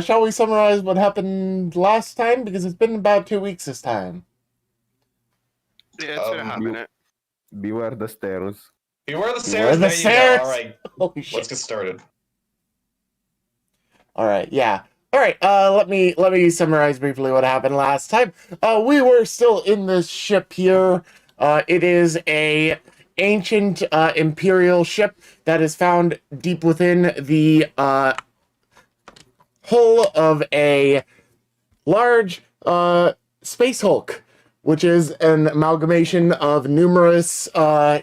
Shall we summarize what happened last time? Because it's been about 2 weeks this time. Yeah, it's been a hot minute. Beware the stairs. Beware the Beware stairs. the There you stairs! go. All right, Holy shit. let's get started. All right, yeah. All right, let me summarize briefly what happened last time. We were still in this ship here. It is a ancient imperial ship that is found deep within the hull of a large space hulk, which is an amalgamation of numerous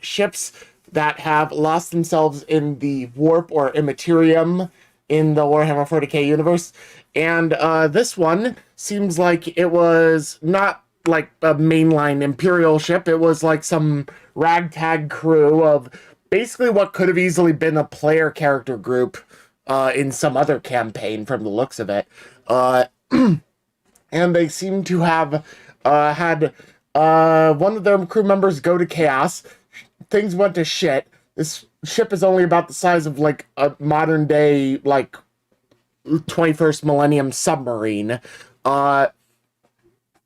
ships that have lost themselves in the warp or immaterium in the Warhammer 40k universe. And this one seems like it was not like a mainline Imperial ship. It was like some ragtag crew of basically what could have easily been a player character group in some other campaign from the looks of it. And they seem to have had one of their crew members go to chaos. Things went to shit. This ship is only about the size of like a modern day, like 21st millennium submarine. And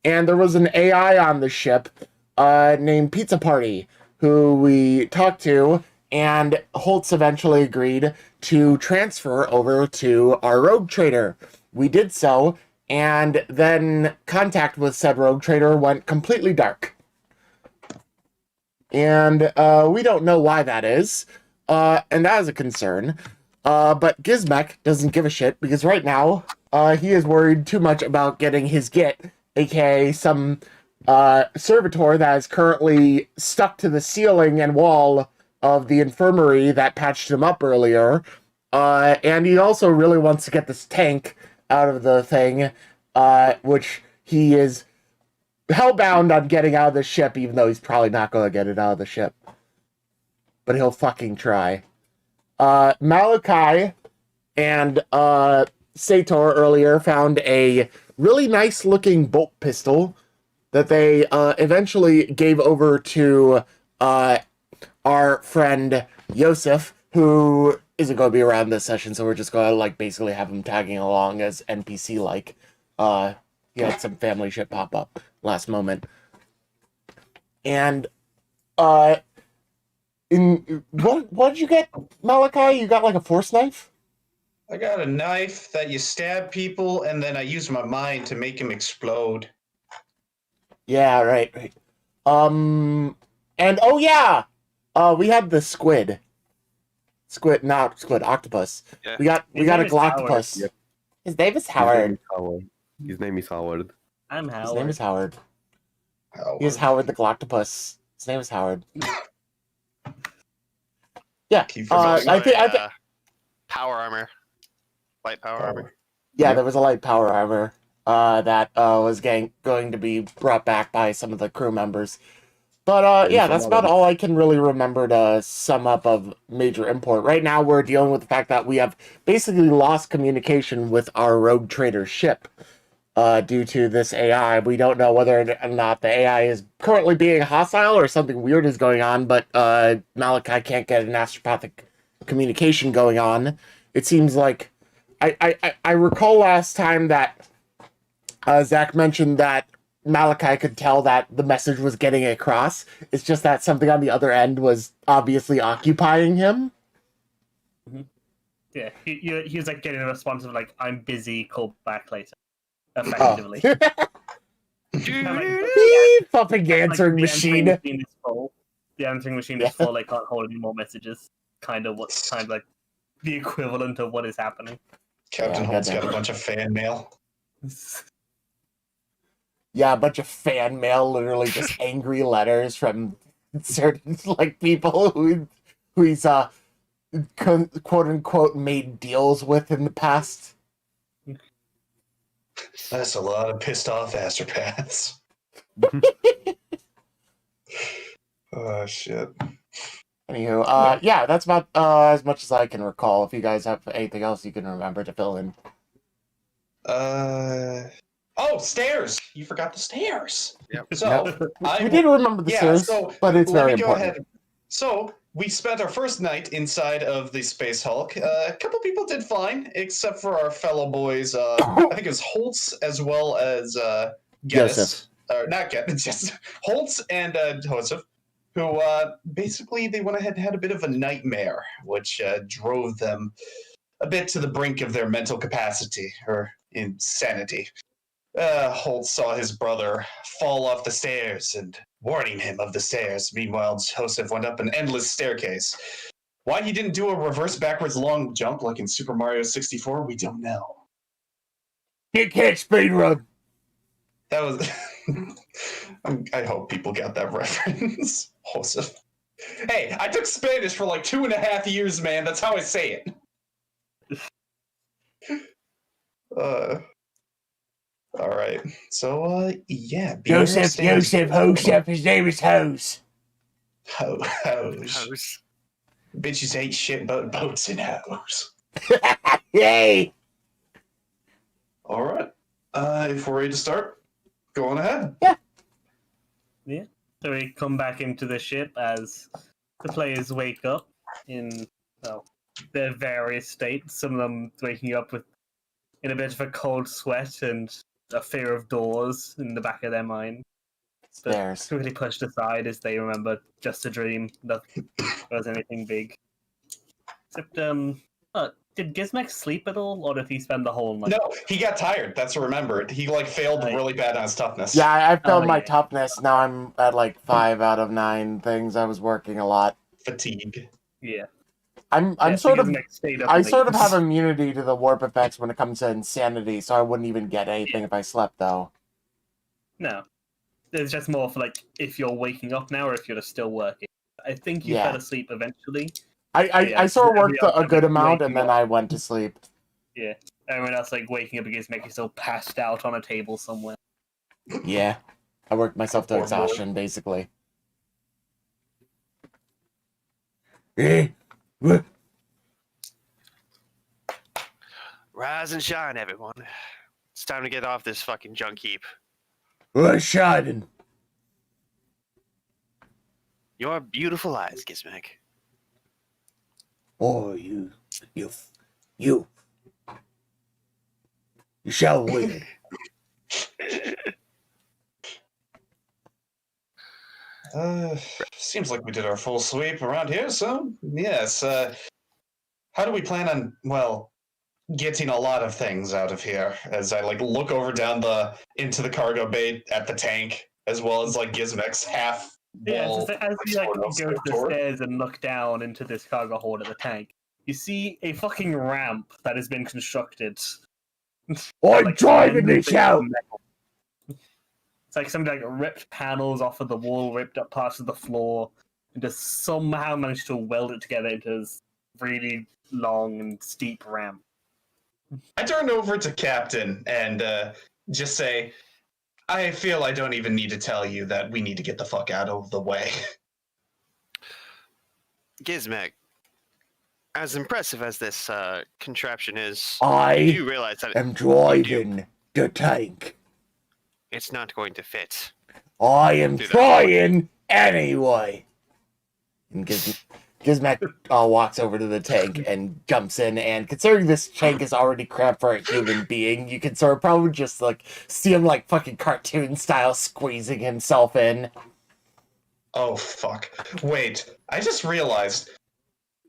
there was an AI on the ship named Pizza Party, who we talked to, and Holtz eventually agreed to transfer over to our rogue trader. We did so, and then contact with said rogue trader went completely dark. And we don't know why that is, and that is a concern. But Gizmek doesn't give a shit, because right now, he is worried too much about getting his git, aka some servitor that is currently stuck to the ceiling and wall of the infirmary that patched him up earlier. And he also really wants to get this tank out of the thing, which he is hellbound on getting out of the ship, even though he's probably not going to get it out of the ship. But he'll fucking try. Malachi and Sator earlier found a really nice looking bolt pistol that they eventually gave over to our friend Yosef, who isn't going to be around this session, so we're just going to like basically have him tagging along as NPC like. He had some family shit pop up last moment. And what did you get, Malachi? You got like a force knife? I got a knife that you stab people, and then I use my mind to make them explode. Yeah, right. And oh yeah, we had the squid. Not squid, octopus. Yeah. We got a Galactopus. Yep. His name is Howard. His name is Howard. I'm Howard. His name is Howard. Howard. He is Howard the Galactopus. His name is Howard. Yeah, Keep I forgetting. think Power armor. Light power armor. yeah, Yep. there was a light power armor that was going to be brought back by some of the crew members. But yeah, that's about all I can really remember to sum up of major import. Right now, we're dealing with the fact that we have basically lost communication with our rogue trader ship due to this AI. We don't know whether or not the AI is currently being hostile or something weird is going on, but Malachi can't get an astropathic communication going on. It seems like I recall last time that Zach mentioned that Malachi could tell that the message was getting across. It's just that something on the other end was obviously occupying him. Yeah, he was like getting a response of like, "I'm busy, call back later." Effectively. Beep, fucking answering machine. The answering machine is full. Like, can't hold any more messages. Kind of like the equivalent of what is happening. Captain Yeah, Holt's goddamn. got a bunch of fan mail. Yeah, a bunch of fan mail, literally just angry letters from certain like people who he's quote unquote made deals with in the past. That's a lot of pissed off astropaths. Oh shit. Anywho, yeah, that's about as much as I can recall. If you guys have anything else you can remember to fill in. Oh, stairs! You forgot the stairs. Yep. So we did remember the stairs, but it's let very me go important. ahead. So we spent our first night inside of the Space Hulk. A couple people did fine, except for our fellow boys. I think it was Holtz as well as Geddes. Not Geddes, just Holtz and Joseph, who basically they went ahead and had a bit of a nightmare, which drove them a bit to the brink of their mental capacity or insanity. Holtz saw his brother fall off the stairs and warning him of the stairs. Meanwhile, Joseph went up an endless staircase. Why he didn't do a reverse backwards long jump like in Super Mario 64, we don't know. You can't speedrun. That was... I hope people got that reference. Joseph. Hey, I took Spanish for like 2.5 years, man. That's how I say it. All right. So, yeah. Joseph, his name is Hose. Hose. Bitches ain't shit but boats and hoes. Yay! All right. If we're ready to start, go on ahead. Yeah. So we come back into the ship as the players wake up in their various states. Some of them waking up in a bit of a cold sweat and a fear of doors in the back of their mind. Stairs. Really pushed aside as they remember just a dream. Nothing was anything big. Except, did Gizmek sleep at all, or did he spend the whole night? No, he got tired. That's remembered. He failed really bad on his toughness. Yeah, I failed my toughness. Now I'm at 5 out of 9 things. I was working a lot. Fatigue. Yeah. I sort of have immunity to the warp effects when it comes to insanity, so I wouldn't even get anything if I slept, though. No. It's just more for, if you're waking up now or if you're still working. I think you fell asleep eventually. I sort of worked a good amount, and then I went to sleep. Yeah. Everyone else, waking up against making yourself passed out on a table somewhere. Yeah. I worked myself to exhaustion, basically. Rise and shine, everyone. It's time to get off this fucking junk heap. We're shining. Your beautiful eyes, Gizmek. Oh, you shall win. Seems like we did our full sweep around here, so yes. How do we plan on, getting a lot of things out of here? As I look over down into the cargo bay at the tank, as well as Gizmek's half. Yeah, so as you go to the stairs and look down into this cargo hold at the tank, you see a fucking ramp that has been constructed. I'm driving this out! It's like some ripped panels off of the wall, ripped up parts of the floor, and just somehow managed to weld it together into this really long and steep ramp. I turn over to Captain and just say, I feel I don't even need to tell you that we need to get the fuck out of the way. Gizmek, as impressive as this contraption is, I you realize that am driving the tank. It's not going to fit. I am trying anyway. And Gizmek walks over to the tank and jumps in, and considering this tank is already cramped for a human being, you can sort of probably just see him fucking cartoon style squeezing himself in. Oh fuck. Wait, I just realized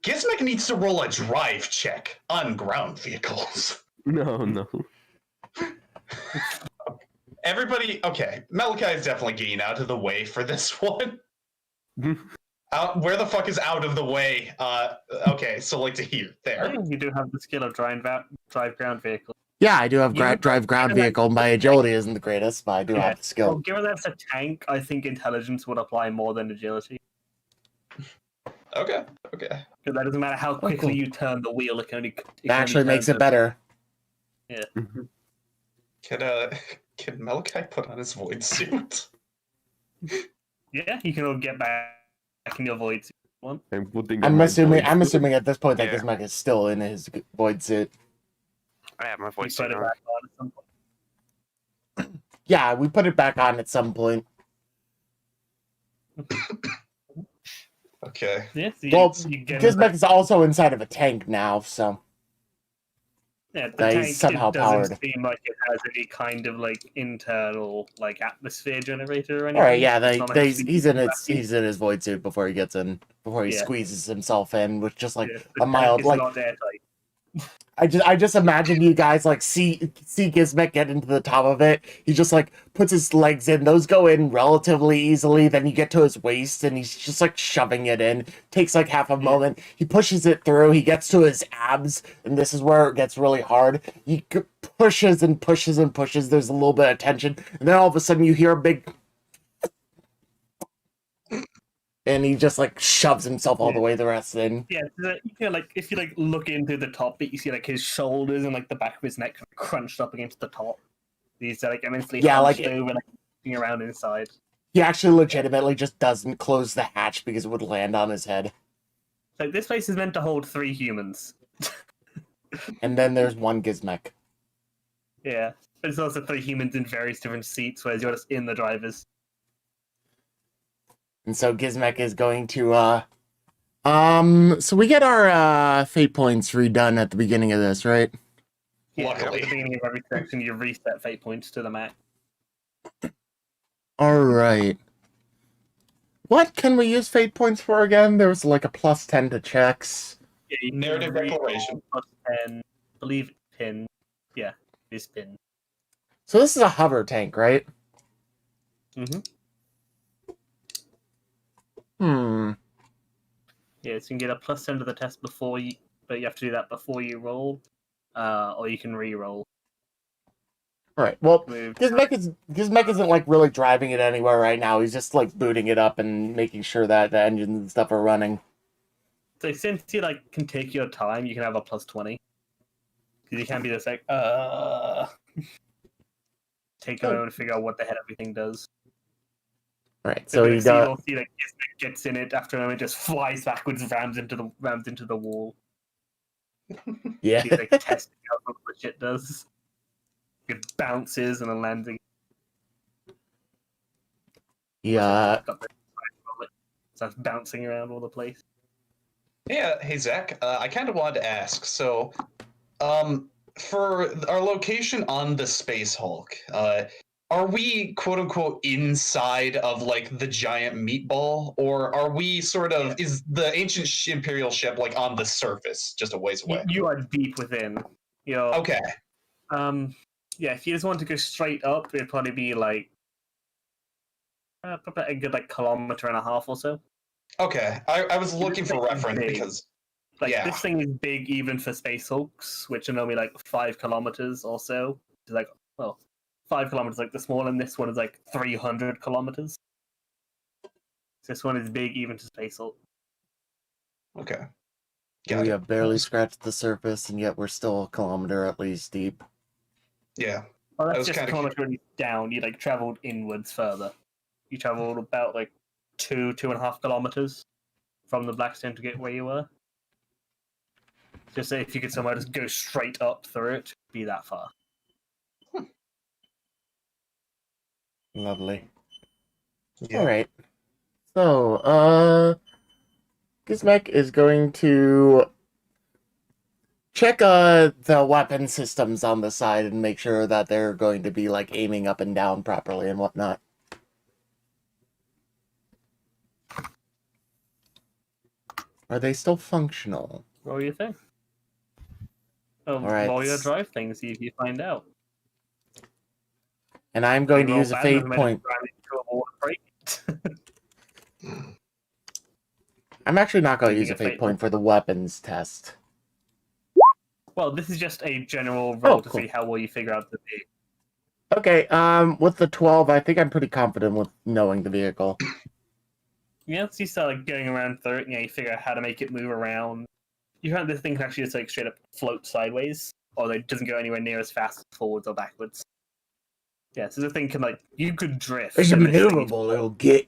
Gizmek needs to roll a drive check on ground vehicles. No. Everybody, okay, Malachi is definitely getting out of the way for this one. Where the fuck is out of the way? Okay, so to here, there. You do have the skill of drive ground vehicle. Yeah, I do have drive ground vehicle. My agility isn't the greatest, but I do have the skill. Well, given that's a tank, I think intelligence would apply more than agility. Okay. Because that doesn't matter how quickly you turn the wheel, it actually makes it better. Yeah. Can Malachi put on his void suit? Yeah, you can all get back in your void suit. I'm assuming at this point that Gizmek is still in his void suit. I have my void suit on. Back on at some point. Yeah, we put it back on at some point. Okay. Yeah, so Well, you get Gizmek is also inside of a tank now, so yeah, the that tank he's somehow it doesn't powered. seem like it has any kind of like internal like atmosphere generator or All anything. right, yeah, It's not meant to be he's in vacuum. he's in his void suit before he Yeah. squeezes himself in with just like Yeah, a mild it's not airtight. I just imagine you guys like see Gizmek get into the top of it. He just like puts his legs in; those go in relatively easily. Then you get to his waist, and he's just like shoving it in. Takes like half a moment. He pushes it through. He gets to his abs, and this is where it gets really hard. He pushes and pushes and pushes. There's a little bit of tension, and then all of a sudden you hear a big, and he just like shoves himself all the way the rest in. Yeah, you can, like if you like look into the top bit, you see like his shoulders and like the back of his neck crunched up against the top. He's like immensely hunched over, like looking around inside. He actually legitimately just doesn't close the hatch because it would land on his head. Like this place is meant to hold 3 humans. And then there's one Gizmek. Yeah, but it's also 3 humans in various different seats, whereas you're just in the drivers. And so Gizmek is going to, so we get our, fate points redone at the beginning of this, right? Yeah, Luckily. at the beginning of every section, you reset fate points to the max. Alright. What can we use fate points for again? There was like a +10 to checks. Yeah, you can Narrative re-roll declaration. +10, I believe pin. Yeah, it is pin. So this is a hover tank, right? Mm-hmm. Yeah, so you can get a +10 to the test before you, but you have to do that before you roll, or you can re-roll. Alright, well, Move. Gizmek isn't like really driving it anywhere right now. He's just like booting it up and making sure that the engines and stuff are running. So since you like can take your time, you can have a +20. Because you can't be just like, take a moment to figure out what the hell everything does. Alright, so he you does. don't see like gets in it after a moment, just flies backwards, rams into the wall. Yeah. He's like testing out what the shit does. It bounces and then lands again. Yeah. Starts bouncing around all the place. Yeah, hey Zach, I kind of wanted to ask. So, for our location on the Space Hulk, are we quote unquote inside of like the giant meatball, or are we sort of is the ancient Imperial ship like on the surface, just a ways away? You are deep within. You're, Okay. Yeah, if you just want to go straight up, it'd probably be like probably a good like 1.5 kilometers or so. Okay, I was looking for reference big. because Like yeah. this thing is big even for Space Hulks, which are normally like 5 kilometers or so. It's like 5 kilometers like the small, and this one is like 300 kilometers. So this one is big even to Space Hulk. Okay. We have barely scratched the surface, and yet we're still a kilometer at least deep. Yeah. Well, I that's was just kinda kilometer down. You like traveled inwards further. You traveled about like 2.5 kilometers from the Blackstone to get where you were. Just say if you could somehow just go straight up through it, be that far. Lovely. Yeah. Alright. So, Gizmek is going to check the weapon systems on the side and make sure that they're going to be like aiming up and down properly and whatnot. Are they still functional? What do you think? Oh, Alright. roll your drive thing, see if you find out. And I'm going to You roll use a bad fate enough, point. drive into a wall and break it. I'm actually not going to You use a get fate fate point for the weapons test. Well, this is just a general roll to cool. see how well you figure out the V. Okay, with the 12, I think I'm pretty confident with knowing the vehicle. Yeah, so you start like going around through it, you figure out how to make it move around. You find this thing can actually just like straight up float sideways, or it doesn't go anywhere near as fast forwards or backwards. Yeah, so the thing can like you could drift. It's and this thing is- maneuverable, it'll get.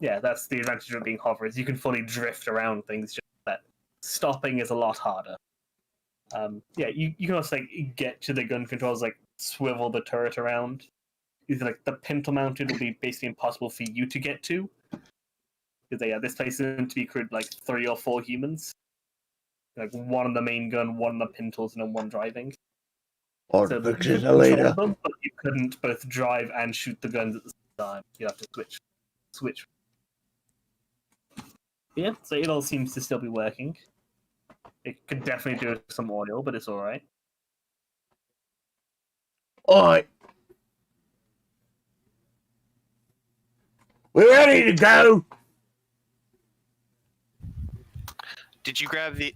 Yeah, that's the advantage of being hover, is you can fully drift around things, just that stopping is a lot harder. Yeah, you can also like get to the gun controls, like swivel the turret around. Either like the pintle mounted will be basically impossible for you to get to, Because yeah, this place is meant to be crewed like 3 or 4 humans. Like one on the main gun, one on the pin-tools, and then one driving. Or So the you could control generator. them, but you couldn't both drive and shoot the guns at the same time. You have to switch. Yeah, so it all seems to still be working. It could definitely do with some oil, but it's alright. Alright. We're ready to go. Did you grab the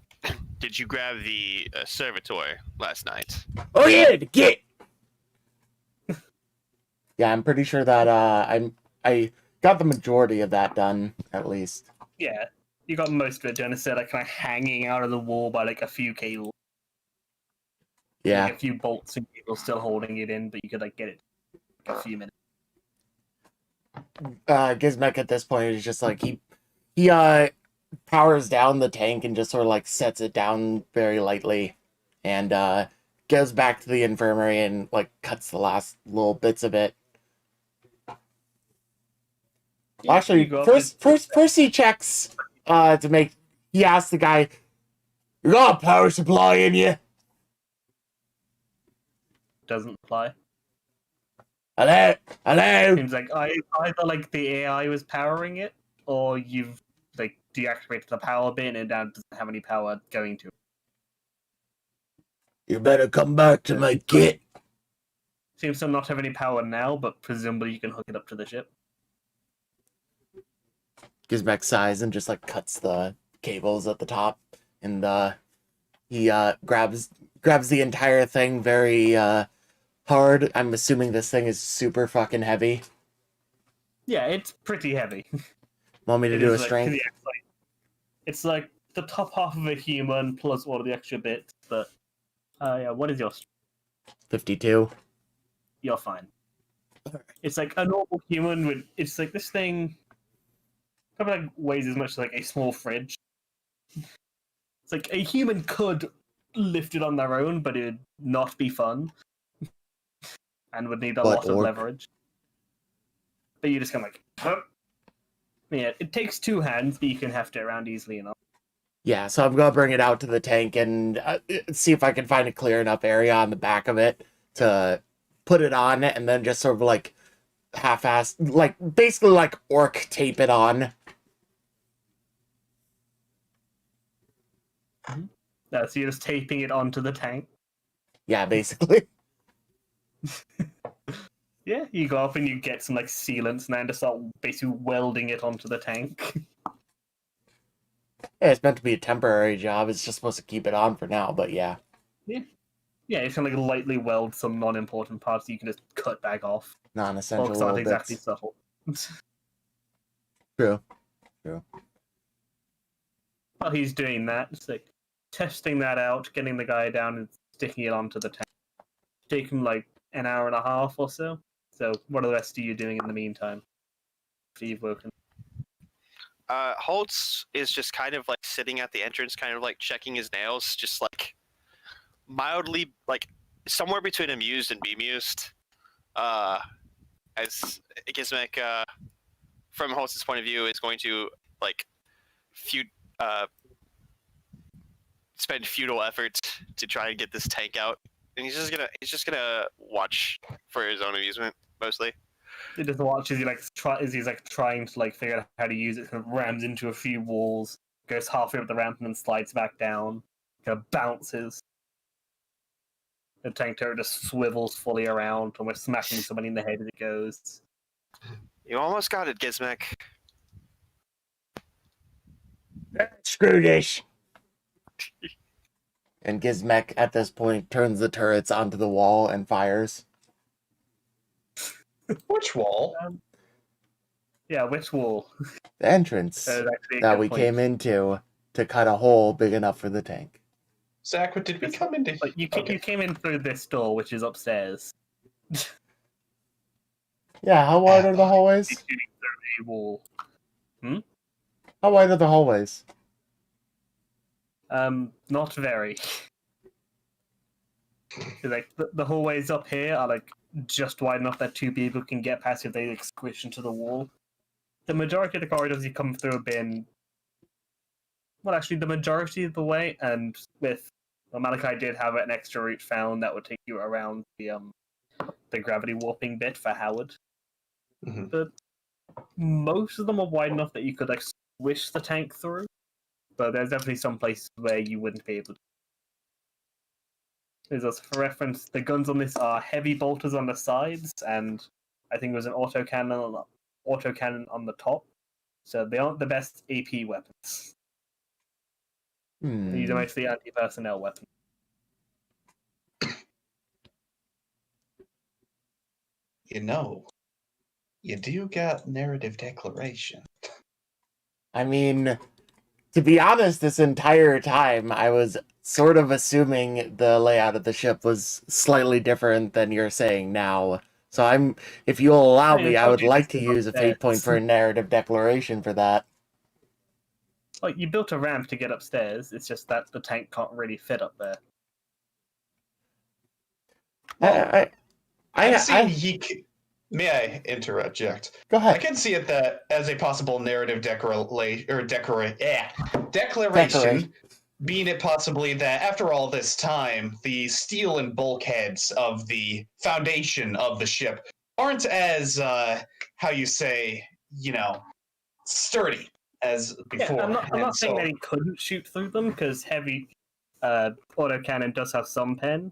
servitor last night? Oh yeah, the kit. Yeah, I'm pretty sure that I got the majority of that done, at least. Yeah, you got most of it done instead of kind of hanging out of the wall by like a few cables. Yeah. Like a few bolts and cables still holding it in, but you could like get it in a few minutes. Gizmek at this point is just like he powers down the tank and just sort of like sets it down very lightly, and goes back to the infirmary and like cuts the last little bits of it. Yeah, Actually, you go up first he checks to make. He asks the guy, "You got a power supply in you?" doesn't apply. Hello. Seems like either like the AI was powering it, or you've like deactivated the power bin and now doesn't have any power going to it. You better come back to my kit. Seems to not have any power now, but presumably you can hook it up to the ship. Gizmek sighs and just like cuts the cables at the top, and he grabs the entire thing very hard. I'm assuming this thing is super fucking heavy. Yeah, it's pretty heavy. Want me to It do a is, like, strength? yeah, it's like the top half of a human plus all of the extra bits, but yeah, what is your strength? 52. You're fine. It's like a normal human with it's like this thing probably like weighs as much as like a small fridge. It's like a human could lift it on their own, but it'd not be fun. And would need a But lot of orc. leverage. But you just kind of like huh? Yeah, it takes 2 hands, but you can heft it around easily enough. Yeah, so I'm gonna bring it out to the tank and see if I can find a clear enough area on the back of it to put it on, and then just sort of like half-assed, like basically like orc tape it on. So you're just taping it onto the tank. Yeah, basically. Yeah, you go up and you get some like sealants and then just start basically welding it onto the tank. Yeah, it's meant to be a temporary job. It's just supposed to keep it on for now, but yeah. Yeah, you can like lightly weld some non-important parts that you can just cut back off. Non-essential Bulks aren't little exactly bits. subtle. True. While he's doing that, it's like testing that out, getting the guy down and sticking it onto the tank. Take him like an hour and a half or so. So what are the rest of you doing in the meantime? After you've woken. Holtz is just kind of like sitting at the entrance, kind of like checking his nails, just like mildly like somewhere between amused and bemused. As Gizmek, from Holtz's point of view, is going to like spend futile efforts to try and get this tank out, and he's just gonna watch for his own amusement mostly. He just watches you like he's like trying to like figure out how to use it, kind of rams into a few walls, goes halfway up the ramp and then slides back down, kind of bounces. The tank turret just swivels fully around, almost smashing somebody in the head as it goes. You almost got it, Gizmek. Screw this. And Gizmek at this point turns the turrets onto the wall and fires. Which wall? Yeah, which wall? The entrance That is actually a that good we point. came into to cut a hole big enough for the tank. Zach, what did we come into? But you Okay. came in through this door, which is upstairs. Yeah, how wide are the You're hallways? shooting through a wall. How wide are the hallways? Not very. Like the hallways up here are like just wide enough that 2 people can get past if they like squish into the wall. the majority of the corridors you come through have been, well, actually, the majority of the way, and with Malachi did have an extra route found that would take you around the gravity warping bit for Howard. Mhm. But most of them are wide enough that you could like swish the tank through. But there's definitely some places where you wouldn't be able to. There's also, for reference, the guns on this are heavy bolters on the sides, and I think there's an autocannon on the top. So they aren't the best AP weapons. These are mostly anti-personnel weapons. You know, you do got narrative declaration. I mean, to be honest, this entire time I was sort of assuming the layout of the ship was slightly different than you're saying now. So if you'll allow me, I would like to use a fate point for a narrative declaration for that. Like, you built a ramp to get upstairs, it's just that the tank can't really fit up there. I've seen May I interject? Go I ahead. can see it that as a possible narrative declaration, being it possibly that after all this time, the steel and bulkheads of the foundation of the ship aren't as, how you say, sturdy as before. Yeah, I'm not saying so, that he couldn't shoot through them, because heavy autocannon does have some pen.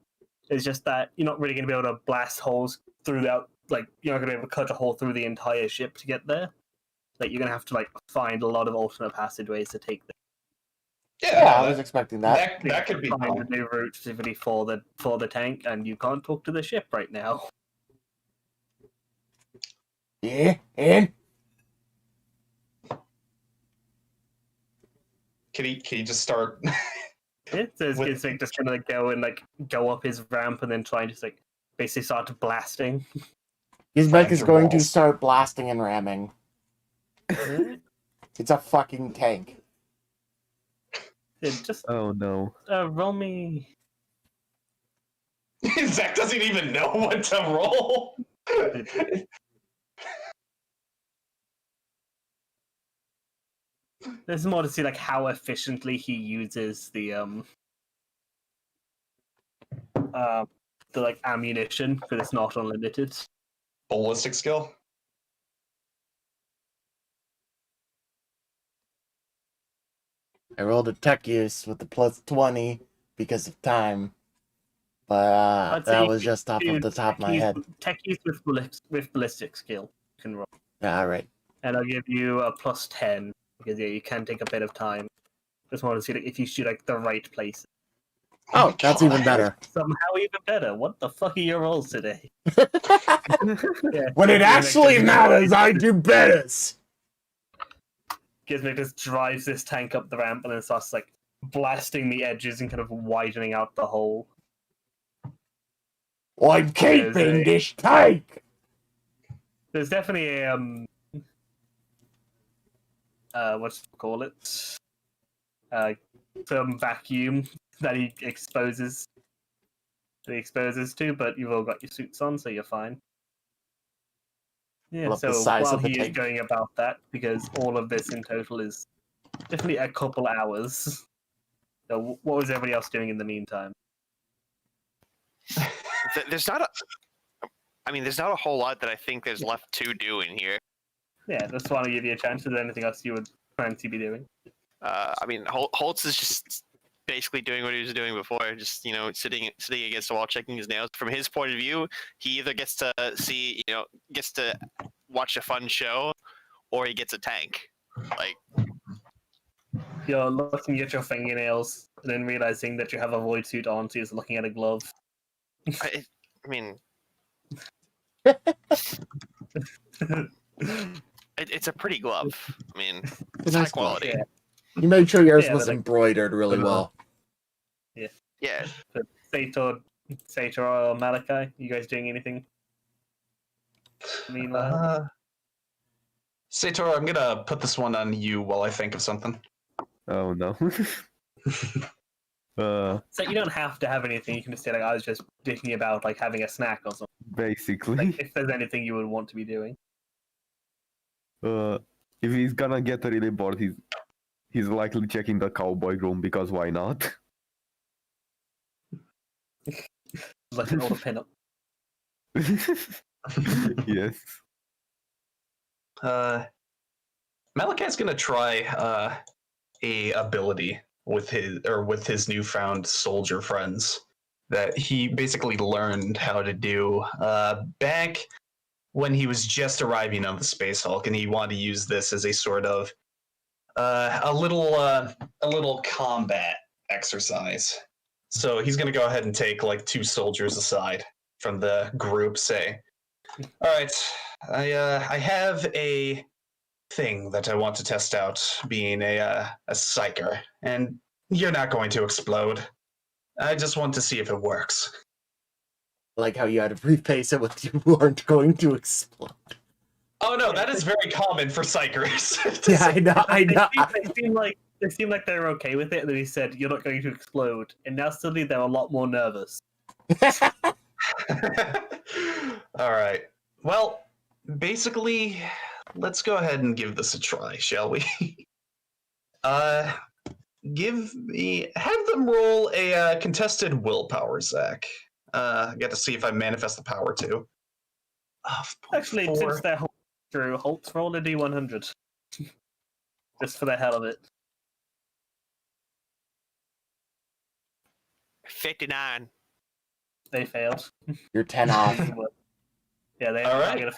It's just that you're not really going to be able to blast holes throughout. Like, you're not going to be able to cut a hole through the entire ship to get there. Like, you're going to have to like find a lot of alternate passageways to take them. Yeah, I was expecting that. That could be find fun. a new route specifically for the tank, and you can't talk to the ship right now. Yeah, and Can he just start? Yeah, so it's like just gonna go up his ramp and then try and just like basically start blasting. his mech is through going to walls. start blasting and ramming. It's a fucking tank. Just Oh no. roll me. Zach doesn't even know what to roll. This is more to see like how efficiently he uses the like ammunition, because it's not unlimited. Ballistic skill. I rolled a tech use with the plus 20 because of time. But that was just off of the top of my head. Tech use with ballistic skill you can roll. Yeah, alright. And I'll give you a plus 10, because yeah, you can take a bit of time. Just wanted to see like, if you shoot like the right place. Oh, that's even better. Somehow even better. What the fuck are your rolls today? When it actually matters, I do better. Gizmo just drives this tank up the ramp and then starts like blasting the edges and kind of widening out the hole. I'm keeping this tank! There's definitely a what's it call it? Some vacuum that he exposes to, but you've all got your suits on, so you're fine. Yeah, Love the so size while of the he is tank. going about that, because all of this in total is definitely a couple hours. So what was everybody else doing in the meantime? There's not a whole lot that I think there's left to do in here. Yeah, just want to give you a chance. Is there anything else you would plan to be doing? Holtz is just basically doing what he was doing before, just sitting against the wall, checking his nails. From his point of view, he either gets to gets to watch a fun show, or he gets a tank. Like, You're looking at your fingernails and then realizing that you have a void suit on, so you're just looking at a glove. I mean, it's a pretty glove. I mean, it's high quality. Yeah. You made sure yours Yeah, was but, like, embroidered really well. Yeah. But Sator or Malachi, you guys doing anything? Meanwhile, Sator, I'm gonna put this one on you while I think of something. Oh no. so you don't have to have anything. You can just say like, I was just thinking about like having a snack or something. Basically. Like, if there's anything you would want to be doing. If he's gonna get really bored, he's likely checking the cowboy room because why not? Like an older pinup. Yes. Malachi's gonna try a ability with his newfound soldier friends that he basically learned how to do back when he was just arriving on the Space Hulk, and he wanted to use this as a sort of a little combat exercise. So he's gonna go ahead and take like 2 soldiers aside from the group, say, "All right, I have a thing that I want to test out, being a psyker, and you're not going to explode. I just want to see if it works." Like how you had to preface it with you aren't going to explode. Oh no, that is very common for psychers. Yeah, I know. They seem like they're okay with it, and then he said, "You're not going to explode." And now suddenly they're a lot more nervous. All right. Well, basically, let's go ahead and give this a try, shall we? Have them roll a contested willpower, Zach. I got to see if I manifest the power too. Actually, since they're through, Holtz roll a D100. Just for the hell of it. 59. They failed. You're 10 off. Yeah, they All are right. gonna.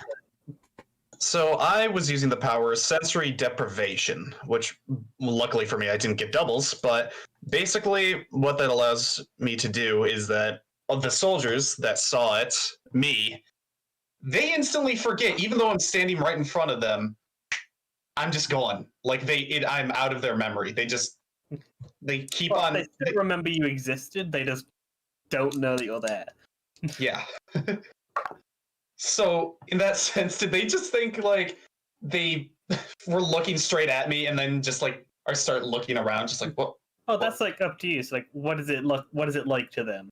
So I was using the power sensory deprivation, which luckily for me I didn't get doubles, but basically what that allows me to do is that of the soldiers that saw it, me, they instantly forget, even though I'm standing right in front of them, I'm just gone. Like I'm out of their memory. They keep on. They still remember you existed. They just don't know that you're there. Yeah. So in that sense, did they just think like they were looking straight at me and then just like start looking around, just like what? Oh, that's like up to you. So, like, what is it look? What is it like to them?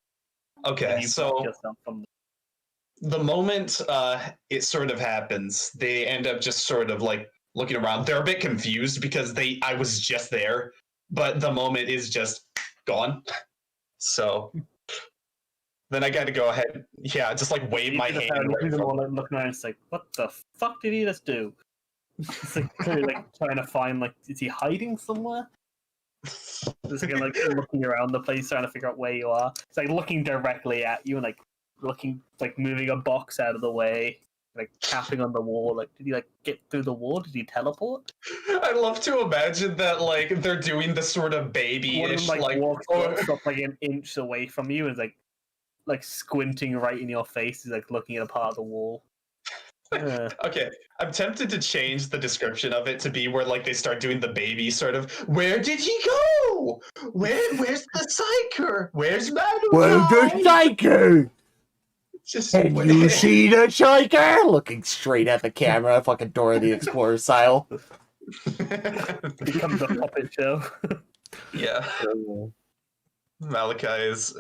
Okay, You so block yourself from the moment it sort of happens, they end up just sort of like looking around. They're a bit confused because I was just there, but the moment is just gone. So then I got to go ahead, just like wave my hand. Looking around, and it's like, what the fuck did he just do? It's like clearly like trying to find like, is he hiding somewhere? Just like looking around the place, trying to figure out where you are. It's like looking directly at you and like looking, like moving a box out of the way, like tapping on the wall. Like, did he like get through the wall? Did he teleport? I love to imagine that like they're doing this sort of babyish One of them, like walks up like an inch away from you and is like squinting right in your face. He's like looking at a part of the wall. Okay, I'm tempted to change the description of it to be where like they start doing the baby sort of. Where did he go? Where's the psyker? Where's Malachi? Where's the psyker? Just Can you see the psyker? Looking straight at the camera, fucking Dora the Explorer style. Becomes a puppet show. Yeah. Malachi is.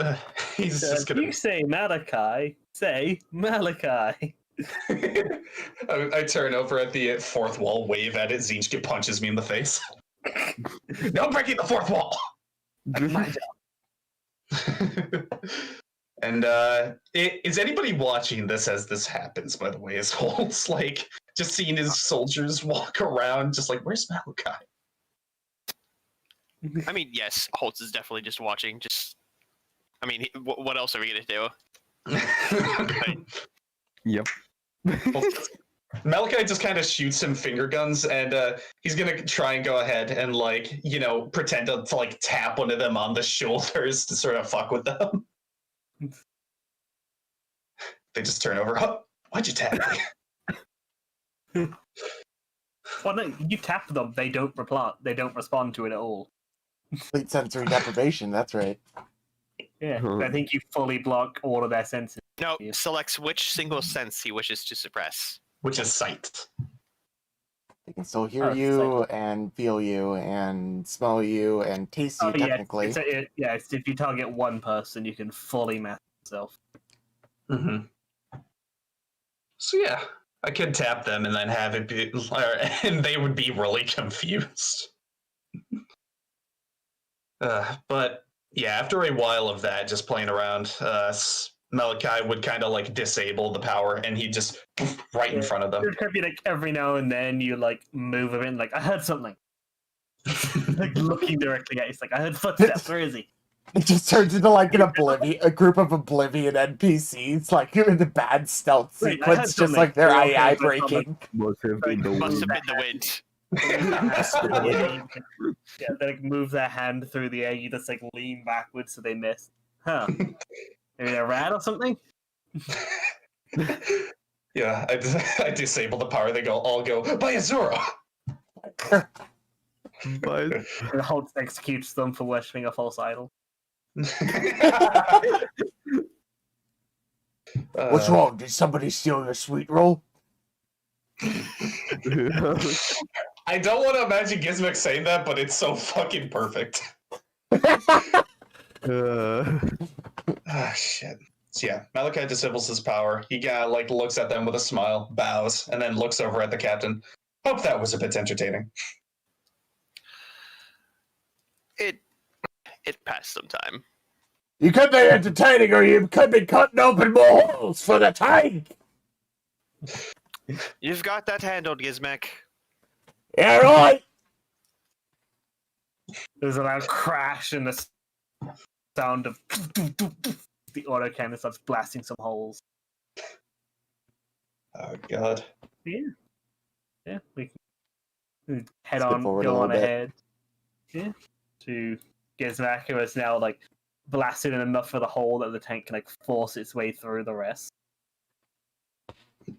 He's just gonna. You say Malachi, say Malachi. I turn over at the 4th wall, wave at it. Zinchka punches me in the face. No breaking the 4th wall. My job. And is anybody watching this as this happens? By the way, is Holtz like just seeing his soldiers walk around, just like, where's Malachi? I mean, yes, Holtz is definitely just watching. I mean, what else are we gonna do? Yep. Malachi just kind of shoots him finger guns, and he's gonna try and go ahead and like pretend to like tap one of them on the shoulders to sort of fuck with them. They just turn over. Oh, why'd you tap me? Well, no, you tap them. They don't reply. They don't respond to it at all. Complete sensory deprivation, that's right. Yeah, I think you fully block all of their senses. No, selects which single sense he wishes to suppress. Which is sight. They can still hear you and feel you and smell you and taste you, technically. It's if you target one person, you can fully mask yourself. Mm-hmm. So yeah, I could tap them and then have it be, and they would be really confused. But yeah, after a while of that, just playing around, Malachi would kind of like disable the power, and he'd just right in front of them. It could be like every now and then you like move a bit, and like I heard something, like looking directly at you. It's like I heard footsteps. Where is he? It just turns into like a group of Oblivion NPCs, like in the bad stealth Wait, I heard sequence, just something. like their Okay, AI but it's not breaking. Must have been the Must wind. have been the wind. Yeah, they like move their hand through the air. You just like lean backwards so they miss. Huh? Maybe a rat or something. Yeah, I disable the power. They all go by Azura. But And Hulk executes them for worshipping a false idol. What's wrong? Did somebody steal your sweet roll? I don't want to imagine Gizmek saying that, but it's so fucking perfect. Ah, shit. So yeah, Malachi disables his power. He like looks at them with a smile, bows, and then looks over at the captain. Hope that was a bit entertaining. It passed some time. You could be entertaining, or you could be cutting open more holes for the tank. You've got that handled, Gizmek. Yeah, right. There's a loud crash and the sound of the autocannon starts blasting some holes. Oh god. Yeah, we can head Skip on, forward a go little on bit. ahead. Yeah, to Gizmak, who is now like blasted in enough for the hole that the tank can like force its way through the rest.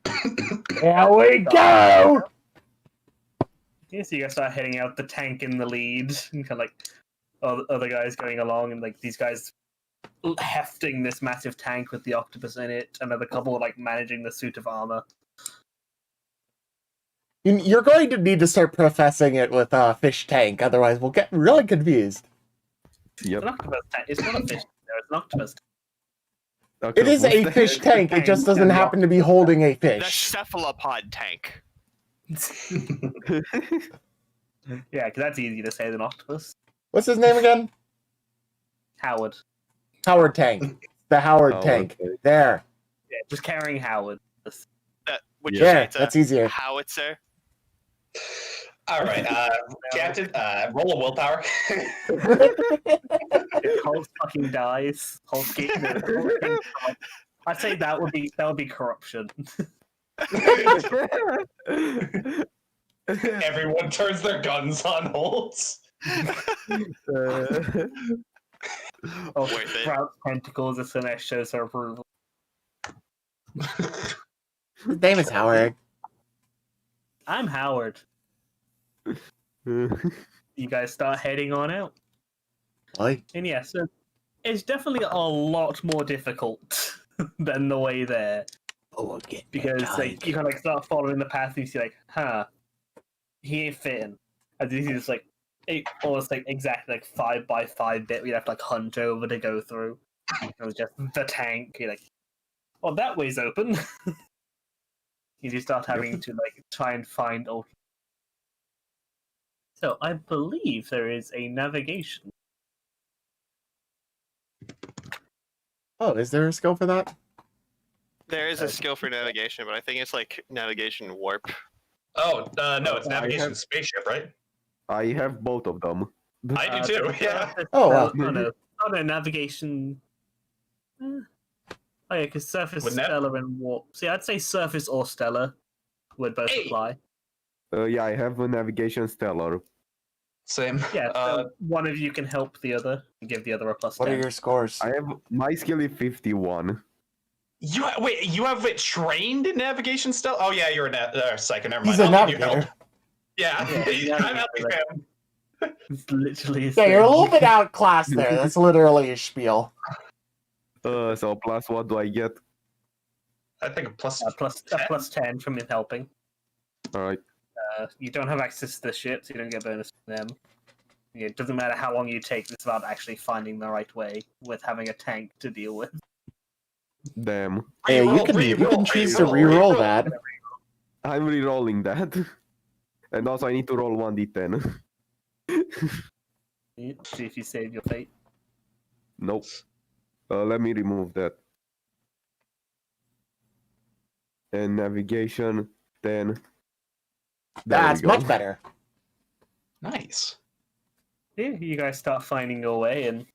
Here we go. Yeah, so you guys start heading out, the tank in the lead, and kind of like other guys going along, and like these guys hefting this massive tank with the octopus in it, another couple like managing the suit of armor. You're going to need to start professing it with fish tank, otherwise we'll get really confused. Yep. It's an octopus tank. It's not a fish. No, it's an octopus. It is a fish tank. It just doesn't happen to be holding a The fish. cephalopod tank. Yeah, because that's easy to say than octopus. What's his name again? Howard. Howard Tank. The Howard Tank. There. Yeah, just carrying Howard. Would you Yeah, say it's that's a easier. howitzer? All right, Captain, roll a willpower. If Hulk fucking dies, Hulk I'd say that would be corruption. Everyone turns their guns on Holtz. Oh, Worth it. Sprout tentacles as soon as shows her approval. His name is Howard. I'm Howard. You guys start heading on out. Oi. And yeah, so it's definitely a lot more difficult than the way there. Oh, okay. Because like you kind of like start following the path and you see like, huh, he ain't fitting. And this is like almost like exactly like 5x5 bit we have to like hunt over to go through. It was just the tank. You're like, well, that way's open. You just start having to like try and find. So I believe there is a navigation. Oh, is there a skill for that? There is a skill for navigation, but I think it's like navigation warp. Oh, no, it's I navigation have- spaceship, right? I have both of them. I do too, yeah. Oh, wow. No, navigation. Oh yeah, because surface, Wouldn't that- stellar, and warp. See, I'd say surface or stellar would both Hey! apply. Yeah, I have a navigation stellar. Same. Yeah, so one of you can help the other and give the other a plus What 10. are your scores? I have my skill is 51. Wait, you have it trained in navigation still? Oh yeah, you're a psycho. Never mind. He's a I'll give you help. navigator. Yeah, Yeah, I'm helping him. It's literally his Yeah, you're a thing. little bit outclassed there. That's literally a spiel. So plus what do I get? I think a plus. Plus 10 from him helping. Alright. You don't have access to the ship, so you don't get bonus from them. Yeah, it doesn't matter how long you take, it's about actually finding the right way with having a tank to deal with. Damn. Yeah, you can choose to re-roll that. I'm re-rolling that. And also I need to roll 1d10. See if you save your fate. Nope. Let me remove that. And navigation, 10. There That's we go. much better. Nice. Yeah, you guys start finding your way, and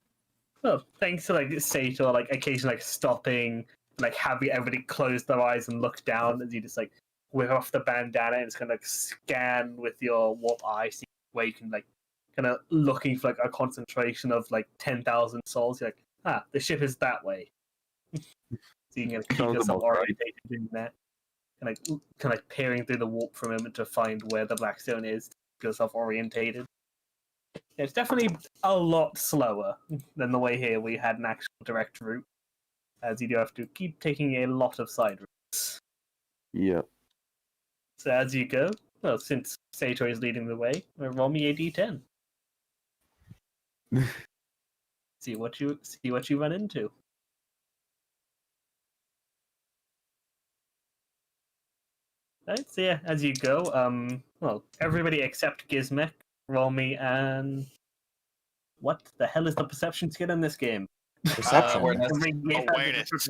well, thanks to like Sator, like occasionally like stopping, like having everybody close their eyes and look down as you just like whip off the bandana and it's kind of like scan with your warp eye, see where you can like kind of looking for like a concentration of like 10,000 souls. You're like, the ship is that way. So you can keep Sounds yourself about right. orientated in that, and like peering through the warp for a moment to find where the Blackstone is, to get yourself orientated. It's definitely a lot slower than the way here we had an actual direct route, as you do have to keep taking a lot of side routes. Yeah. So as you go, well, since Sator is leading the way, roll me a d10. see what you run into. Right, so yeah, as you go, well, everybody except Gizmek, roll me and what the hell is the perception skill in this game? Perception. Awareness. Awareness.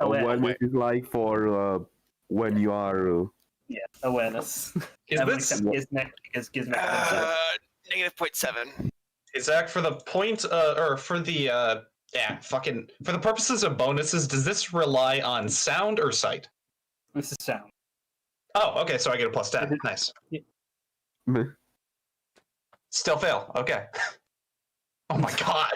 Awareness is like for when you are. Yeah, awareness. Is Everyone this except Gizmek, because Gizmek Negative 0.7. Zach for the point or for the for the purposes of bonuses, does this rely on sound or sight? this is sound. Oh, okay, so I get a plus 10. Nice. Meh. Still fail. Okay. Oh my god.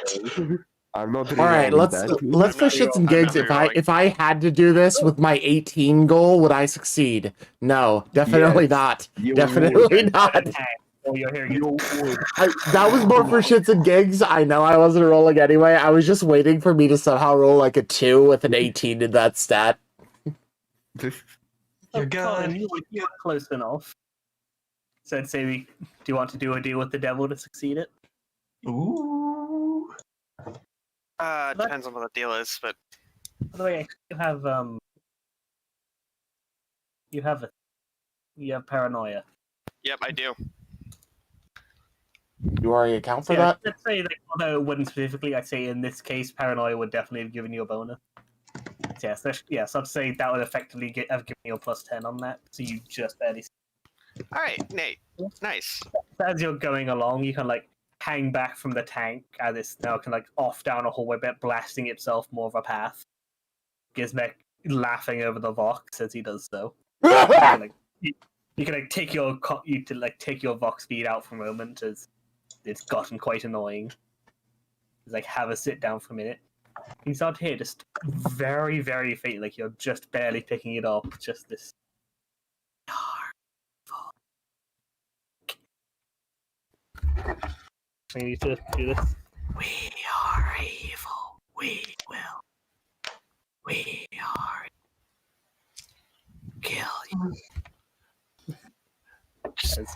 I'm not. All right, re-rolling let's that. for shits and gigs. If I had to do this with my 18 goal, would I succeed? No, definitely Yes, not. you Definitely not. Oh, you're hearing You it. would. That was more for shits and gigs. I know I wasn't rolling anyway. I was just waiting for me to somehow roll like a 2 with an 18 in that stat. You're Colin, good. you were close enough. So I'd say, do you want to do a deal with the devil to succeed it? Ooh. Depends on what the deal is, but By the way, you have paranoia. yep, I do. You already account for So, yeah, that? let's say, like, although it wouldn't specifically, I'd say in this case, paranoia would definitely have given you a bonus. So I'd say that would effectively have given you a plus 10 on that, so you just barely. All right, Nate. Nice. As you're going along, you can like hang back from the tank as it's now can like off down a hallway, but blasting itself more of a path. Gizmek laughing over the Vox as he does so. You can take your Vox speed out for a moment as it's gotten quite annoying. Just, like have a sit down for a minute. You start to hear just very, very faint, like you're just barely picking it up. Just this. I need to do this. We are evil. We will. We are. Kill you.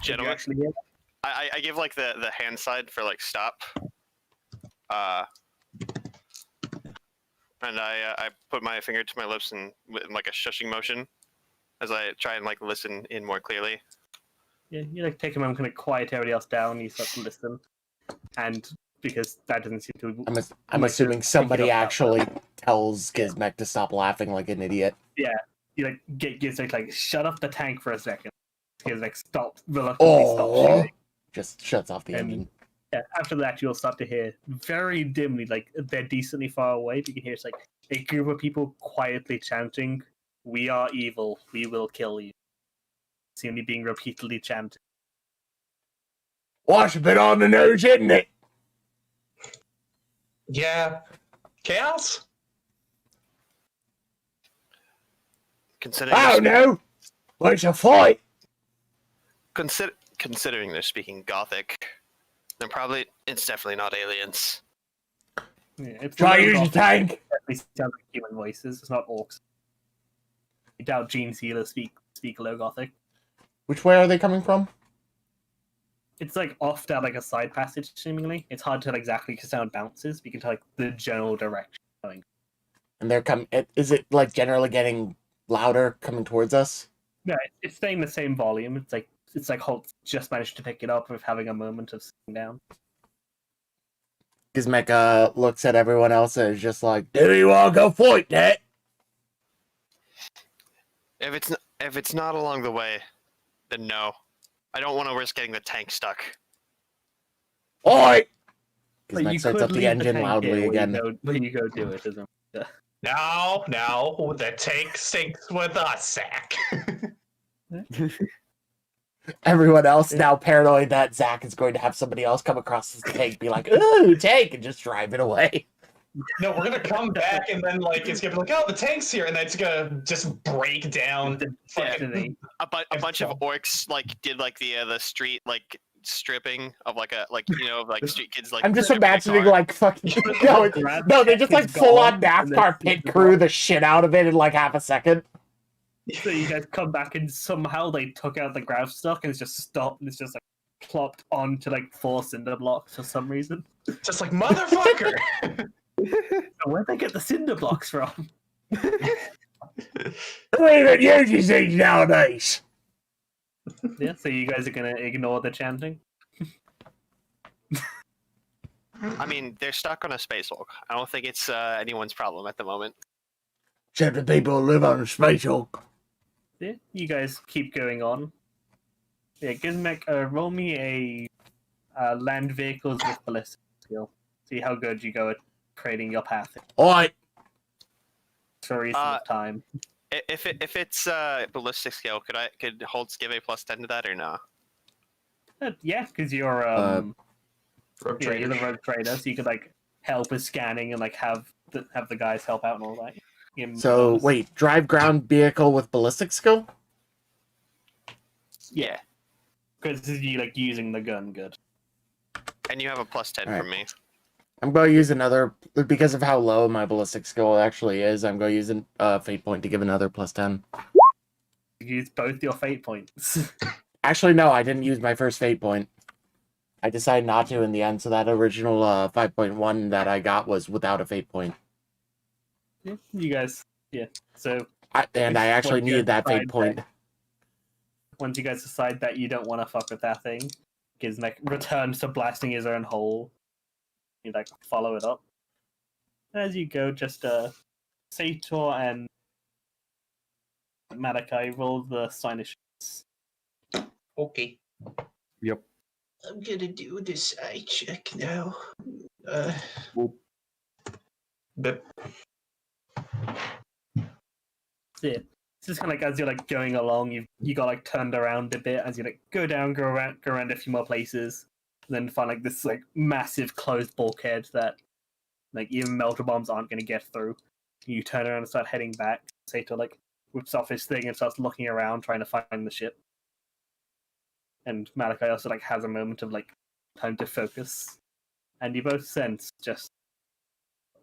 Gentlemen, Actually, yeah. I give like the hand side for like stop. And I put my finger to my lips and with like a shushing motion as I try and like listen in more clearly. Yeah, you like take a moment, kind of quiet everybody else down. You start to listen, and because that doesn't seem to. I'm like, assuming to somebody pick it up that actually tells Gizmek to stop laughing like an idiot. Yeah, you like get Gizmek like shut off the tank for a second. Gizmek stops reluctantly stops shooting. Just shuts off the And- engine. Yeah, after that, you'll start to hear very dimly, like they're decently far away, but you can hear it's like a group of people quietly chanting, "We are evil. We will kill you." Seemingly being repeatedly chanted. Wash a bit on the nose, isn't it? Yeah. Chaos? Considering Oh no! Where's your fight? considering they're speaking Gothic, then probably it's definitely not aliens. Yeah, it's Try low use your Gothic, tank. it definitely sounds like human voices. It's not orcs. I doubt Gene Sealer speak low Gothic. Which way are they coming from? It's like off down like a side passage, seemingly. It's hard to tell exactly because sound bounces, but you can tell like the general direction going. And they're coming. Is it like generally getting louder coming towards us? No, it's staying the same volume. It's like Holt just managed to pick it up with having a moment of sitting down. Gizmek looks at everyone else and is just like, "Do you want to go fight that?" If it's not along the way, then no. I don't want to risk getting the tank stuck. All right. But Gizmek you starts could up the leave engine tank loudly here again. when you go do it, isn't it? No, the tank sinks with us, Zach. Everyone else now paranoid that Zach is going to have somebody else come across his tank, be like, "Ooh, tank," and just drive it away. No, we're gonna come back and then like it's gonna be like, oh, the tank's here, and then it's gonna just break down. Destiny. A bunch of orcs like did like the street like stripping of like street kids like. I'm just stripping a imagining car. like fucking no, they just like full on NASCAR pit crew the shit out of it in like half a second. So you guys come back and somehow they took out the grav stock and it's just stopped and it's just like plopped onto like 4 cinder blocks for some reason. Just like motherfucker. So where'd they get the cinder blocks from? Who even uses these nowadays? Yeah, so you guys are gonna ignore the chanting? I mean, they're stuck on a space hulk. I don't think it's anyone's problem at the moment. Except the people who live on a space hulk. Yeah, you guys keep going on. Yeah, Gizmek, roll me a land vehicles with ballistic skill. See how good you go at creating your path Alright. for a reasonable time. If it's ballistic skill, could Holtz give a +10 to that or no? Yeah, because you're Rogue you're the trader. rogue trader, so you could like help with scanning and like have the guys help out and all that. So wait, drive ground vehicle with ballistic skill? Yeah. Because you like using the gun good. And you have a +10 Alright. from me. I'm going to use another, because of how low my ballistic skill actually is, I'm going to use a fate point to give another +10. Use both your fate points. Actually, no, I didn't use my first fate point. I decided not to in the end, so that original 5.1 that I got was without a fate point. Yeah, you guys, yeah. So I actually Once you needed that fate decide point. once you guys decide that you don't want to fuck with that thing, Gizmek returns to blasting his own hole. You like follow it up. As you go, just Sator and Malachi roll the signish. Okay. Yep. I'm gonna do this eye check now. Boop. Bip. Yeah. It's just kind of like as you're like going along, you got like turned around a bit as you like go down, go around a few more places, and then find like this like massive closed bulkhead that like even melter bombs aren't going to get through. You turn around and start heading back. Sato like whips off his thing and starts looking around trying to find the ship. And Malachi also like has a moment of like time to focus, and you both sense just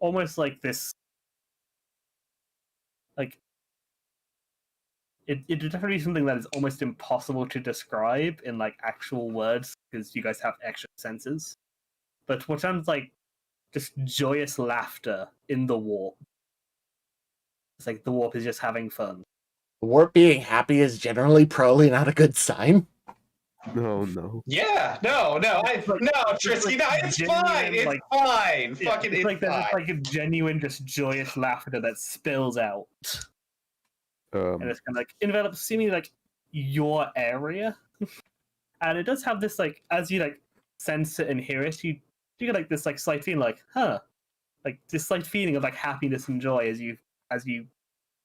almost like this like it definitely something that is almost impossible to describe in like actual words because you guys have extra senses. But what sounds like just joyous laughter in the warp. It's like the warp is just having fun. Warp being happy is generally probably not a good sign. No. Yeah, no, Trisky, no, it's genuine, fine, it's like- fine, Yeah, fucking, it's it's like there's fine. just like a genuine, just joyous laughter that spills out, and it's kind of like envelops seemingly like your area, and it does have this like as you like sense it and hear it, you get like this like slight feeling like like this slight feeling of like happiness and joy as you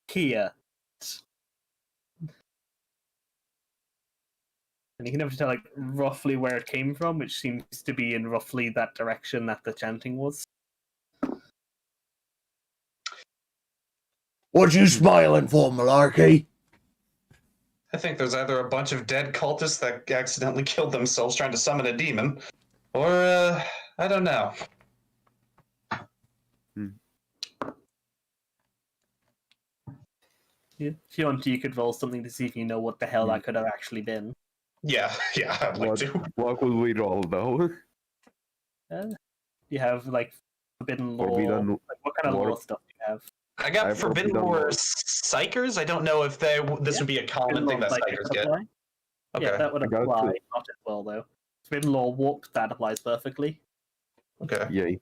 hear. And you can never tell like roughly where it came from, which seems to be in roughly that direction that the chanting was. What you smiling for, Malarkey? I think there's either a bunch of dead cultists that accidentally killed themselves trying to summon a demon, or, I don't know. Yeah. If you want to, you could roll something to see if you know what the hell that could have actually been. Yeah, I'd like to. What will we roll though? You have like forbidden lore. Forbidden Like, what kind of lore. lore stuff do you have? I got I Forbidden probably don't Lore know. Psychers. I don't know if this would be a common thing that Psychers get. apply. Okay. Yeah, that would I got apply. two. Not as well though. Forbidden Law Warp, that applies perfectly. Okay. Yay.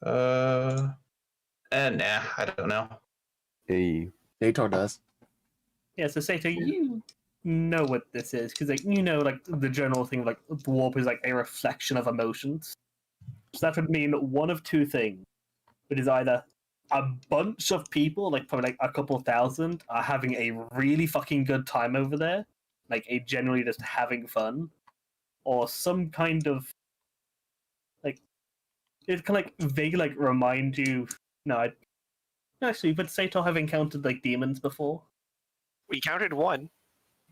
And nah, I don't know. Hey. Dator does. Yeah, so Sato, you know what this is, because like you know like the general thing like warp is like a reflection of emotions. So that would mean one of two things. It is either a bunch of people, like probably like a couple thousand, are having a really fucking good time over there, like a generally just having fun, or some kind of like it can like vaguely like remind you. No, actually, but Sato have encountered like demons before. We counted one.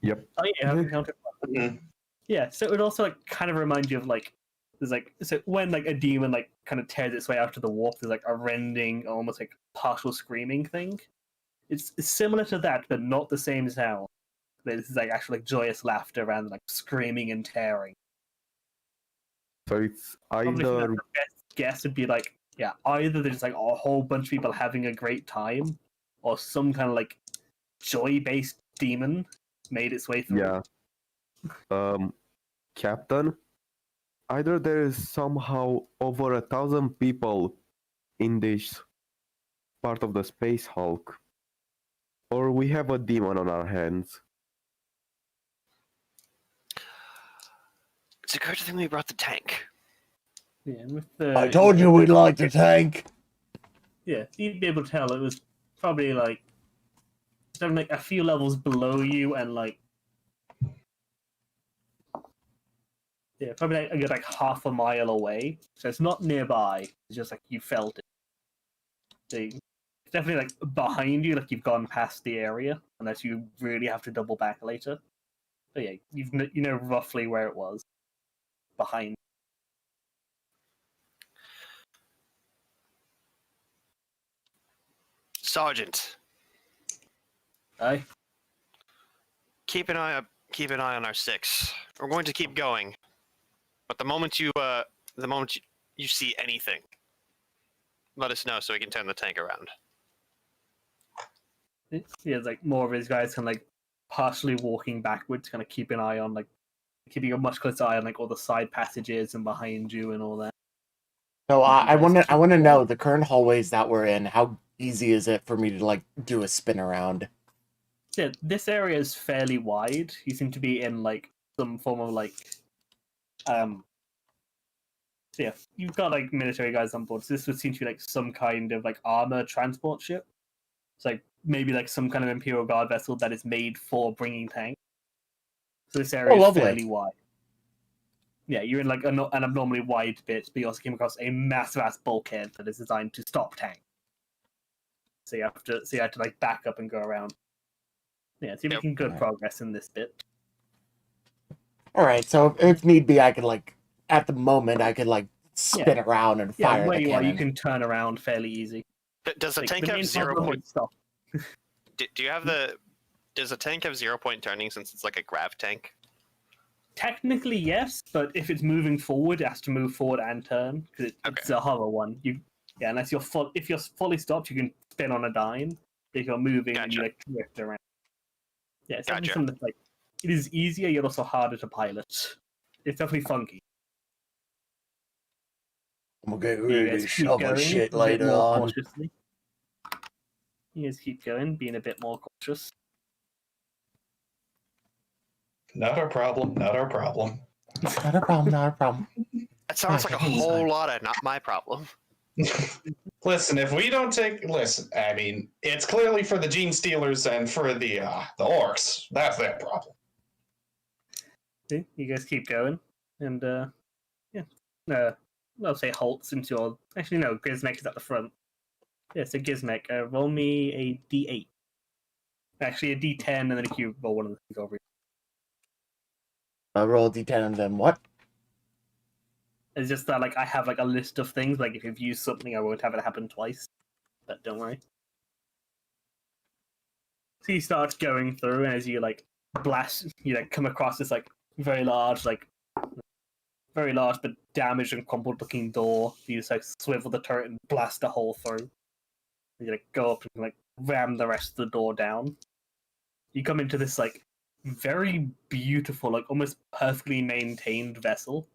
Yep. Oh yeah, I've encountered one. Mhm. Yeah, so it would also like kind of remind you of like there's like so when like a demon like kind of tears its way out of the warp, there's like a rending, almost like partial screaming thing. It's similar to that, but not the same sound. This is like actually like joyous laughter rather than like screaming and tearing. So it's Probably for that, either the best guess would be like yeah, either there's like a whole bunch of people having a great time, or some kind of like joy-based demon made its way through. yeah. Captain, either there is somehow over 1,000 people in this part of the Space Hulk, or we have a demon on our hands. It's a good thing we brought the tank. Yeah, and with the I told you we'd like the tank. yeah, you'd be able to tell it was probably like something like a few levels below you and like yeah, probably like a good like half a mile away. So it's not nearby. It's just like you felt it. So it's definitely like behind you, like you've gone past the area, unless you really have to double back later. But yeah, you know roughly where it was behind. Sergeant, Aye. keep an eye on our six. We're going to keep going, but the moment you see anything, let us know so we can turn the tank around. Yeah, it's like more of his guys kind of like partially walking backwards, kind of keep an eye on like keeping a much closer eye on like all the side passages and behind you and all that. So I You guys want to keep know going. the current hallways that we're in. How easy is it for me to like do a spin around? Yeah, this area is fairly wide. You seem to be in like some form of like so yeah, you've got like military guys on board. So this would seem to be like some kind of like armor transport ship. It's like maybe like some kind of Imperial Guard vessel that is made for bringing tanks. So this area is lovely. fairly wide. Yeah, you're in like an abnormally wide bit, but you also came across a massive ass bulkhead that is designed to stop tanks. So you have to like back up and go around. Yeah, so you're Yep. making good Right. progress in this bit. All right, so if need be, I could like at the moment I could like spin around and Yeah, fire where the you cannon. are, you can turn around fairly easy. Does the Like, tank the have main 0 problem point? would stop. Do you have the? Does the tank have 0 point turning since it's like a grav tank? Technically, yes, but if it's moving forward, it has to move forward and turn because it's a hover one. Unless you're if you're fully stopped, you can spin on a dime. If you're moving and you Gotcha. like drift around, yeah, it's Gotcha. definitely something that's like it is easier, yet also harder to pilot. It's definitely funky. I'm gonna get You ready guys to keep shovel going shit a bit later more on. cautiously. You guys keep going, being a bit more cautious. Not our problem. Not our problem. Not a problem. Not a problem. That sounds like a Okay, whole fine. lot of not my problem. Listen, if we don't listen, I mean, it's clearly for the gene stealers and for the orcs. That's their problem. See, you guys keep going, and I'll say halt since you're actually no. Gizmek is at the front. Yeah, so Gizmek, roll me a d8. Actually, a d10, and then if you roll one of the things over. Roll d10 and then what? It's just that like I have like a list of things. Like if you've used something, I won't have it happen twice. But don't worry. So you start going through, and as you like blast, you like come across this like very large but damaged and crumpled looking door. You just like swivel the turret and blast a hole through. You like go up and like ram the rest of the door down. You come into this like very beautiful, like almost perfectly maintained vessel,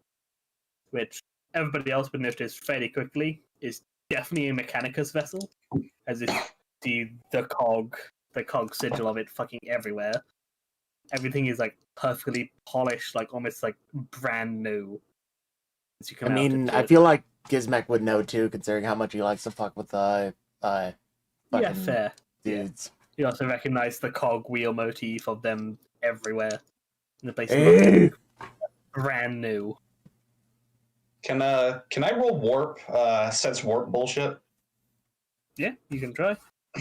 which everybody else would notice fairly quickly is definitely a Mechanicus vessel, as if the cog sigil of it fucking everywhere. Everything is like perfectly polished, like almost like brand new. As you I come out mean, into I it. feel like Gizmek would know too, considering how much he likes to fuck with Yeah, fucking fair. dudes. You also recognize the cog wheel motif of them everywhere. And the place Hey! looks brand new. Can I roll warp? Sense warp bullshit. Yeah, you can try.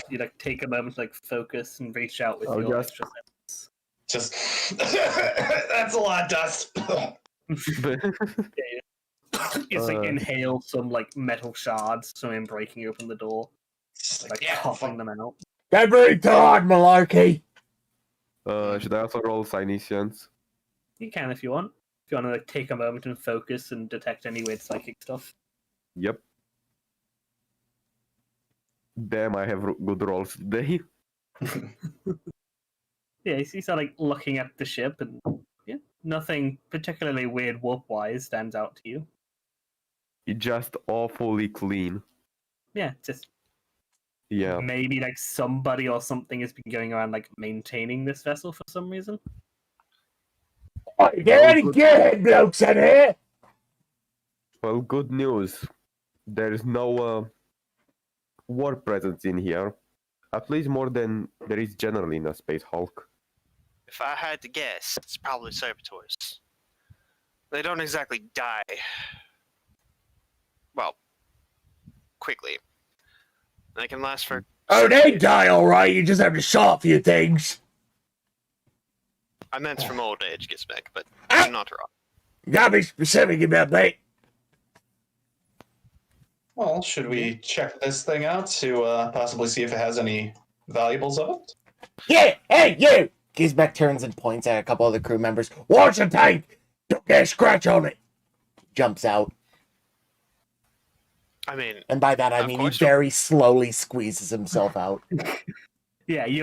You like take a moment to like focus and reach out with I'll your just- extra sense. Just that's a lot of dust. It's like inhale some like metal shards, so I'm breaking open the door, Just like yeah, coughing fuck. them out. Get ready to hard, malarkey! Should I also roll Psyniscience? You can if you want. If you want to like take a moment and focus and detect any weird psychic stuff. Yep. Damn, I have good rolls today. Yeah, you start like looking at the ship, and yeah, nothing particularly weird warp-wise stands out to you. It's just awfully clean. Yeah, just Yeah. maybe like somebody or something has been going around like maintaining this vessel for some reason. Get ready, get blokes in here! Well, good news. There's no war presence in here. At least more than there is generally in a Space Hulk. If I had to guess, it's probably servitors. They don't exactly die. Well, quickly. They can last for. Oh, they die alright, you just have to shot a few things. I meant from old age, gets back, but I'm not wrong. You gotta be specific about that. Well, should we check this thing out to possibly see if it has any valuables of it? Yeah, hey, you! Gizmek turns and points at a couple of the crew members. Watch the tank! Don't get a scratch on it! Jumps out. I mean, And by that, I Of mean he course. very slowly squeezes himself out. Yeah, you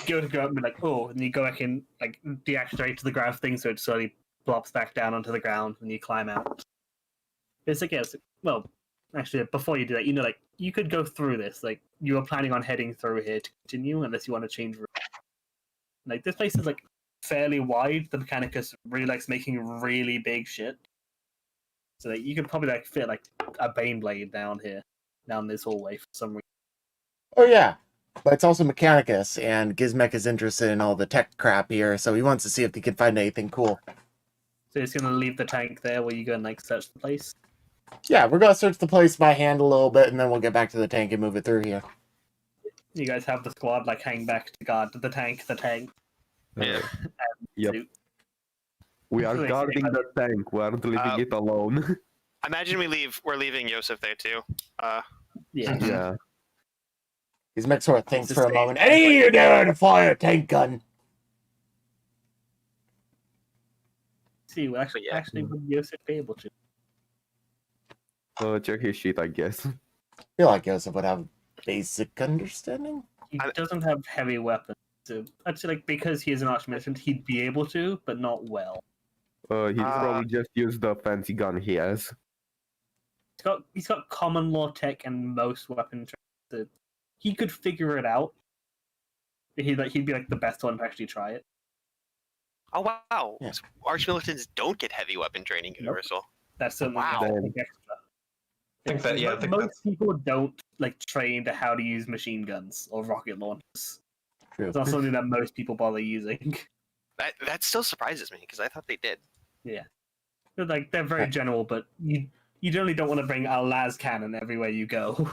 go to go up and be like, oh, and you go back in, like deactivate to the ground thing, so it slowly plops back down onto the ground, and you climb out. It's like, yes, well, actually, before you do that, you know, like you could go through this. Like you were planning on heading through here to continue, unless you want to change route. Like this place is like fairly wide. The Mechanicus really likes making really big shit, so that you could probably like fit like a Baneblade down here, down this hallway for some reason. Oh yeah, but it's also Mechanicus, and Gizmek is interested in all the tech crap here, so he wants to see if he can find anything cool. So he's gonna leave the tank there while you go and like search the place. Yeah, we're gonna search the place by hand a little bit, and then we'll get back to the tank and move it through here. You guys have the squad like hang back to guard the tank. Yeah. Yep. We are Really guarding funny. the tank. We aren't leaving it alone. imagine we're leaving Yosef there too. Yeah. Yeah. Gizmek sort of thinks It's for a the moment. same. Any of you dare to fire a tank gun? See, well, actually, Yeah. would Yosef be able to? Check his sheet, I guess. I feel like Joseph would have basic understanding. He I- doesn't have heavy weapons. So actually, like because he is an archmilitant, he'd be able to, but not well. He'd probably just use the fancy gun he has. He's got common law tech and most weapon. So he could figure it out. He'd be like the best one to actually try it. Oh wow! Yeah. Archmilitants don't get heavy weapon training Nope. universal. That's certainly Wow. like, extra. I think that- yeah, I think most people don't like train to how to use machine guns or rocket launchers. True. It's not something that most people bother using. That still surprises me because I thought they did. They're very general, but you generally don't want to bring a las cannon everywhere you go.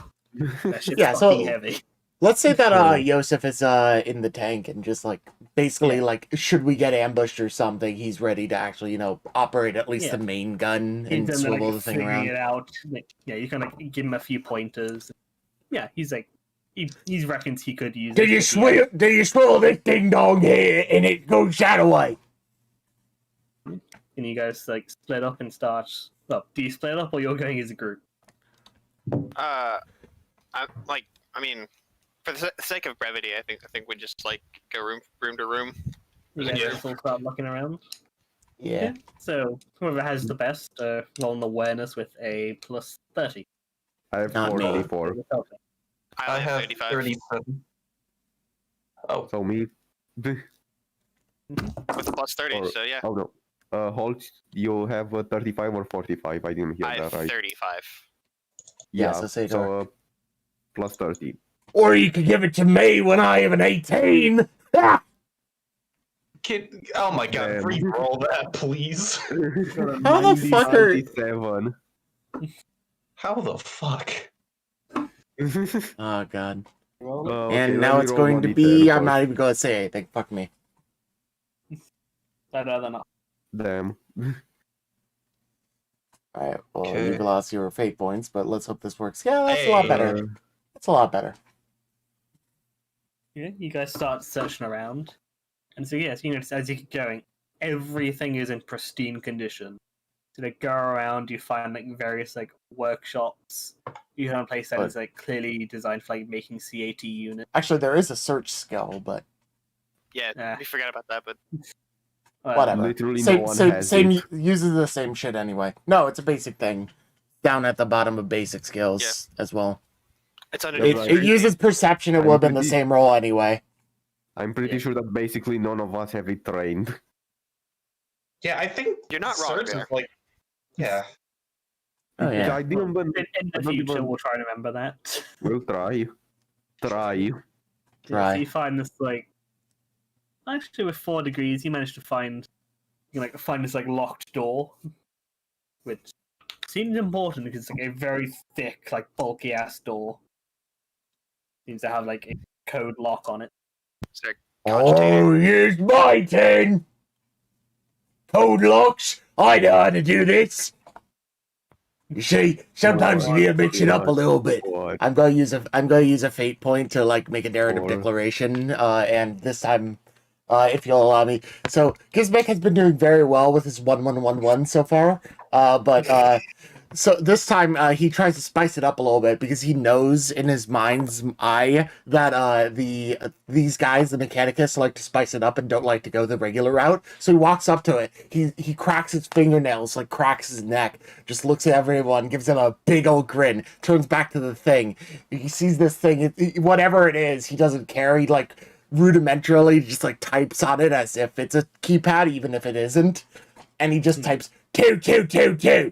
That shit's Yeah, so- fucking heavy. Let's say that Sure. Joseph is in the tank and just like basically like should we get ambushed or something, he's ready to actually, operate at least Yeah. the main gun and He's swivel the like thing figuring around. it out. Like, yeah, you can like give him a few pointers. Yeah, he's like he reckons he could use. Do it you if he- do you swivel this ding dong here and it goes that away? And you guys like split up and start. Well, do you split up or you're going as a group? I mean, for the sake of brevity, I think we just like go room to room. You guys Yeah. just all start looking around. Yeah. So whoever has the best, roll an awareness with a plus 30. I have Not me. 44. I I only have have 35. 37. Oh, So me. With a plus 30, Or- so yeah. Oh no. Holt, you have 35 or 45? I didn't hear I have that right. 35. Yeah, so say to her. Plus 30. Or you could give it to me when I have an 18. Ah! oh my god, Damn. re-roll that, please. How the fuck are... 97. How the fuck? Oh, God. Okay, And let now me it's roll going to 1d10 be... I'm first. not even going to say anything. Fuck me. I'd rather not. Damn. Alright, well, Okay. you've lost your fate points, but let's hope this works. Yeah, that's a lot better. That's a lot better. Yeah, you guys start searching around. And so, yes, you notice as you keep going, everything is in pristine condition. So they go around, you find like various like workshops. You find a place that is like clearly designed for like making CAT units. Actually, there is a search skill, but Yeah, we forgot about that, but whatever. Literally no Same, one same, has same. it. Uses the same shit anyway. No, it's a basic thing. Down at the bottom of basic skills as well. it's It, underneath. right. it uses perception. It I'm would have been the pretty- same roll anyway. I'm pretty sure that basically none of us have it trained. Yeah, I think You're not wrong search there. is like, yeah. Oh yeah. I didn't even... In the I don't future, even- we'll try and remember that. We'll try. Try. Yeah, Try. so you find this like, actually with 4 degrees, you manage to find, you can, like find this like locked door, which seems important because it's like a very thick, like bulky ass door. Seems to have like a code lock on it. It's like cogitating. Oh, here's my turn. Code locks. I know how to do this. You see, sometimes you need to mix it up a little bit. What? I'm going to use a fate point to like make a narrative Or- declaration, and this time, if you'll allow me. So Gizmek has been doing very well with his 1111 so far, but so this time he tries to spice it up a little bit because he knows in his mind's eye that these guys, the Mechanicus, like to spice it up and don't like to go the regular route. So he walks up to it. He cracks his fingernails, like cracks his neck, just looks at everyone, gives them a big old grin, turns back to the thing. He sees this thing, whatever it is, he doesn't care. He like rudimentarily just like types on it as if it's a keypad, even if it isn't, and he just types 2222.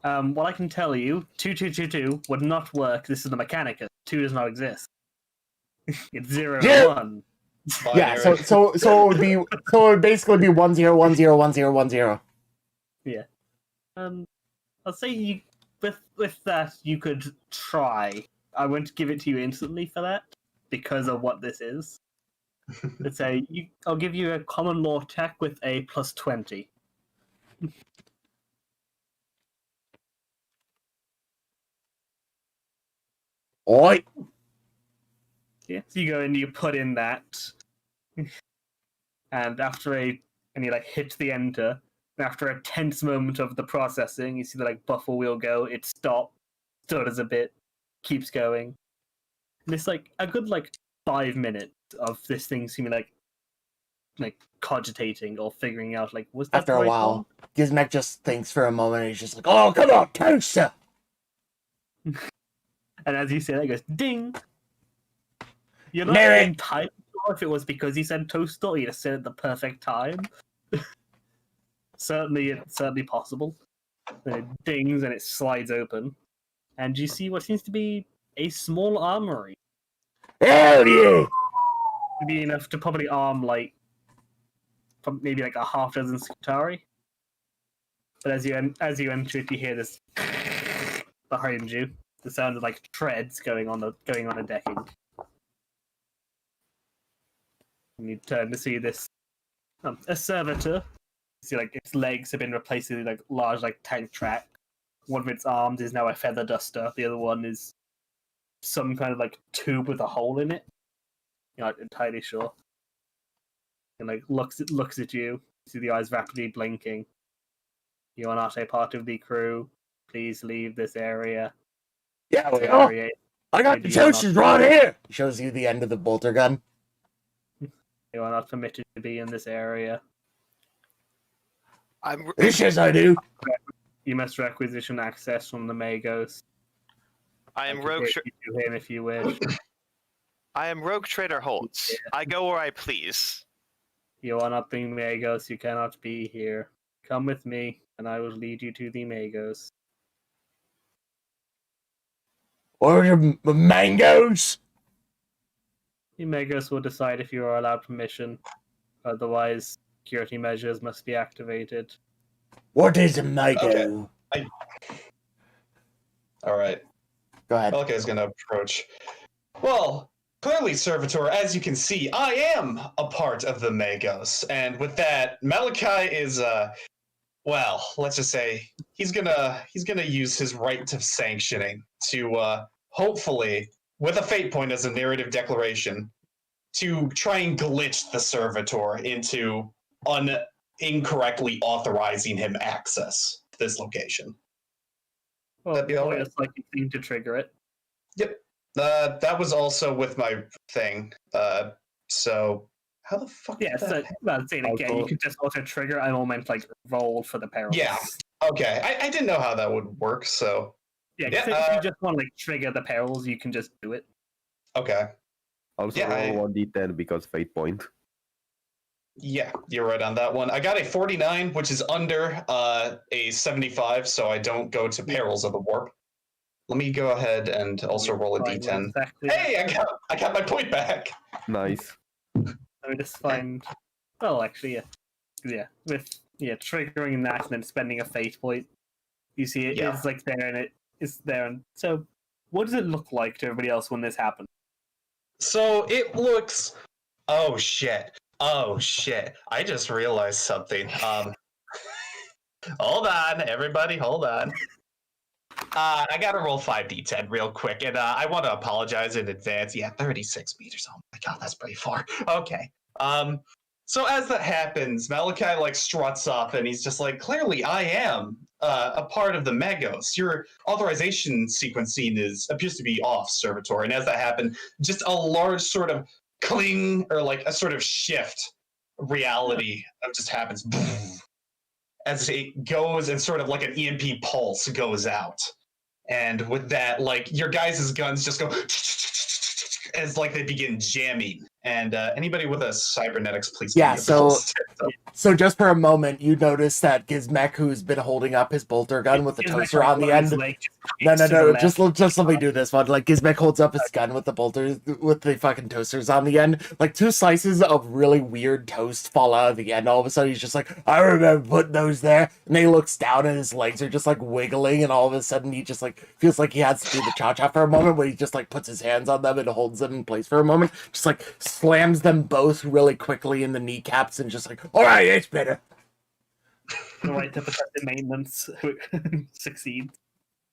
What I can tell you, 2222 would not work. This is the Mechanicus. 2 does not exist. It's 0 Yeah. and 1. Yeah, so it would basically be 10101010. I'll say you with that you could try. I won't give it to you instantly for that because of what this is. Let's say I'll give you a common law tech with a plus 20. Oi! Yeah. So you go and you put in that, and you like hit the enter. And after a tense moment of the processing, you see the like buffer wheel go. It stops, stutters a bit, keeps going. And it's like a good like 5 minutes of this thing seeming like cogitating or figuring out like was that After the a right while, one? Gizmek just thinks for a moment and he's just like, oh, come on, toaster! And as you say that, it goes ding. You're not Merit. entirely sure if it was because he said toaster or you just said it at the perfect time. It's certainly possible. And it dings and it slides open. And you see what seems to be a small armory. Hell yeah! It'd be enough to probably arm like maybe like a half dozen Skitari. But as you enter it, you hear this behind you. The sound of like treads going on a decking. And you turn to see this a servitor. You see like its legs have been replaced with like large like tank track. One of its arms is now a feather duster. The other one is some kind of like tube with a hole in it. You're not entirely sure. And like looks at you. You see the eyes rapidly blinking. You are not a part of the crew. Please leave this area. Yeah, we this are. area. I got the Maybe you're toasters not- right here. Shows you the end of the bolter gun. You are not permitted to be in this area. This yes, I do. You must requisition access from the Magos. I am can rogue. take you to him if you wish. I am Rogue Trader Holtz. I go where I please. You are not the Magos. You cannot be here. Come with me, and I will lead you to the Magos. Order mangoes. The Magos will decide if you are allowed permission. Otherwise, security measures must be activated. What is a mango? Okay. All right. Go ahead. Malachi's going to approach. Well, clearly, Servitor, as you can see, I am a part of the Magos. And with that, Malachi is, well, let's just say he's gonna use his right to sanctioning to, hopefully, with a fate point as a narrative declaration, to try and glitch the Servitor into incorrectly authorizing him access to this location. Well, That'd be all right. it's likely thing to trigger it. Yep. That was also with my thing. So how the fuck? Yeah, did that so happen? well, say it again. You Also- could just auto trigger. I meant like roll for the perils. Yeah. Okay. I didn't know how that would work. So Yeah, Yeah, if you just want to like trigger the perils, you can just do it. okay. Also Yeah, roll 1d10 because fate point. Yeah, you're right on that one. I got a 49, which is under a 75, so I don't go to perils of the warp. Let me go ahead and also roll a Find what d10. exactly. Hey, I got my point back. Nice. Let me just find. Well, actually, yeah, with triggering that and then spending a fate point. You see, it Yeah. is like there, and it is there. And so, what does it look like to everybody else when this happens? So it looks. Oh shit. Oh shit. I just realized something. Hold on, everybody, hold on. I gotta roll 5d10 real quick, and I want to apologize in advance. Yeah, 36 meters. Oh my god, that's pretty far. Okay. So as that happens, Malachi like struts up, and he's just like, "Clearly, I am a part of the Magos. Your authorization sequencing appears to be off, Servitor." And as that happened, just a large sort of cling or like a sort of shift reality just happens. As it goes and sort of like an EMP pulse goes out. And with that, like your guys' guns just go as like they begin jamming. And anybody with a cybernetics, please. give Yeah, me a so- pulse. So just for a moment, you notice that Gizmek, who's been holding up his bolter gun with the It's like toaster on the end. No, just let me do this one. Like Gizmek holds up his gun with the bolter with the fucking toasters on the end. Like 2 slices of really weird toast fall out of the end. All of a sudden, he's just like, "I remember putting those there." And then he looks down, and his legs are just like wiggling. And all of a sudden, he just like feels like he has to do the cha-cha for a moment, but he just like puts his hands on them and holds them in place for a moment. Just like slams them both really quickly in the kneecaps, and just like, "All right, it's better." The right to protective maintenance succeeds.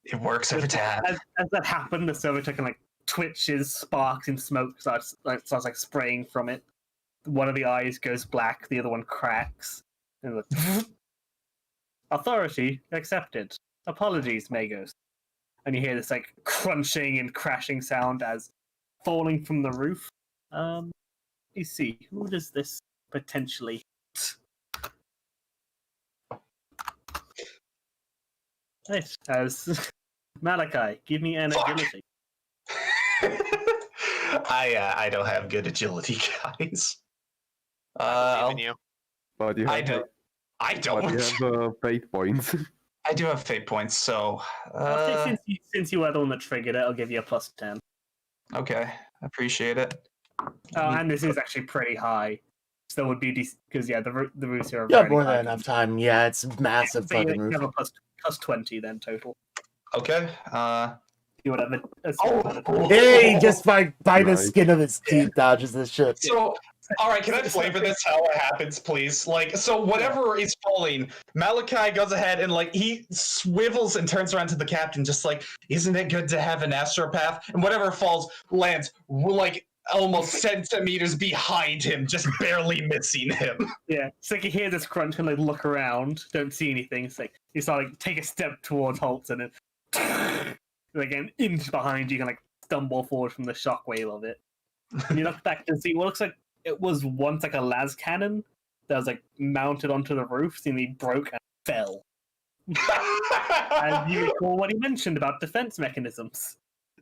It works every time. As that happened, the servitor can like twitches, sparks, and smoke starts like spraying from it. One of the eyes goes black, the other one cracks. And like, authority accepted. Apologies, Magos. And you hear this like crunching and crashing sound as falling from the roof. You see, who does this potentially hit? It has Malachi. Give me an Fuck. agility. I don't have good agility, guys. Even you. But you have, I don't. I but don't. you have fate points. I do have fate points, so I'll say since you were the one that triggered it, I'll give you a plus 10. okay, appreciate it. And this is actually pretty high. So it would be because the roofs here are You have very more high. than enough time. Yeah, it's massive So you fucking roof. have a plus 20 then total. Okay. You would have Hey, just by the Nice. skin of his teeth dodges this shit. So, all right, can I flavor this how it happens, please? Like, so whatever is falling, Malachi goes ahead and like he swivels and turns around to the captain, just like, "Isn't it good to have an astropath?" And whatever falls lands like almost centimeters behind him, just barely missing him. Yeah, it's like you hear this crunch and like look around, don't see anything. It's like you start like take a step towards Holtz and then like an inch behind you, you can like stumble forward from the shockwave of it. And you look back to see what looks like it was once like a las cannon that was like mounted onto the roof, and he broke and fell. And you recall what he mentioned about defense mechanisms.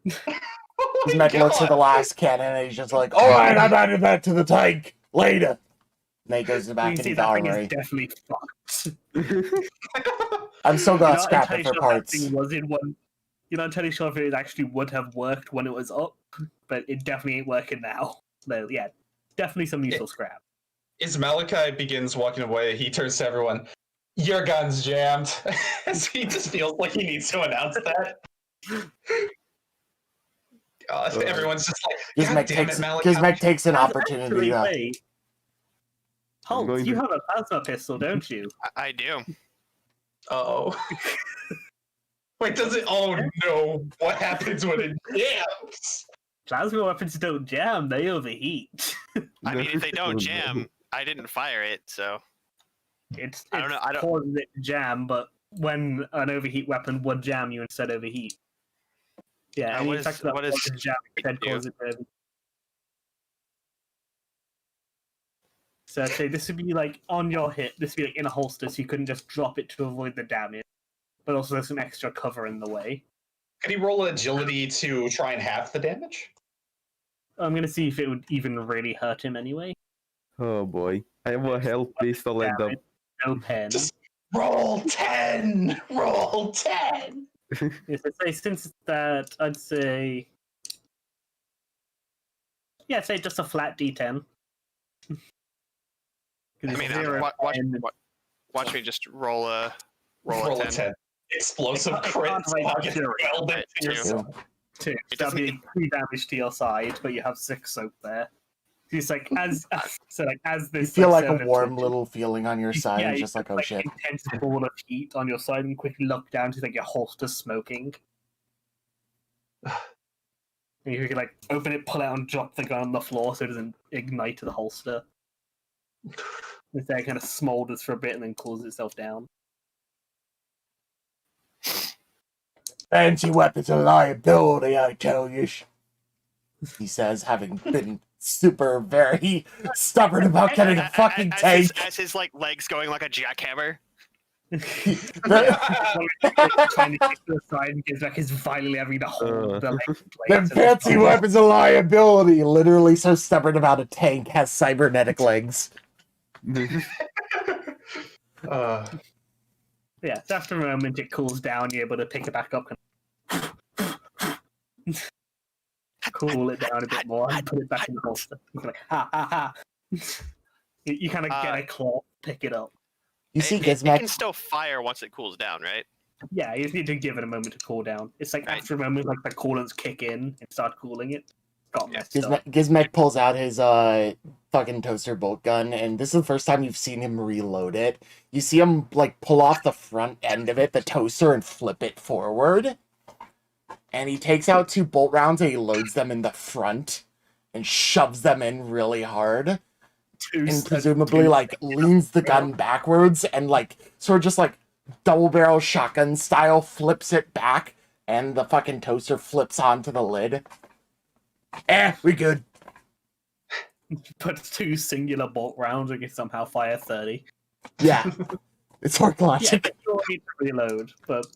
Gizmek looks at the last cannon and he's just like, alright, I'm adding that to the tank later. And then he goes back into the armory. Definitely fucked. I'm still gonna scrap it for That parts. thing was in one. You're not entirely sure if it actually would have worked when it was up, but it definitely ain't working now. So, yeah, definitely some useful scrap. As Malachi begins walking away, he turns to everyone. Your gun's jammed. As he just feels like he needs to announce that. Everyone's just like, God damn it, Malachi. Gizmek takes an opportunity to... Wait. Holt, you have a plasma pistol, don't you? I do. Uh-oh. Wait, does it? Oh no! What happens when it jams? Plasma weapons don't jam; they overheat. I mean, if they don't jam, I didn't fire it, so It's I don't know. I don't. causes it to jam, but when an overheat weapon would jam, you instead overheat. Yeah, any effect that what is jam instead causes it to overheat. So I'd say this would be like on your hip. This would be like in a holster, so you couldn't just drop it to avoid the damage. But also there's some extra cover in the way. Could he roll agility to try and half the damage? I'm gonna see if it would even really hurt him anyway. Oh boy. I have a health pistol and a... No pen. Just roll 10! Roll 10! Yes, I'd say since that, I'd say... Yeah, I'd say just a flat D10. I mean, watch me just roll a 10. Explosive crit. Two. That'll be 3 damage to your side, but you have 6 soap there. It's like as this. You feel like a warm little feeling on your side. Yeah, It's just like, oh shit. Intense ball of heat on your side, and quickly look down to like your holster smoking. And you can like open it, pull out, and drop the gun on the floor so it doesn't ignite to the holster. Instead, it kind of smolders for a bit and then cools itself down. Anti-weapons are liability, I tell you. He says, having been very stubborn about getting a fucking tank. As his like legs going like a jackhammer. Trying to get to the side and gives back his violently having to hold the leg. Them fancy weapons are liability. Literally so stubborn about a tank has cybernetic legs. Yeah, so after a moment it cools down, you're able to pick it back up and cool it down a bit more and put it back in the holster. You're like, ha ha ha. You kind of get a claw, pick it up. You see, it Gizmek can still fire once it cools down, right? Yeah, you just need to give it a moment to cool down. It's like after a moment, like the coolants kick in and start cooling it. Gizmek pulls out his fucking toaster bolt gun, and this is the first time you've seen him reload it. You see him like pull off the front end of it, the toaster, and flip it forward. And he takes out 2 bolt rounds and he loads them in the front and shoves them in really hard. And presumably like leans the gun backwards and like sort of just like double barrel shotgun style flips it back, and the fucking toaster flips onto the lid. We good. Puts 2 singular bolt rounds and can somehow fire 30. Yeah. It's orc logic. Yeah, you all need to reload, but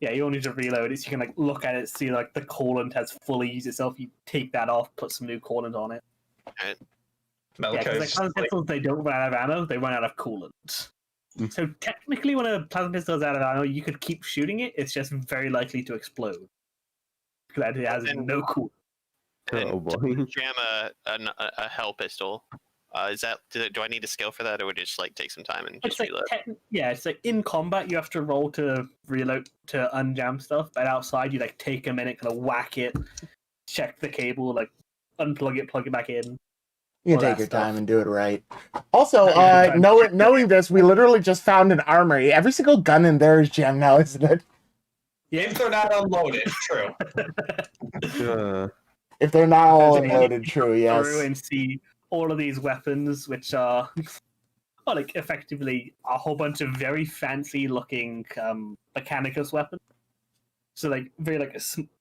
yeah, you all need to reload it so you can like look at it, see like the coolant has fully used itself. You take that off, put some new coolant on it. Right. Yeah, because like plasma pistols, they don't run out of ammo, they run out of coolant. So technically when a plasma pistol is out of ammo, you could keep shooting it, it's just very likely to explode. Because it has no coolant. Oh boy. To jam a hell pistol. Do I need a skill for that, or would it just like take some time and just reload? It's like in combat you have to roll to reload to unjam stuff, but outside you like take a minute, kind of whack it, check the cable, like unplug it, plug it back in. You can take your time and do it right. Also, knowing this, we literally just found an armory. Every single gun in there is jammed now, isn't it? Yeah, if they're not unloaded, true. If they're not all unloaded, true, yes. Through and see all of these weapons, which are like effectively a whole bunch of very fancy looking Mechanicus weapons. So like very like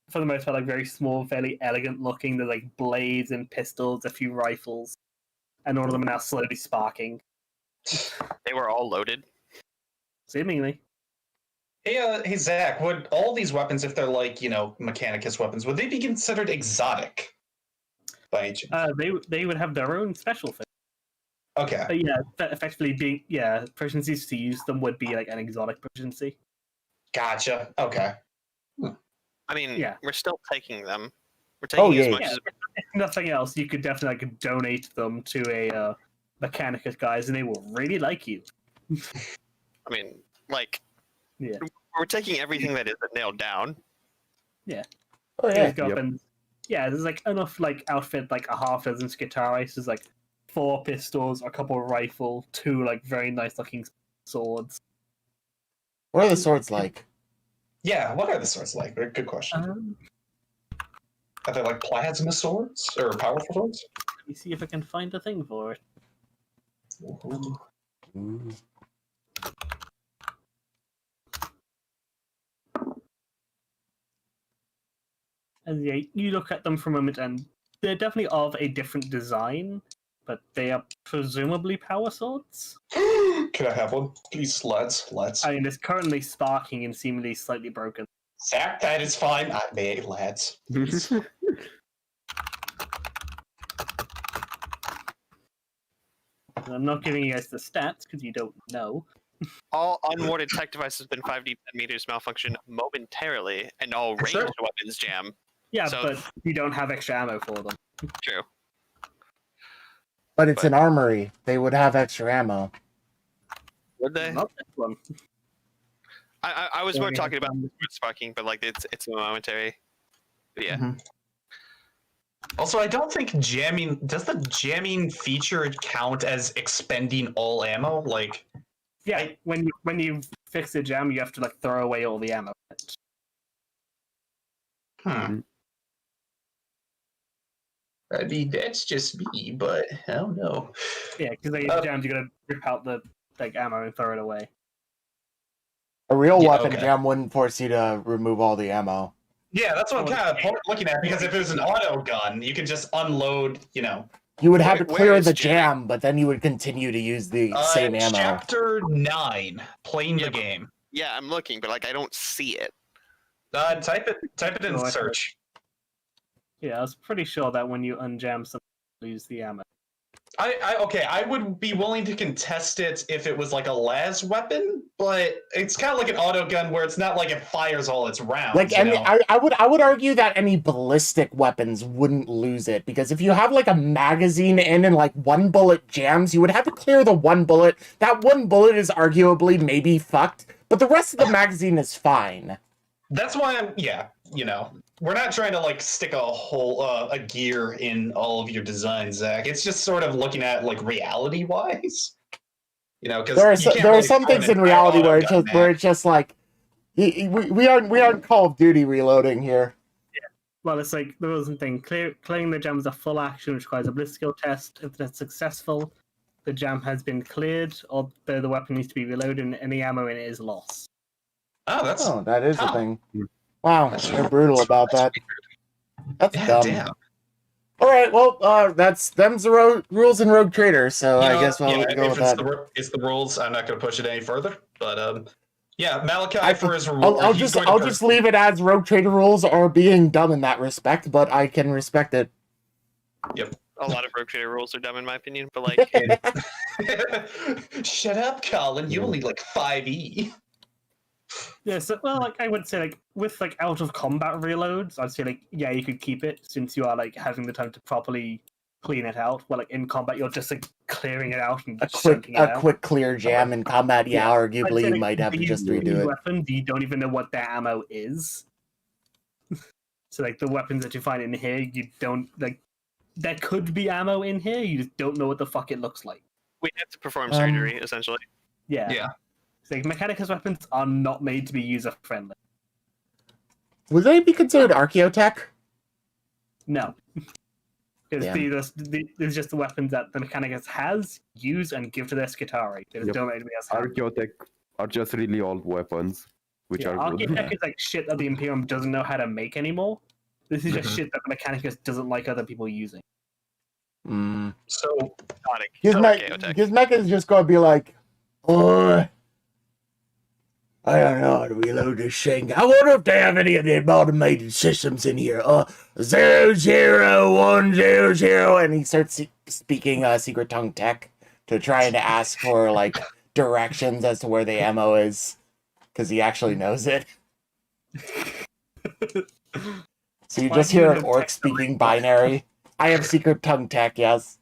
for the most part, like very small, fairly elegant looking. They're like blades and pistols, a few rifles, and all of them are now slowly sparking. They were all loaded. Seemingly. Hey, Zach, would all these weapons, if they're like, Mechanicus weapons, would they be considered exotic? By any chance? They would have their own special thing. Okay. But yeah, effectively being proficiencies to use them would be like an exotic proficiency. Gotcha. Okay. I mean, Yeah. we're still taking them. We're taking as much Yeah. as If nothing else, you could definitely like donate them to a Mechanicus guys, and they will really like you. I mean, like, Yeah. we're taking everything that isn't nailed down. Oh yeah. These weapons. Yeah, there's like enough like outfit, like a half dozen Skitaris. There's like 4 pistols, a couple of rifle, 2 like very nice looking swords. What are the swords like? Yeah, what are the swords like? Good question. Are they like plasma swords or powerful swords? Let me see if I can find a thing for it. Ooh. And yeah, you look at them for a moment, and they're definitely of a different design, but they are presumably power swords. Can I have one? Please, lads. I mean, it's currently sparking and seemingly slightly broken. Zach, that is fine. I may, lads. And I'm not giving you guys the stats because you don't know. All unwarded tech devices within 5d meters malfunction momentarily, and all ranged Sure. weapons jam. Yeah, So- but you don't have extra ammo for them. True. But it's an armory. They would have extra ammo. Would they? Not this one. I was more Yeah, talking about sparking, but like it's momentary. But yeah. Also, I don't think jamming... Does the jamming feature count as expending all ammo? Like... Yeah, when you fix the jam, you have to like throw away all the ammo. Hmm. I mean, that's just me, but I don't know. Yeah, because they jams, you gotta rip out the like ammo and throw it away. A real Yeah, weapon okay. jam wouldn't force you to remove all the ammo. Yeah, that's what I'm kind of looking at, because if it was an auto gun, you could just unload, You would have to Where clear is the jam? jam, but then you would continue to use the same ammo. Chapter 9, playing the game. Yeah, I'm looking, but like I don't see it. Type it in Oh, I search. Yeah, I was pretty sure that when you unjam something, you lose the ammo. I would be willing to contest it if it was like a las weapon, but it's kind of like an auto gun where it's not like it fires all its rounds. Like, I would argue that any ballistic weapons wouldn't lose it, because if you have like a magazine in and like one bullet jams, you would have to clear the one bullet. That one bullet is arguably maybe fucked, but the rest of the magazine is fine. That's why we're not trying to like stick a whole a gear in all of your designs, Zach. It's just sort of looking at like reality wise, because There are some things in reality where it's just like we aren't Call of Duty reloading here. Well, it's like there was something clearing the jam is a full action, which requires a bliss skill test. If that's successful, the jam has been cleared, although the weapon needs to be reloaded and any ammo in it is lost. Oh, That is a Oh. thing. Wow, they're brutal about that. That's Yeah, dumb. damn. All right, well, them's the rules in Rogue Trader, so I guess we'll go if with that. it's the rules, I'm not going to push it any further. But Malachi I- for his reward. I'll just leave it as Rogue Trader rules are being dumb in that respect, but I can respect it. A lot of Rogue Trader rules are dumb in my opinion, but like Shut up, Colin. You only like 5e. Yeah, so well, like I would say, like with like out of combat reloads, I'd say like yeah, you could keep it since you are like having the time to properly clean it out. Well, like in combat, you're just like clearing it out and chunking it out. quick clear jam in combat. Yeah, I'd arguably say, you like, might have to these just redo it. Weapons, you don't even know what their ammo is. So like the weapons that you find in here, you don't like. There could be ammo in here. You just don't know what the fuck it looks like. we have to perform surgery essentially. Yeah. Yeah. So, like, Mechanicus weapons are not made to be user friendly. Would they be considered archaeotech? No. Because Damn. these just the weapons that the Mechanicus has, use, and give to their Skitari. They just Yep. don't make to be as hard. Archaeotech are just really old weapons. which Yeah, are good. Architect is like shit that the Imperium doesn't know how to make anymore. This is just Mhm. shit that the Mechanicus doesn't like other people using. Mm. So Gizmek is just gonna be like, oh, I don't know how to reload this thing. I wonder if they have any of the automated systems in here. 00100, and he starts speaking secret tongue tech to try to ask for like directions as to where the ammo is, because he actually knows it. So you Why just do you hear an know orc tech speaking knowledge? binary. I have secret tongue tech, yes.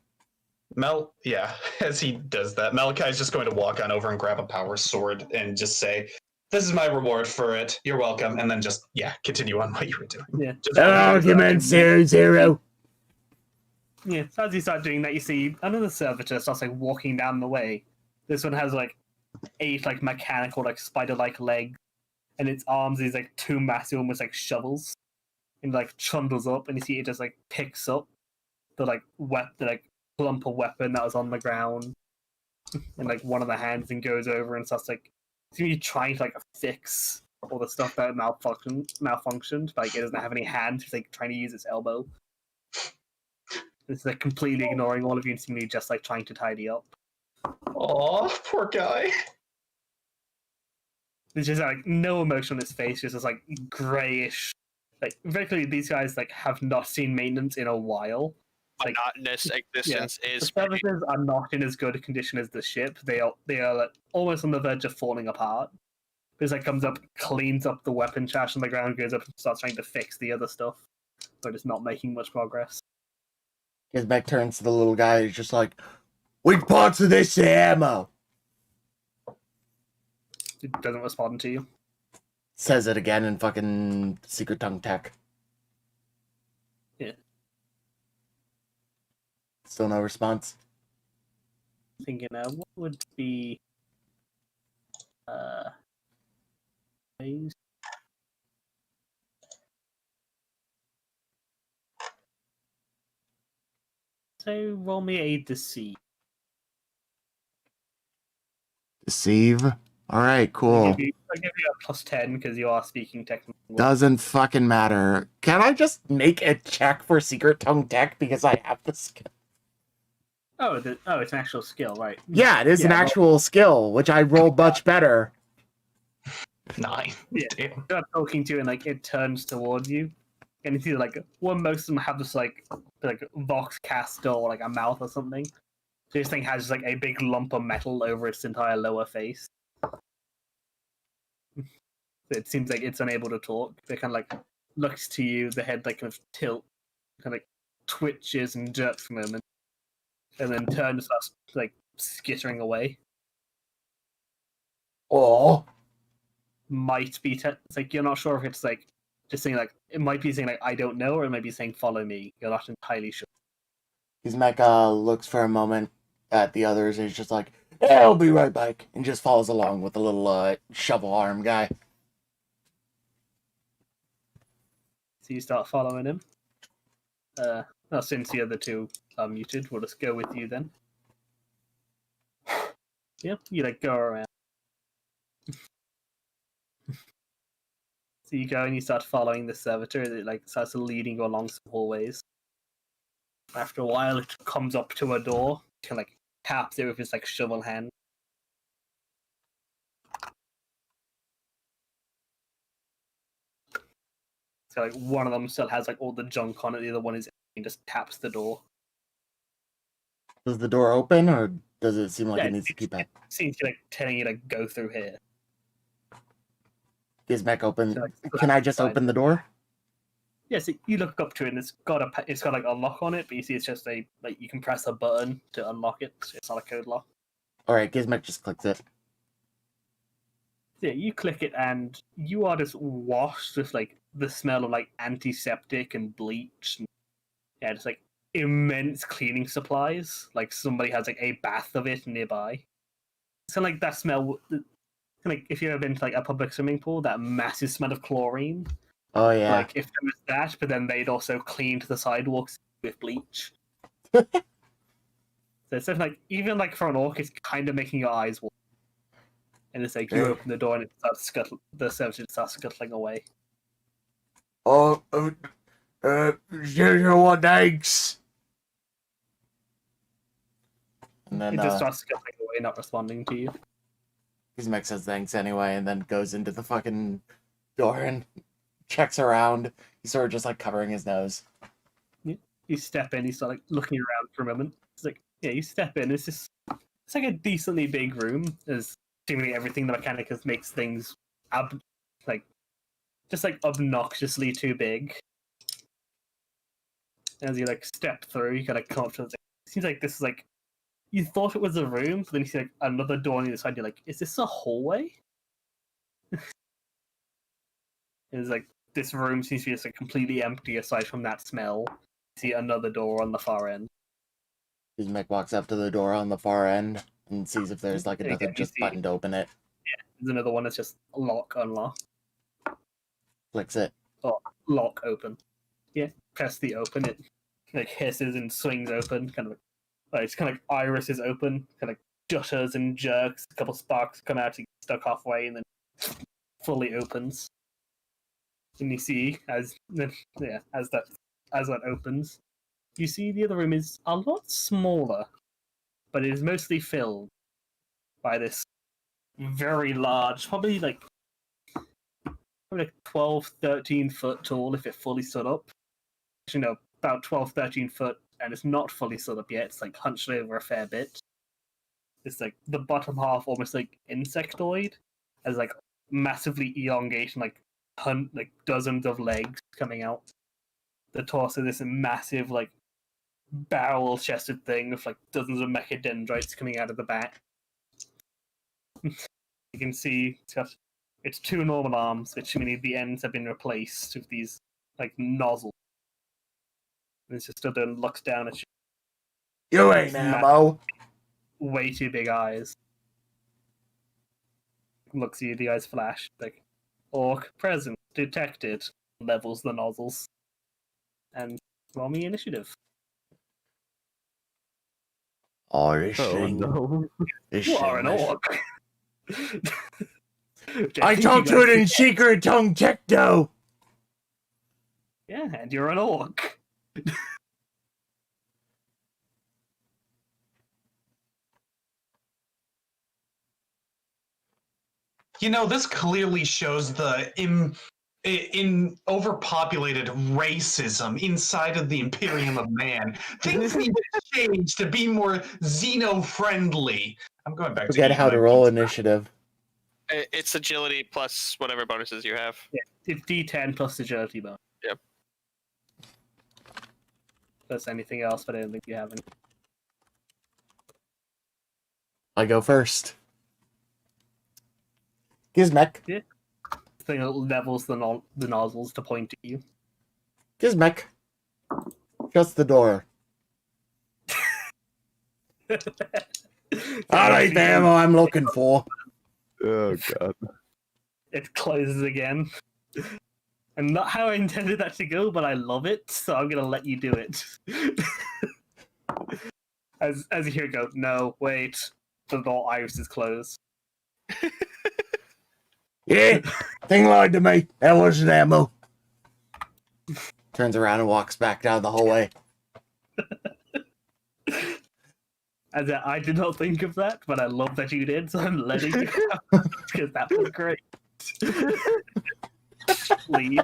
as he does that, Malachi is just going to walk on over and grab a power sword and just say, "This is my reward for it. You're welcome," and then just continue on what you were doing. Yeah. Just Argument 00. Yeah, so as you start doing that, you see another servitor starts like walking down the way. This one has like 8 like mechanical like spider-like legs, and its arms is like 2 massive almost like shovels, and like trundles up, and you see it just like picks up the like the like clump of weapon that was on the ground, in like one of the hands, and goes over and starts like seemingly trying to like fix all the stuff that malfunctioned. Like it doesn't have any hands; it's like trying to use its elbow. It's like completely ignoring all of you and seemingly just like trying to tidy up. Aw, poor guy. There's just like no emotion on his face, just this like grayish. Like very clearly, these guys like have not seen maintenance in a while. Like Monotonous existence the is services are not in as good a condition as the ship. They are like, almost on the verge of falling apart. This like comes up, cleans up the weapon trash on the ground, goes up and starts trying to fix the other stuff, but it's not making much progress. Gizmek turns to the little guy. He's just like, which parts of this are ammo? It doesn't respond to you. Says it again in fucking secret tongue tech. Yeah. Still no response. Thinking, what would be ways? So roll me a deceive. Deceive? Alright, cool. I'll give you a +10 because you are speaking technical. Doesn't fucking matter. Can I just make a check for secret tongue tech because I have the skill? Oh, it's an actual skill, right? Yeah, it is an Yeah, actual skill, which I rolled much better. 9. Yeah. Damn. You're talking to you and like it turns towards you, and you see like most of them have this like vox cast or like a mouth or something. So this thing has just like a big lump of metal over its entire lower face. It seems like it's unable to talk. It kind of like looks to you, the head like kind of tilt, kind of like twitches and jerks for a moment, and then turns, starts like skittering away. Oh. Might be it's like you're not sure if it's like just saying like it might be saying like I don't know, or it might be saying follow me. You're not entirely sure. Gizmek looks for a moment at the others and he's just like, yeah, I'll be right back, and just follows along with the little shovel arm guy. So you start following him. Well, since the other two are muted, we'll just go with you then. Yep, you like go around. So you go and you start following the servitor. It like starts leading you along some hallways. After a while, it comes up to a door. Kind of like taps it with his like shovel hand. So like one of them still has like all the junk on it. The other one is just taps the door. Does the door open, or does it seem like Yeah, it needs to keep it? Seems to like telling you to go through here. Gizmek open. So, like, Can I just open the door? Yes, you look up to it and it's got like a lock on it, but you see it's just a like you can press a button to unlock it. So it's not a code lock. Alright, Gizmek just clicks it. So yeah, you click it and you are just washed with like the smell of like antiseptic and bleach. And, yeah, just like immense cleaning supplies. Like somebody has like a bath of it nearby. It's kind of like that smell. Like if you've ever been to like a public swimming pool, that massive smell of chlorine. Oh yeah. Like if there was that, but then they'd also cleaned the sidewalks with bleach. So it's like even like for an orc, it's kind of making your eyes water. And it's like you open the door and it starts the servitor starts scuttling away. Oh, you want eggs? And then It just starts scuttling away, not responding to you. Gizmek says thanks anyway, and then goes into the fucking door and checks around. He's sort of just like covering his nose. You step in, you start like looking around for a moment. It's like, yeah, you step in, it's like a decently big room. There's seemingly everything the Mechanicus makes things just obnoxiously too big. As you like step through, you kind of come up to it seems like this is like you thought it was a room, but then you see like another door on the other side, you're like, is this a hallway? It's like this room seems to be just like completely empty aside from that smell. You see another door on the far end. Gizmek walks up to the door on the far end and sees if there's like another button to open it. Yeah, there's another one that's just lock, unlock. Clicks it. Oh, lock, open. Yeah, press the open, it like hisses and swings open, it's kind of like irises open, kind of jutters and jerks, a couple sparks come out, you get stuck halfway, and then fully opens. And you see as that opens, you see the other room is a lot smaller, but it is mostly filled by this very large, probably like 12, 13 foot tall if it fully stood up. Actually, no, about 12, 13 foot, and it's not fully stood up yet. It's like hunched over a fair bit. It's like the bottom half almost like insectoid, as like massively elongated, like dozens of legs coming out. The torso, this massive like barrel-chested thing with like dozens of mechadendrites coming out of the back. You can see it's two normal arms, which means the ends have been replaced with these like nozzles. And it's just stood there and looks down at you. You ain't ammo. Way too big eyes. Looks at you, the eyes flash. Like, orc present, detected. Levels the nozzles. And roll me initiative. Oh, this Oh thing. no. This You are an thing. orc. I talked to it in secret tongue techno. Yeah, and you're an orc. You know, this clearly shows the in overpopulated racism inside of the Imperium of Man. Things need to change to be more xeno-friendly. I'm going back to Forget how to roll initiative. It's agility plus whatever bonuses you have. Yeah, it's D10 plus agility bonus. Yep. Plus anything else, but I don't think you have any. I go first. Gizmek. Thing that levels the nozzles to point at you. Gizmek. Shuts the door. Alright, the ammo I'm looking for. Oh god. It closes again. And not how I intended that to go, but I love it, so I'm gonna let you do it. as you hear it go, no, wait. The door iris is closed. Yeah, thing lied to me. That wasn't ammo. Turns around and walks back down the hallway. As I did not think of that, but I love that you did, so I'm letting you go. Because that was great. Please.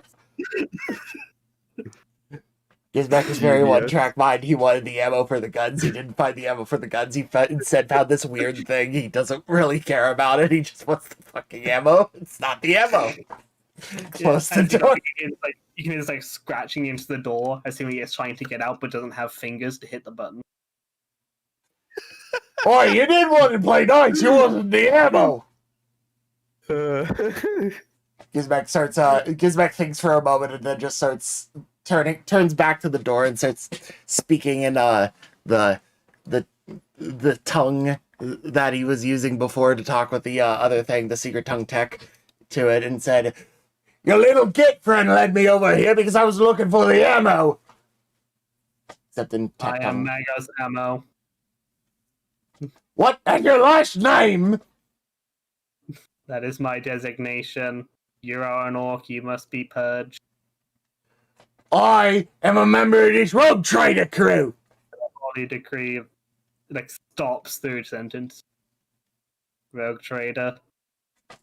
Gizmek was very Yes. one-track mind. He wanted the ammo for the guns. He didn't find the ammo for the guns. He instead found this weird thing. He doesn't really care about it. He just wants the fucking ammo. It's not the ammo. Close the door. You can just scratching into the door, assuming it's trying to get out but doesn't have fingers to hit the button. Boy, you did want to play nice. You wasn't the ammo. Gizmek thinks for a moment and then just turns back to the door and starts speaking in the tongue that he was using before to talk with the other thing, the secret tongue tech, to it, and said, "Your little git friend led me over here because I was looking for the ammo." Except in tech I am tongue. Maga's ammo. What? And your last name? That is my designation. You are an orc, you must be purged. I am a member of this rogue trader crew. Holy decree stops third sentence. Rogue trader.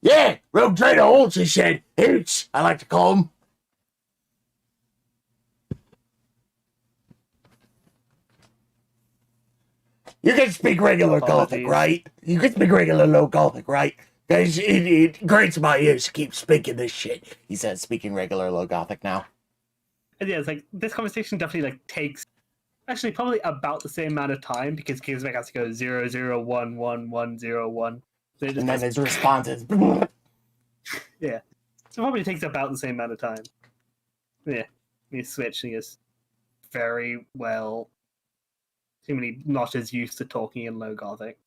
Yeah, rogue trader Holtz, he said. Hoots, I like to call him. You can speak regular Gothic, right? You can speak regular low Gothic, right? Guys, it grates my ears to keep speaking this shit. He says, speaking regular low Gothic now. And yeah, it's this conversation definitely takes actually probably about the same amount of time because Gizmek has to go 00111101. So And then his response is yeah. So it probably takes about the same amount of time. Yeah. He's switching is very well. Seemingly not as used to talking in low Gothic.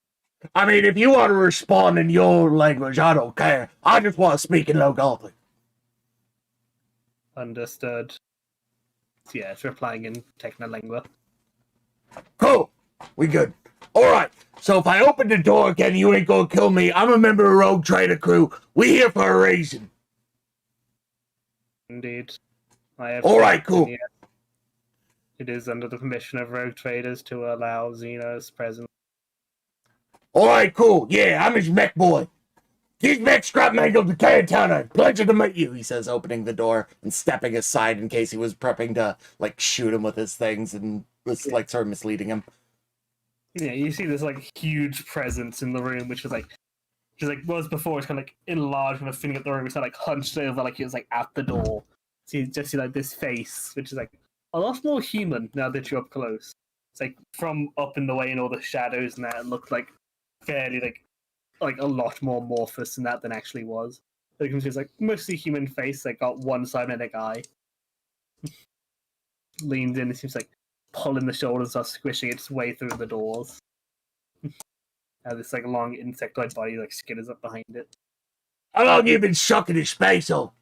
I mean, if you want to respond in your language, I don't care. I just want to speak in low Gothic. Understood. So yeah, it's replying in Technolingua. Cool. We good. Alright, so if I open the door again, you ain't gonna kill me. I'm a member of Rogue Trader Crew. We here for a reason. Indeed. I have Alright, cool. Yes. It is under the permission of rogue traders to allow Xeno's presence. Alright, cool. Yeah, I'm his mech boy. He's mech scrap mangled the Cayetana. Pleasure to meet you, he says, opening the door and stepping aside in case he was prepping to, shoot him with his things and was, sort of misleading him. Yeah, you see this, huge presence in the room, which is, was before, it's kind of, enlarged kind of filling up the room. It's kind of, hunched over, he was, at the door. So you just see, this face, which is, a lot more human now that you're up close. It's, from up in the way and all the shadows and that, it looked, fairly, a lot more amorphous than that than actually was. So you can see it's mostly human face, got one cybernetic eye. Leans in, it seems pulling the shoulders off, squishing its way through the doors. Now this long insect-like body skitters up behind it. How long you been sucking his space hole?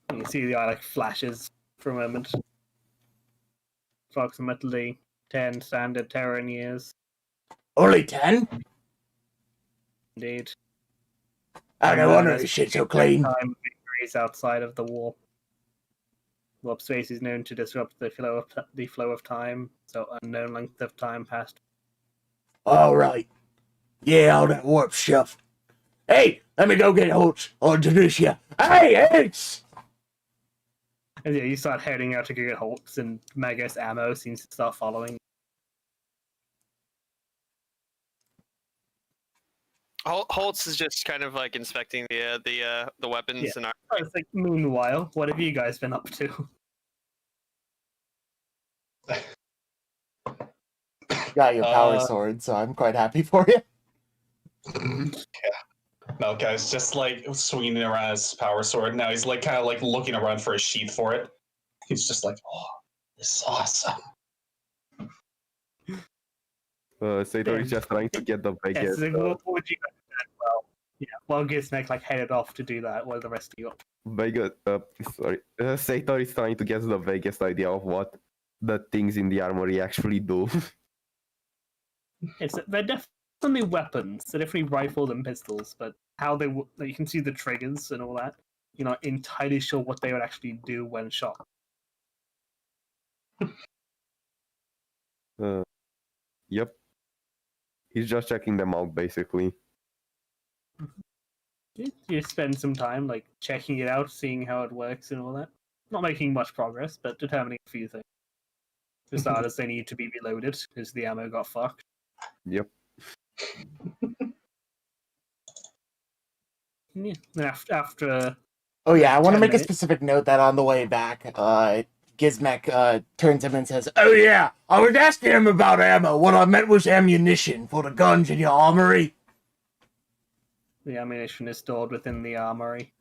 And you see the eye flashes for a moment. Approximately 10 standard Terran years. Only 10? Indeed. I don't wonder this shit's so clean. Time victories outside of the warp. Warp space is known to disrupt the flow of time, so unknown length of time passed. Alright. Yeah, all that warp stuff. Hey, let me go get Holtz. I'll introduce you. Hey, Holtz! And yeah, you start heading out to go get Holtz, and Magus Ammo seems to start following. Holtz is just kind of inspecting the weapons Yeah. and our. Oh, it's meanwhile, what have you guys been up to? Got your power sword, so I'm quite happy for you. Yeah. No, guys, just swinging around his power sword. Now he's kind of looking around for a sheath for it. He's just oh, this is awesome. Sator is just trying to get the biggest. What would you guys do? Well, yeah, while Gizmek headed off to do that, while the rest of you up. Vegas, Sator is trying to get the vaguest idea of what the things in the armory actually do. They're definitely weapons. They're definitely rifles and pistols, but how you can see the triggers and all that. You're not entirely sure what they would actually do when shot. Yep. He's just checking them out, basically. You spend some time checking it out, seeing how it works and all that. Not making much progress, but determining a few things. For starters, they need to be reloaded because the ammo got fucked. Yep. Yeah. Then after Oh yeah, I want to 10 make a minutes. specific note that on the way back, Gizmek turns him and says, "Oh yeah, I was asking him about ammo. What I meant was ammunition for the guns in your armory." The ammunition is stored within the armory.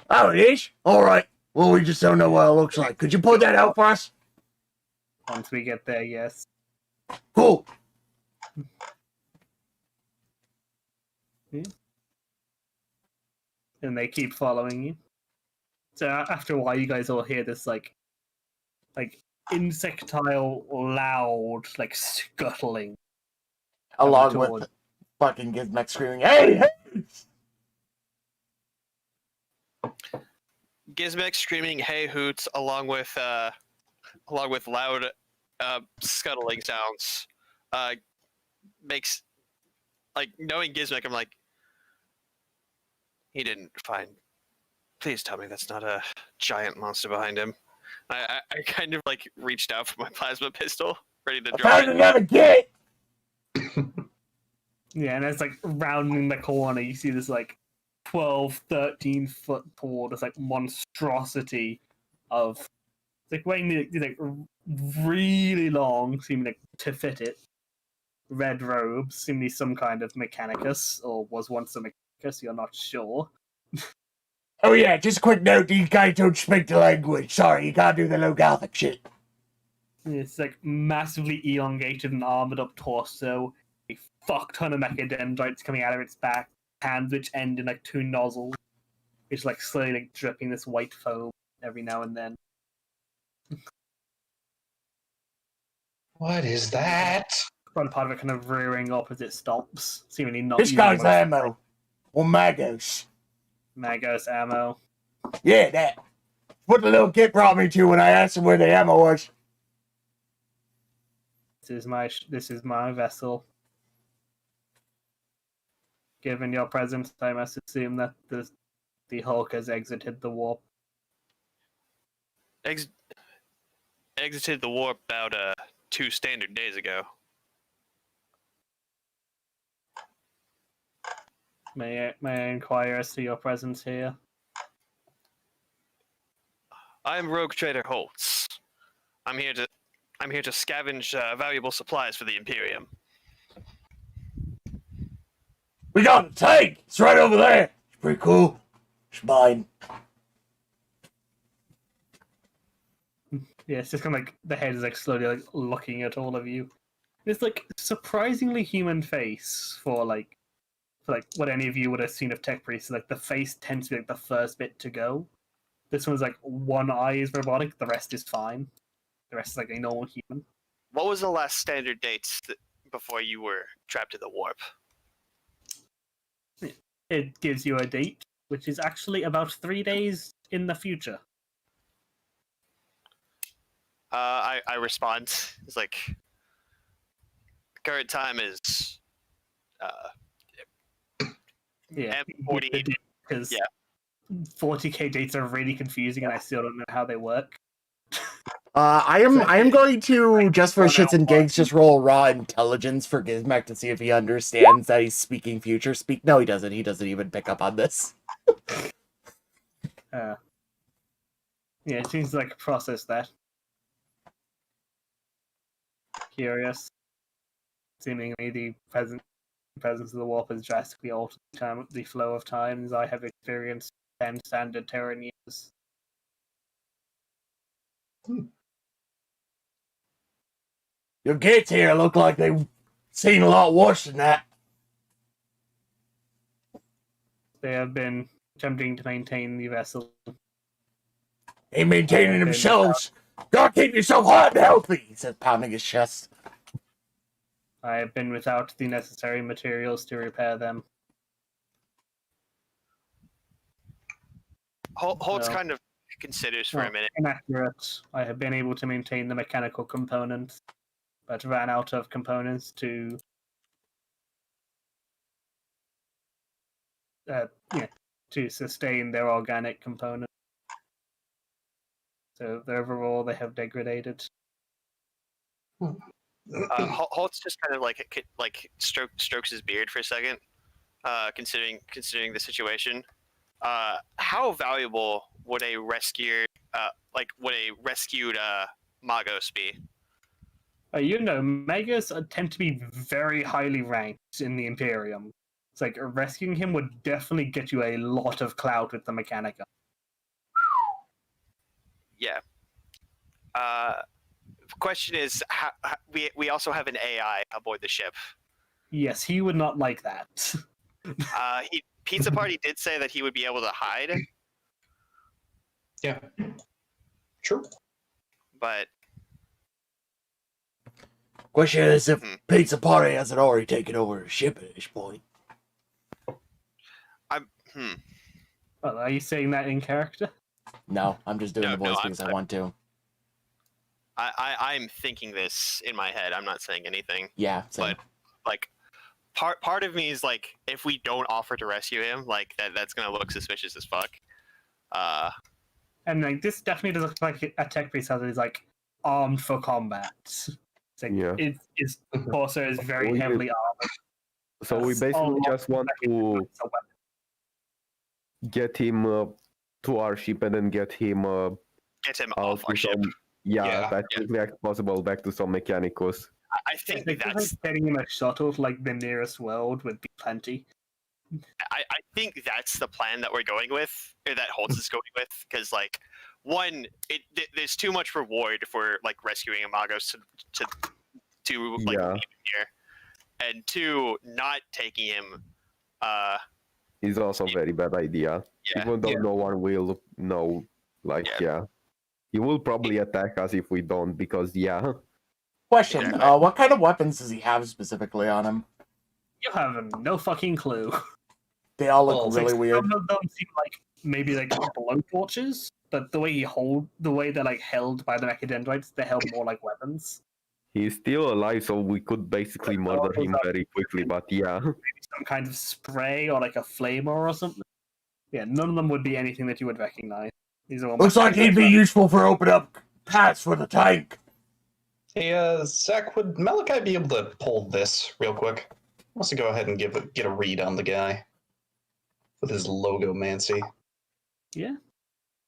Oh, it is? Alright. Well, we just don't know what it looks like. Could you point that out for us? Once we get there, yes. Cool. And they keep following you. So after a while, you guys all hear this insectile, loud, scuttling. Along towards- with fucking Gizmek screaming, "Hey, hey, Gizmek screaming "Hey hoots" along with loud scuttling sounds makes, like, knowing Gizmek, I'm like, he didn't find. Please tell me that's not a giant monster behind him. I kind of like reached out for my plasma pistol, ready to drop Found it. another gate! Yeah, and it's like rounding the corner, you see this like 12, 13 foot tall, this like monstrosity of, it's like wearing like really long, seeming like to fit it, red robes, seemingly some kind of mechanicus, or was once a mechanicus, you're not sure. Oh yeah, just a quick note, these guys don't speak the language. Sorry, you gotta do the low Gothic shit. It's like massively elongated and armored up torso, a fuck ton of mechadendrites coming out of its back, hands which end in like 2 nozzles, which like slowly like dripping this white foam every now and then. What is that? Front part of it kind of rearing up as it stops, seemingly not This using guy's much ammo. Or Magos. Magos ammo. Yeah, that. What the little kid brought me to when I asked him where the ammo was. This is my vessel. Given your presence, I must assume that the Hulk has exited the warp. Exited the warp about 2 standard days ago. May I inquire as to your presence here? I'm Rogue Trader Holtz. I'm here to scavenge valuable supplies for the Imperium. We got a tank! It's right over there! It's pretty cool. It's mine. Yeah, it's just kind of like the head is like slowly like looking at all of you. It's like surprisingly human face for what any of you would have seen of Tech Priest. Like the face tends to be like the first bit to go. This one's like one eye is robotic, the rest is fine. The rest is like a normal human. What was the last standard date before you were trapped in the warp? It gives you a date, which is actually about 3 days in the future. I respond. It's like, current time is Yeah, M40. because Yeah. 40k dates are really confusing, and I still don't know how they work. I am going to, just for shits and gigs, just roll raw intelligence for Gizmek to see if he understands that he's speaking future speak. No, he doesn't. He doesn't even pick up on this. Yeah, it seems like process that. Curious. Seemingly the presence of the warp has drastically altered the flow of time, as I have experienced 10 standard Terran years. Your kids here look like they've seen a lot worse than that. They have been attempting to maintain the vessel. Ain't maintaining themselves. Gotta keep yourself hot and healthy, he says, pounding his chest. I have been without the necessary materials to repair them. Holtz No. kind of considers for a minute. Inaccurate. I have been able to maintain the mechanical components, but ran out of components to sustain their organic components. So overall, they have degraded. Holtz just kind of like strokes his beard for a second, considering the situation. How valuable would a rescued Magos be? Magos tend to be very highly ranked in the Imperium. It's like rescuing him would definitely get you a lot of clout with the Mechanica. Yeah. Question is, we also have an AI aboard the ship. Yes, he would not like that. Pizza Party did say that he would be able to hide. Yeah. True. But Question is if Pizza Party hasn't already taken over the ship at this point. Oh, are you saying that in character? No, I'm just doing No, the voice no, because I want to. I'm thinking this in my head. I'm not saying anything. Yeah, same. But like part of me is like, if we don't offer to rescue him, like that's gonna look suspicious as fuck. And like this definitely does look like a tech priest that is like armed for combat. It's like, Yeah. His torso is very heavily armored. So we That's basically all just want to It's a weapon. get him to our ship and then get him Get him out off our to ship. some, yeah, Yeah. as quickly as possible back to some mechanicus. I think Like, that's getting him a shuttle to like the nearest world would be plenty. I think that's the plan that we're going with, or that Holtz is going with, because like one, there's too much reward for like rescuing Amagos to like Yeah. leave him here, and two, not taking him. Is also a very bad idea. Yeah, Even though no one will know, like, yeah. He will probably attack us if we don't, because, yeah. Question, Exactly. what kind of weapons does he have specifically on him? You have no fucking clue. They all look Well, really weird. Some of them seem like maybe like blowtorches, but the way they're like held by the mechadendrites, they're held more like weapons. He's still alive, so we could basically murder him very quickly, but yeah. Some kind of spray or like a flamer or something. Yeah, none of them would be anything that you would recognize. These are all Looks like he'd be useful for opening up paths for the tank. Hey, Zach, would Malachi be able to pull this real quick? Wants to go ahead and get a read on the guy with his logo mancy. Yeah,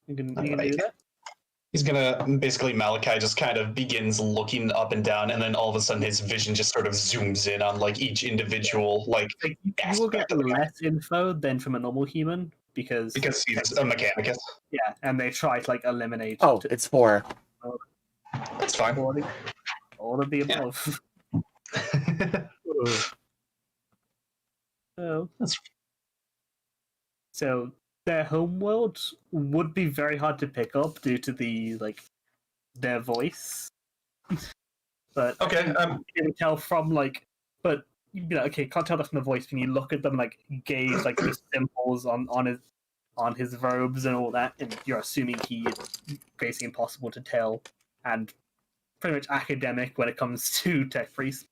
you can Alright. do that. He's gonna basically Malachi just kind of begins looking up and down, and then all of a sudden his vision just sort of zooms in on like each individual like Like, you will get aspect of the guy less info than from a normal human because because he's a mechanicus. yeah, and they try to like eliminate Oh, it's 4. That's fine. all of the Yeah. above. So, That's- so their homeworld would be very hard to pick up due to their voice. But Okay, you can tell from but you'd be like, okay, can't tell that from the voice. When you look at them, like gauge like the symbols on his robes and all that, and you're assuming he is basically impossible to tell and pretty much academic when it comes to tech priests.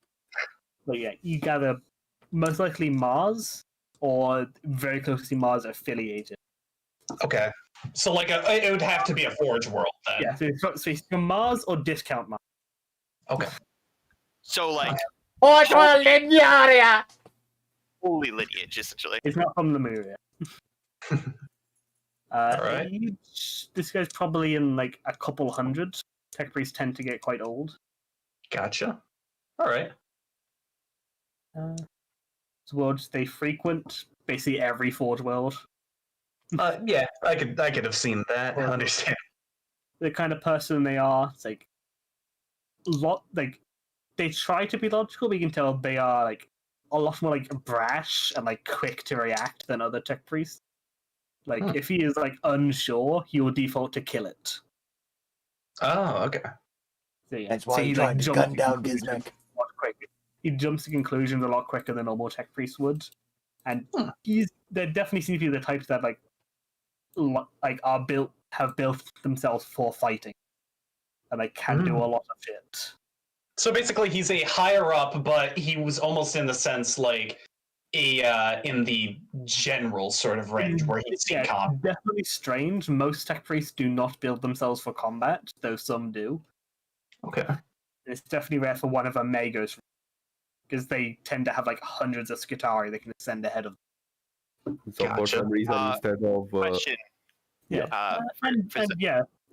But yeah, you gather most likely Mars or very closely Mars affiliated. Okay, so like it would have to be a Forge world then. Yeah, so it's from Mars or discount Mars. Okay. so like holy lineage essentially. It's not from Lemuria. Alright. This guy's probably in like a couple hundred. Tech priests tend to get quite old. Gotcha. All right. Worlds they frequent basically every Forge world. Yeah, I could have seen that. Well, Understand. The kind of person they are, it's like they try to be logical, but you can tell they are like a lot more like brash and like quick to react than other tech priests. Like if he is like unsure, he will default to kill it. Oh, okay. So, yeah. That's why he you're trying to jumps gun to down conclusions Gizmek. a lot quicker. He jumps to conclusions a lot quicker than normal tech priests would, and they definitely seem to be the types that like have built themselves for fighting, and they can do a lot of shit. So basically, he's a higher up, but he was almost in the sense like in the general sort of range where he's seen combat. Definitely strange. Most tech priests do not build themselves for combat, though some do. Okay. It's definitely rare for one of them may go through, because they tend to have like hundreds of Skitarii they can send ahead of them. So for Gotcha. some reason, instead of... Question.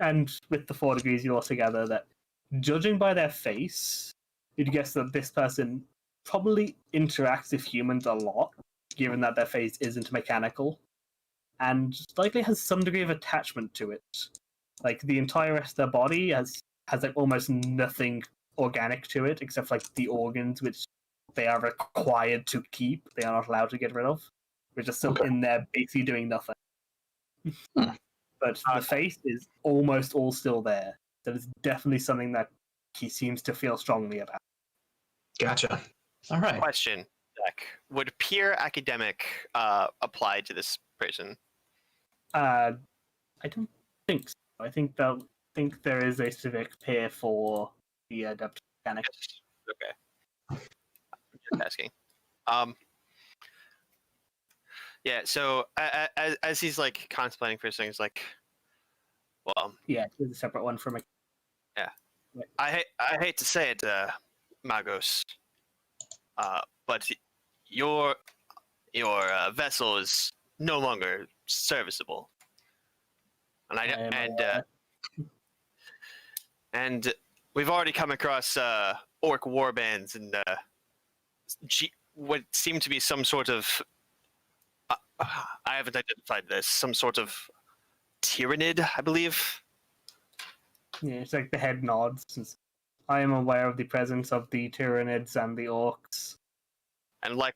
And with the 4 degrees, you also gather that, judging by their face, you'd guess that this person probably interacts with humans a lot, given that their face isn't mechanical, and likely has some degree of attachment to it. Like the entire rest of their body has like almost nothing organic to it, except for, like the organs which they are required to keep. They are not allowed to get rid of, which are still in there, basically doing nothing. But the face is almost all still there. So it's definitely something that he seems to feel strongly about. Gotcha. All right. Question, Zach. Would peer academic apply to this person? I don't think so. I think there is a civic pier for the adept mechanic. Okay. Just asking. Yeah. So as he's like contemplating for things, like, well, Yeah, there's a separate one for me. yeah. I hate to say it, Magos, but your vessel is no longer serviceable, and we've already come across orc warbands and what seemed to be some sort of I haven't identified this, some sort of tyrannid, I believe. Yeah, it's like the head nods. Since I am aware of the presence of the Tyranids and the Orcs. And like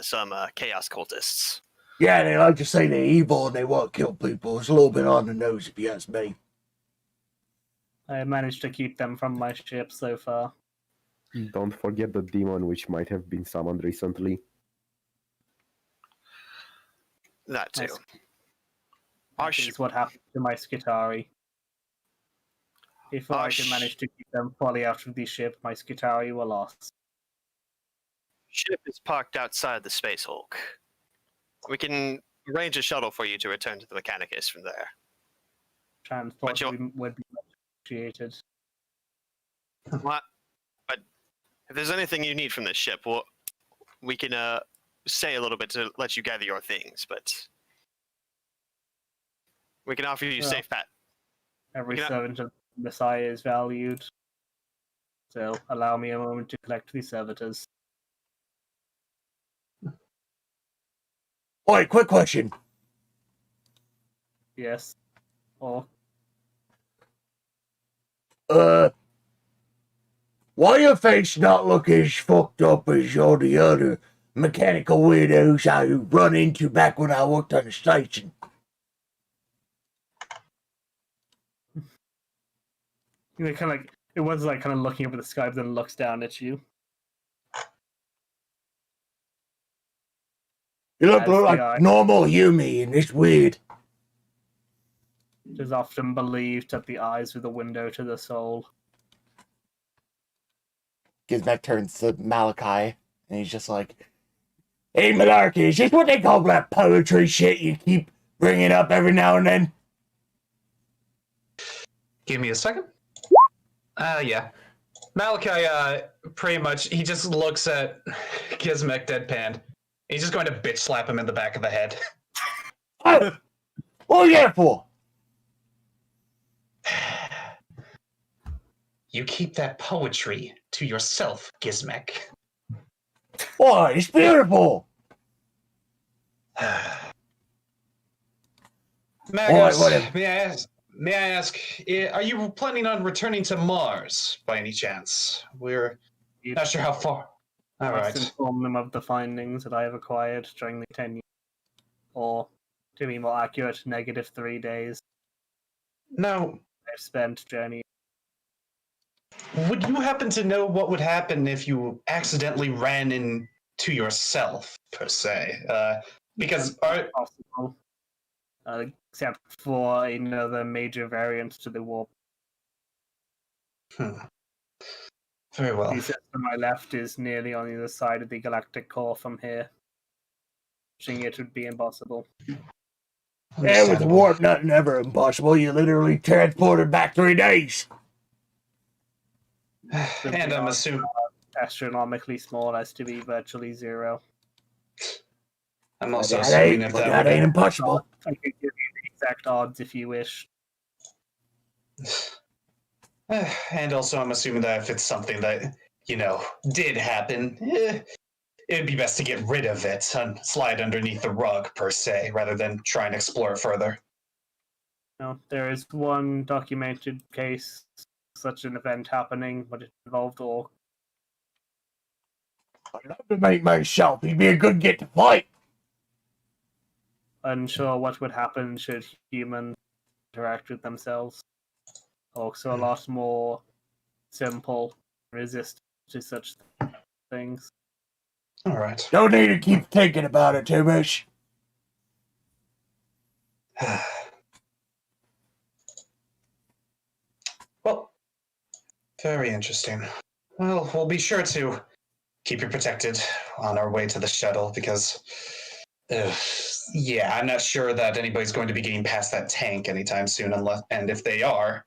some chaos cultists. Yeah, they like to say they're evil and they want to kill people. It's a little bit on the nose, if you ask me. I managed to keep them from my ship so far. Don't forget the demon which might have been summoned recently. That too. That is what happened to my Skitari. Before I can manage to keep them fully out of the ship, my Skitari were lost. Ship is parked outside the Space Hulk. We can arrange a shuttle for you to return to the Mechanicus from there. Transport would be much appreciated. What? But if there's anything you need from this ship, well, we can say a little bit to let you gather your things, but we can offer you safe pat. Every servant of the Messiah is valued. So allow me a moment to collect the servitors. Oi, quick question. Yes. Or why your face not look as fucked up as all the other mechanical weirdos I run into back when I worked on the station? It was like kind of looking up at the sky, but then looks down at you. You look like normal Yumi, and it's weird. It is often believed that the eyes are the window to the soul. Gizmek turns to Malachi, and he's just like, "Hey, Malarkey, is this what they call that poetry shit you keep bringing up every now and then?" Give me a second. Yeah. Malachi, pretty much, he just looks at Gizmek deadpan. He's just going to bitch slap him in the back of the head. What are you there for? You keep that poetry to yourself, Gizmek. Why, it's beautiful. Magos, Right, may I ask, are you planning on returning to Mars by any chance? We're not sure how far. All right. Inform them of the findings that I have acquired during the 10 years, or to be more accurate, -3 days. Now, I've spent journeying. would you happen to know what would happen if you accidentally ran into yourself, per se? Because possible, except for another major variant to the warp. Very well. The system I left is nearly on the other side of the galactic core from here. Reaching it would be impossible. Yeah, with the warp, nothing ever impossible. You literally transported back 3 days. And I'm assuming astronomically small as to be virtually zero. I'm also assuming if that ain't impossible. I could give you the exact odds if you wish. And also, I'm assuming that if it's something that, did happen, it'd be best to get rid of it and slide underneath the rug, per se, rather than try and explore it further. No, there is one documented case, such an event happening, but it involved all. I'd love to make myself. He'd be a good get to fight. Unsure what would happen should humans interact with themselves. Also, a lot more simple, resistant to such things. All right. Don't need to keep thinking about it too much. Well, very interesting. Well, we'll be sure to keep you protected on our way to the shuttle because, yeah, I'm not sure that anybody's going to be getting past that tank anytime soon. And if they are,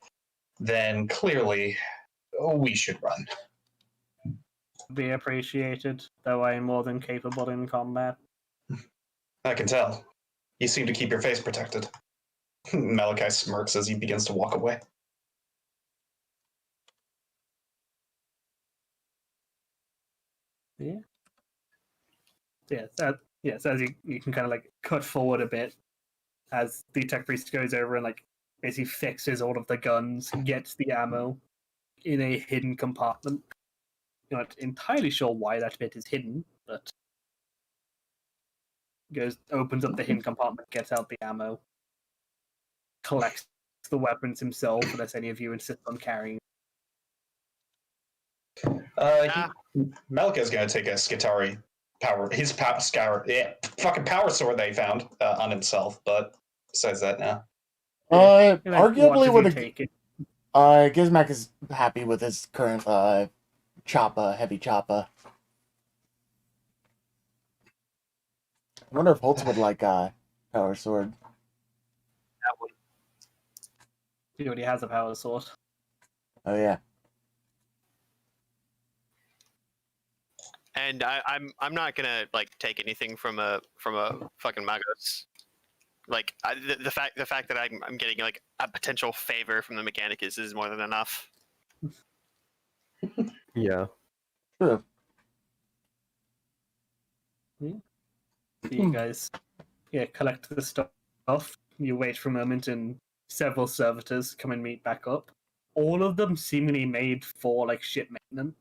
then clearly we should run. Be appreciated, though I am more than capable in combat. I can tell. You seem to keep your face protected. Malachi smirks as he begins to walk away. Yeah. Yes, as you can kind of like cut forward a bit as the tech priest goes over and like as he fixes all of the guns, gets the ammo in a hidden compartment. You're not entirely sure why that bit is hidden, but opens up the hidden compartment, gets out the ammo, collects the weapons himself, unless any of you insist on carrying. Malachi's gonna take a Skitari fucking power sword that he found on himself, but besides that, now. Arguably would take it. Gizmac is happy with his current heavy choppa. I wonder if Holtz would like a power sword. He already has a power sword. Oh yeah. And I'm not gonna like take anything from a fucking Magos. Like the fact that I'm getting like a potential favor from the Mechanicus is more than enough. Yeah. True. You guys, collect the stuff. You wait for a moment, and several servitors come and meet back up. All of them seemingly made for like ship maintenance.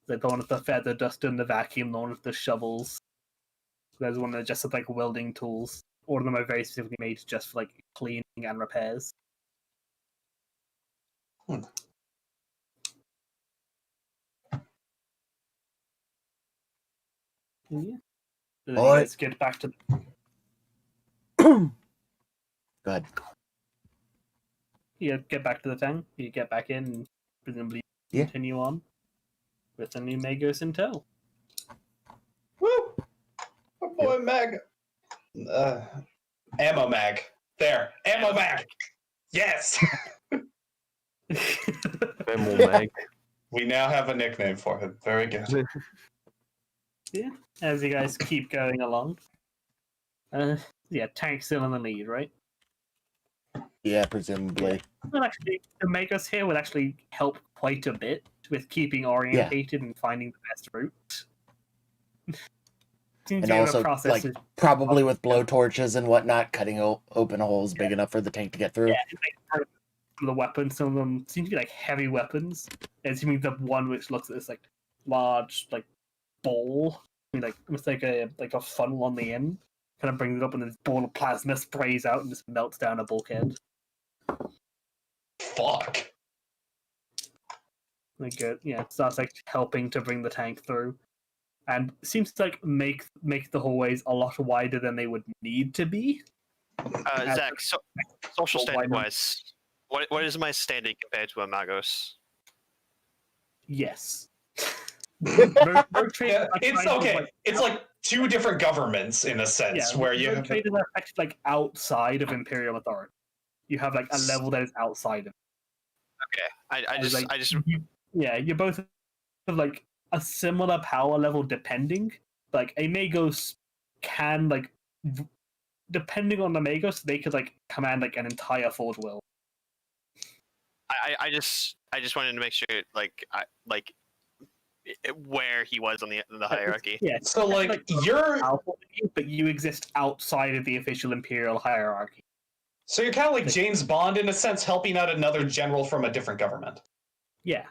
Like the one with the feather duster and the vacuum, the one with the shovels. There's one that just has like welding tools. All of them are very specifically made just for like cleaning and repairs. Yeah. And then you guys get back to. Go ahead. You get back to the tank. You get back in, and presumably continue on with the new Magos in tow. Woo! My boy Mag. Ammo Mag. There. Ammo Mag! Yes! Ammo Mag. We now have a nickname for him. Very good. Yeah, as you guys keep going along. Tank's still in the lead, right? Yeah, presumably. Well, actually, the Magos here would actually help quite a bit with keeping orientated and finding the best route. And also, like, probably with blowtorches and whatnot, cutting open holes big enough for the tank to get through. Yeah, the weapons, some of them seem to be like heavy weapons. And seeming the one which looks at this like large like bowl, like almost like a funnel on the end, kind of brings it up, and this ball of plasma sprays out and just melts down a bulkhead. Fuck. Like starts like helping to bring the tank through, and seems to like make the hallways a lot wider than they would need to be. Zach, social standing wise, what is my standing compared to a Magos? Yes. It's okay. It's like two different governments in a sense, where you have traders are actually like outside of Imperial authority. You have like a level that is outside of. Okay, I just you both have like a similar power level depending. Like a Magos can like, depending on the Magos, they could like command like an entire Forge world. I just wanted to make sure where he was on the hierarchy. Yeah. So like you're but you exist outside of the official Imperial hierarchy. So you're kind of like James Bond in a sense, helping out another general from a different government. Yeah.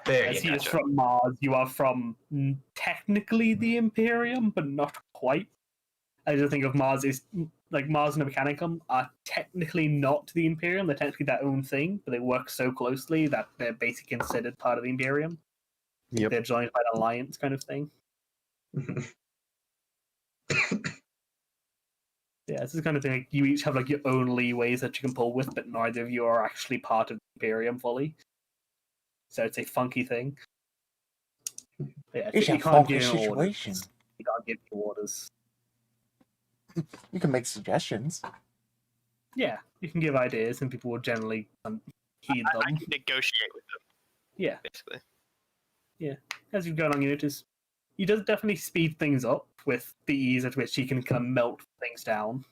There As you he is from Mars, you are from technically the Imperium, but not quite. I just think of Mars is like Mars and the Mechanicum are technically not the Imperium. They're technically their own thing, but they work so closely that they're basically considered part of the Imperium. Yep. They're joined by an alliance kind of thing. Yeah, it's this kind of thing. Like, you each have like your own leeways that you can pull with, but neither of you are actually part of the Imperium fully. So it's a funky thing. Yeah, It's you a can't funky give situation. orders. You can't give orders. You can make suggestions. Yeah, you can give ideas, and people will generally heed them. I can negotiate with them, Yeah, basically. as you go along, you notice he does definitely speed things up with the ease at which he can kind of melt things down.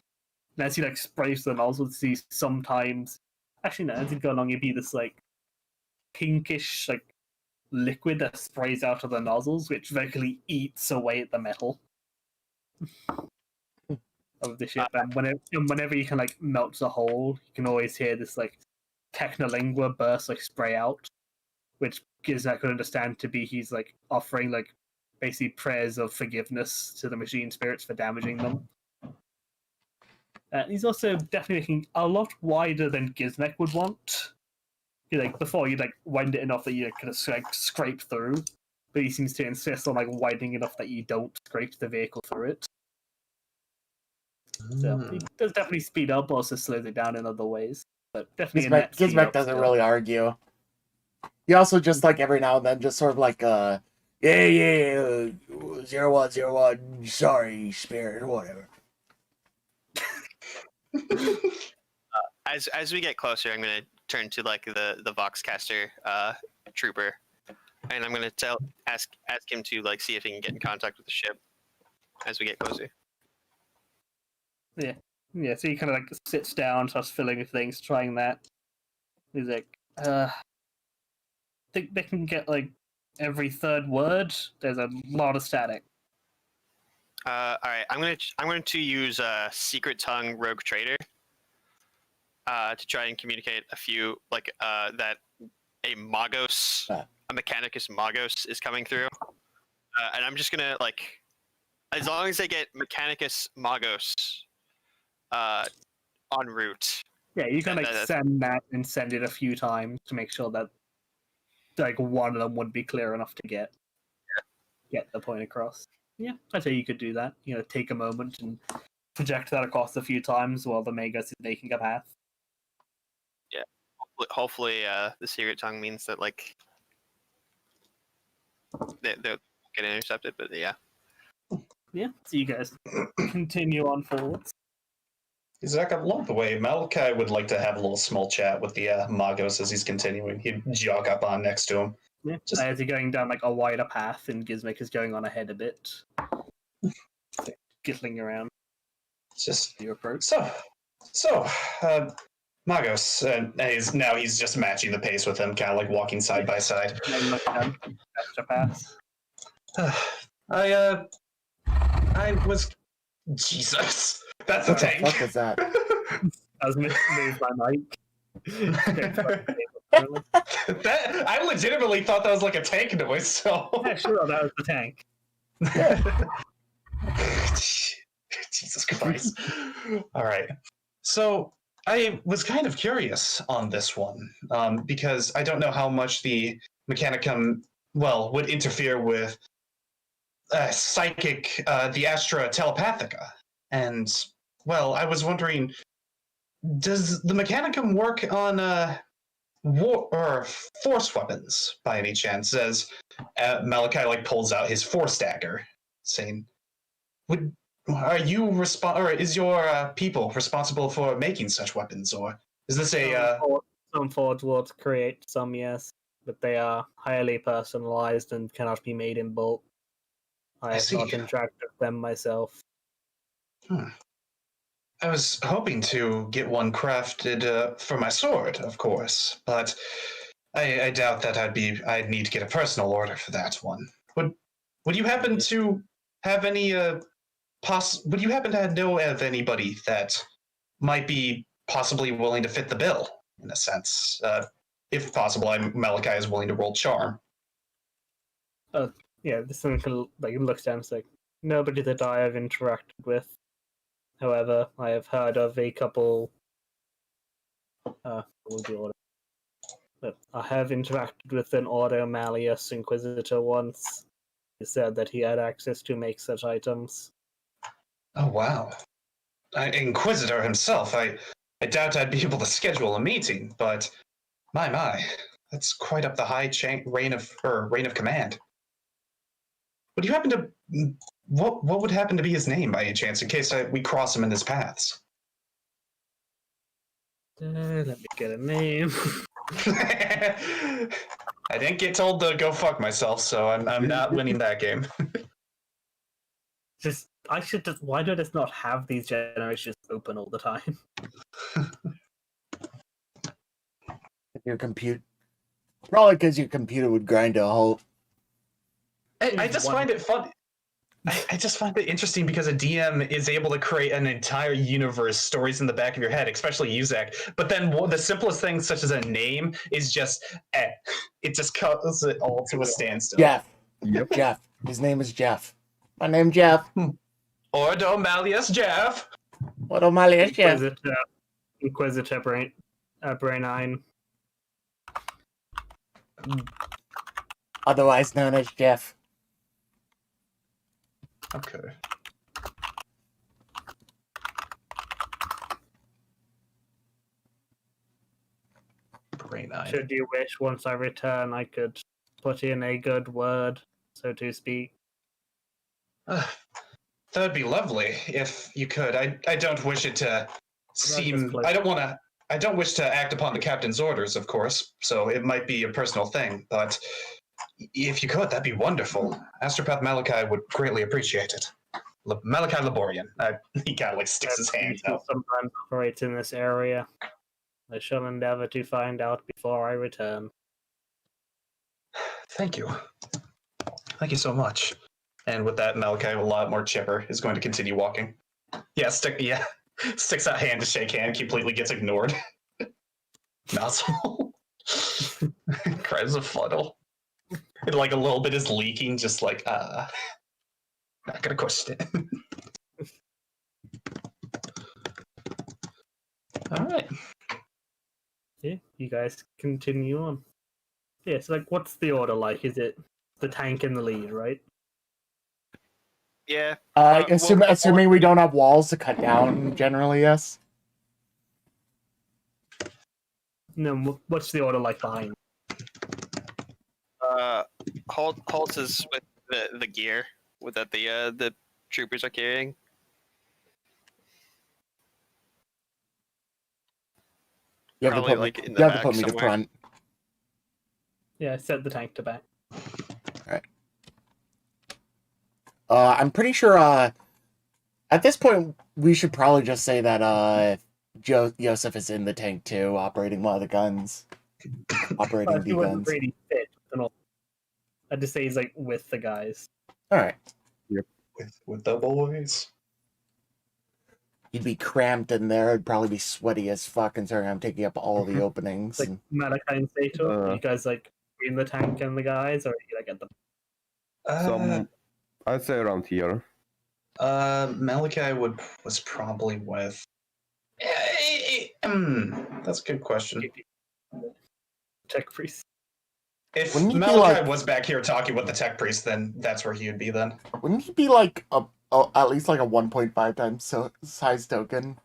And as he like sprays the nozzle, see sometimes. Actually, no. As you go along, you'd be this like pinkish like liquid that sprays out of the nozzles, which virtually eats away at the metal of the ship. And whenever you can like melt the hole, you can always hear this like technolingua burst like spray out, which Giznak could understand to be he's like offering like basically prayers of forgiveness to the machine spirits for damaging them. He's also definitely making a lot wider than Gizmek would want. Like before, you'd like wind it enough that you could like scrape through, but he seems to insist on like widening enough that you don't scrape the vehicle through it. So he does definitely speed up, also slows it down in other ways. But definitely Gizmek doesn't really argue. He also just like every now and then just sort of like yeah, 0101, sorry, spirit, or whatever. As we get closer, I'm gonna turn to like the Voxcaster trooper, and I'm gonna ask him to like see if he can get in contact with the ship as we get closer. Yeah, so he kind of like sits down, starts filling with things, trying that. He's like, think they can get like every third word. There's a lot of static. All right, I'm going to use Secret Tongue Rogue Trader to try and communicate a few like that a Magos, a Mechanicus Magos is coming through, and I'm just gonna like, as long as they get Mechanicus Magos en route. Yeah, you can like send that and send it a few times to make sure that like one of them would be clear enough to get the point across. Yeah, I'd say you could do that. You know, take a moment and project that across a few times while the Magus is making a path. Yeah, hopefully the Secret Tongue means that like they'll get intercepted, but yeah. Yeah, so you guys continue on forwards. Zach, along the way, Malachi would like to have a little small chat with the Magos as he's continuing. He'd jog up on next to him. Yeah, as you're going down like a wider path, and Gizmek is going on ahead a bit, giggling around. Just your approach. So, Magos, he's just matching the pace with him, kind of like walking side by side. Extra pass. I was. Jesus, that's a tank. What was that? I was moved my mic. I legitimately thought that was like a tank noise. So yeah, sure, that was the tank. Jesus Christ! All right, so I was kind of curious on this one because I don't know how much the Mechanicum would interfere with psychic, the Astra Telepathica, and I was wondering, does the Mechanicum work on war or force weapons by any chance? As Malachi like pulls out his force dagger, saying, are you or is your people responsible for making such weapons, or is this some forge will create some, yes, but they are highly personalized and cannot be made in bulk. I have not interacted with them myself. I was hoping to get one crafted for my sword, of course, but I doubt that I'd need to get a personal order for that one. Would you happen to have any would you happen to know of anybody that might be possibly willing to fit the bill, in a sense? If possible, Malachi is willing to roll charm. Yeah, this one like looks down. It's like nobody that I have interacted with. However, I have heard of a couple. What was the order? But I have interacted with an Ordo Malleus Inquisitor once. He said that he had access to make such items. Oh wow! Inquisitor himself. I doubt I'd be able to schedule a meeting, but my, that's quite up the high reign of command. Would you happen to what would happen to be his name by any chance, in case we cross him in his paths? Let me get a name. I didn't get told to go fuck myself, so I'm not winning that game. Why do I just not have these generations open all the time? Your computer. Probably because your computer would grind to a halt. I just find it fun. I just find it interesting because a DM is able to create an entire universe, stories in the back of your head, especially Uzak. But then the simplest thing, such as a name, is just it just cuts it all to a standstill. Jeff. Yep. Jeff. His name is Jeff. My name's Jeff. Ordo Malleus Jeff. Ordo Malleus Jeff. Inquisitor Brainine. Otherwise known as Jeff. Okay. Brainine. Should you wish, once I return, I could put in a good word, so to speak. That'd be lovely if you could. I don't wish it to seem. I don't wish to act upon the captain's orders, of course. So it might be a personal thing, but if you could, that'd be wonderful. Astropath Malachi would greatly appreciate it. Malachi Laborian. He kind of like sticks his hand out. Sometimes operates in this area. I shall endeavor to find out before I return. Thank you. Thank you so much. And with that, Malachi, a lot more chipper, is going to continue walking. Sticks out hand to shake hand, completely gets ignored. Nozzle. Cries a funnel. And like a little bit is leaking, just like, not gonna question it. Alright. Yeah, you guys continue on. Yeah, so like, what's the order like? Is it the tank in the lead, right? Yeah. Assuming we don't have walls to cut down, generally, yes. No, what's the order like behind? Holtz is with the gear that the troopers are carrying. You have Probably, to like, put, in me, the you have to back put me to somewhere. front. Yeah, set the tank to back. I'm pretty sure, at this point, we should probably just say that, Joseph is in the tank too, operating one of the guns. Operating He the wouldn't guns. really fit and all. I'd just say he's like with the guys. Alright. With the boys. He'd be cramped in there, it'd probably be sweaty as fuck, considering I'm taking up all the openings. Like Malachi and Sato, you guys like in the tank and the guys, or are you like at the I'd say around here. Malachi was probably with. That's a good question. tech priest? If Wouldn't he be Malachi like- was back here talking with the tech priest, then that's where he would be then. Wouldn't he be like at least like a 1.5 times size token?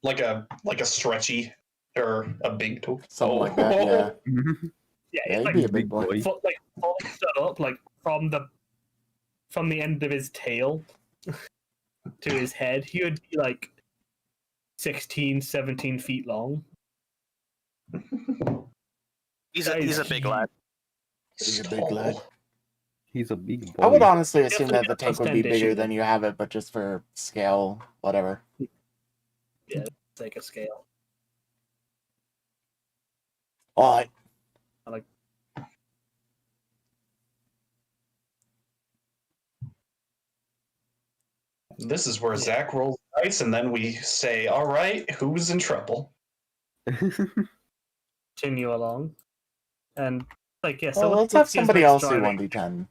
Like a stretchy or a big tool. Something like that, yeah. Yeah, Yeah, it's he'd like, be a big boy. like fully stood up, like from the end of his tail to his head, he would be like 16, 17 feet long. He's a big lad. He's a big lad. He's a big boy. I would honestly assume that Definitely the tank would a be stand bigger issue. than you have it, but just for scale, whatever. It's like a scale. Alright. This is where Zach rolls dice, and then we say, "All right, who's in trouble?" Continue along, and like yeah. So Well, let's what's have somebody Gizmek's else do driving? 1d10.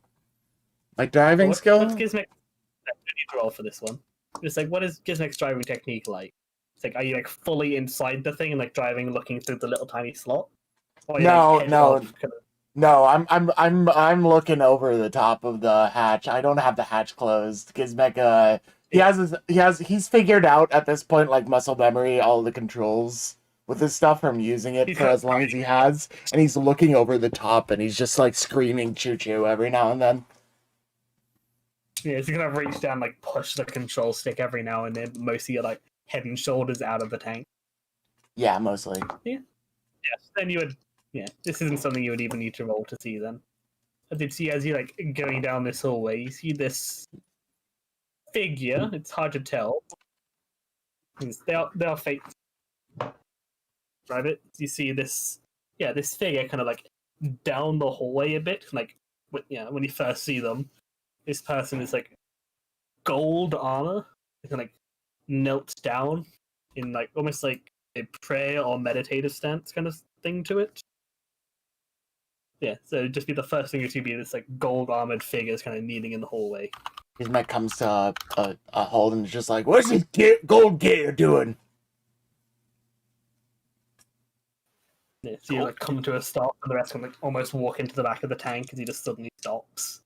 Like driving What's skill? Gizmek? I need to roll for this one. It's like, what is Gizmek's driving technique like? It's like, are you like fully inside the thing and like driving, looking through the little tiny slot? Or are you, No, like, headed no. off, kind of- No, I'm looking over the top of the hatch. I don't have the hatch closed. Gizmek he's figured out at this point, like, muscle memory, all the controls with his stuff from using it for as long as he has, and he's looking over the top and he's just like screaming choo choo every now and then. Yeah, he's gonna reach down, like push the control stick every now and then, mostly like head and shoulders out of the tank. Yeah, mostly. Yes, then you would. Yeah, this isn't something you would even need to roll to see. Then, I did see as you like going down this hallway, you see this figure. It's hard to tell. They're fake. Right? You see this, this figure kind of like down the hallway a bit. Like, when you first see them, this person is like gold armor, kind of like knelt down in like almost like a prayer or meditative stance kind of thing to it. Yeah, so it'd just be the first thing you see be this like gold armored figures kind of kneeling in the hallway. His mech comes to a hold and is just like, "What's this gold gear doing?" Yeah, so you like come to a stop, and the rest can like almost walk into the back of the tank as he just suddenly stops.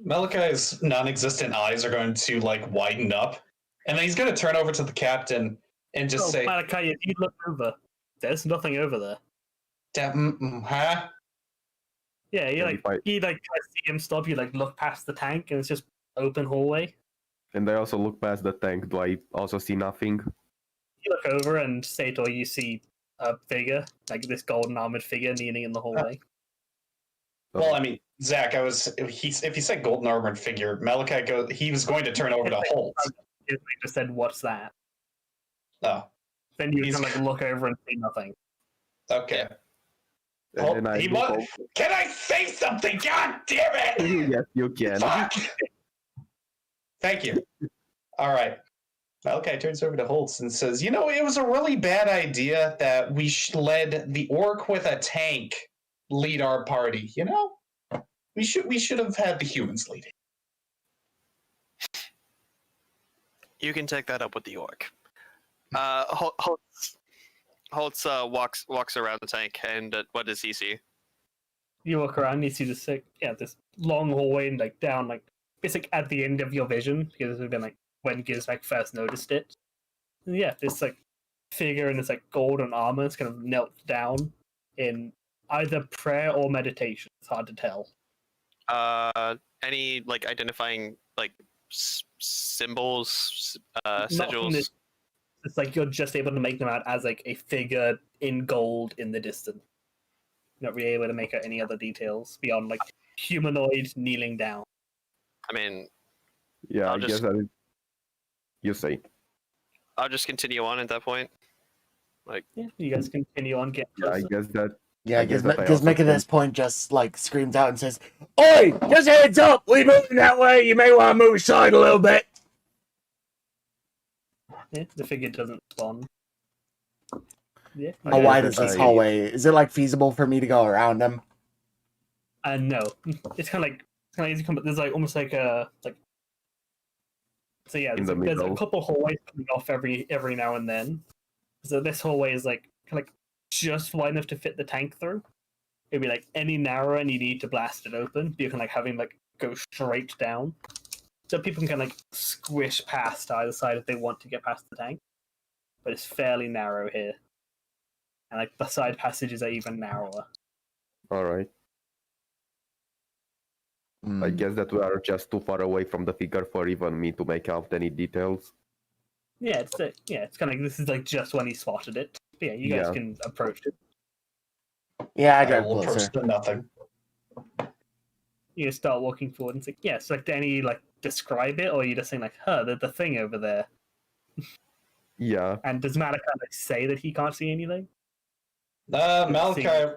Malachi's non-existent eyes are going to like widen up, and then he's going to turn over to the captain and just say, Malachi, if you look over, there's nothing over there. Huh? Yeah, you like try to see him stop. You like look past the tank, and it's just open hallway. And I also look past the tank. Do I also see nothing? You look over, and Sator, you see a figure, like this golden armored figure, kneeling in the hallway. Well, I mean, Zach, if he said golden armored figure, Malachi he was going to turn over to Holt. He just said, "What's that?" Oh. Then you can like look over and see nothing. Okay. And Can I say something? God damn it! Yes, you can. Fuck! Thank you. All right. Malachi turns over to Holtz and says, "You know, it was a really bad idea that we led the orc with a tank lead our party. You know, we should have had the humans leading." You can take that up with the orc. Holtz walks around the tank, and what does he see? You walk around, you see this this long hallway and like down like basically at the end of your vision, because it would have been like when Giz like first noticed it. And yeah, this like figure in this like golden armor is kind of knelt down in either prayer or meditation. It's hard to tell. Any like identifying like symbols, sigils? It's like you're just able to make them out as like a figure in gold in the distance. You're not really able to make out any other details beyond like humanoid kneeling down. I mean, yeah, I guess that is. You say. I'll just continue on at that point. Like, yeah, you guys continue on. Get closer. Yeah, I guess that. Yeah, Gizmek at this point just like screams out and says, "Oi! Just heads up! We moving that way. You may want to move aside a little bit." Yeah, the figure doesn't spawn. Yeah. How wide is this hallway? Is it like feasible for me to go around him? No. It's kind of like easy. There's like almost like a like. So yeah, there's a couple hallways coming off every now and then. So this hallway is like kind of like just wide enough to fit the tank through. It'd be like any narrower, and you need to blast it open. You can like having like go straight down. So people can like squish past either side if they want to get past the tank. But it's fairly narrow here. And like the side passages are even narrower. Alright. I guess that we are just too far away from the figure for even me to make out any details. Yeah, it's kind of like this is like just when he spotted it. But yeah, you guys can approach it. Yeah, I drive will approach to nothing. You start walking forward and say, so like, Danny, like describe it, or are you just saying like, there's the thing over there? Yeah. And does Malachi like say that he can't see anything? Malachi.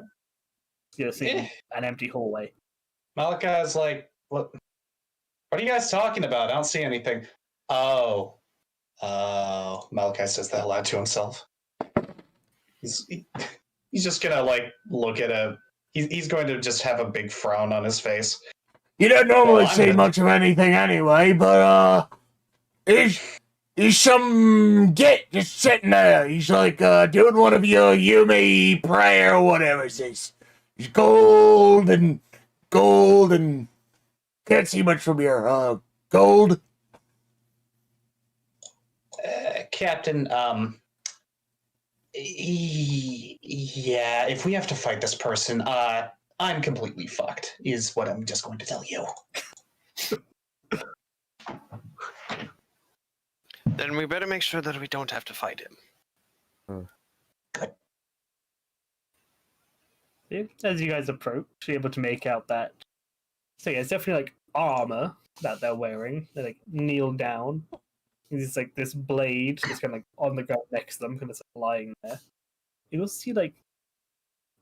You're seeing an empty hallway. Malachi's like, what are you guys talking about? I don't see anything. Oh, Malachi says that aloud to himself. He's just gonna like look at he's going to just have a big frown on his face. You don't normally see much of anything anyway, but he's some git just sitting there. He's like doing one of your Yumi prayer or whatever it is. He's gold and can't see much from here. Gold. Captain, yeah, if we have to fight this person, I'm completely fucked, is what I'm just going to tell you. Then we better make sure that we don't have to fight him. As you guys approach, you're able to make out that. So yeah, it's definitely like armor that they're wearing. They like kneel down. It's like this blade that's kind of like on the ground next to them, kind of lying there. You'll see like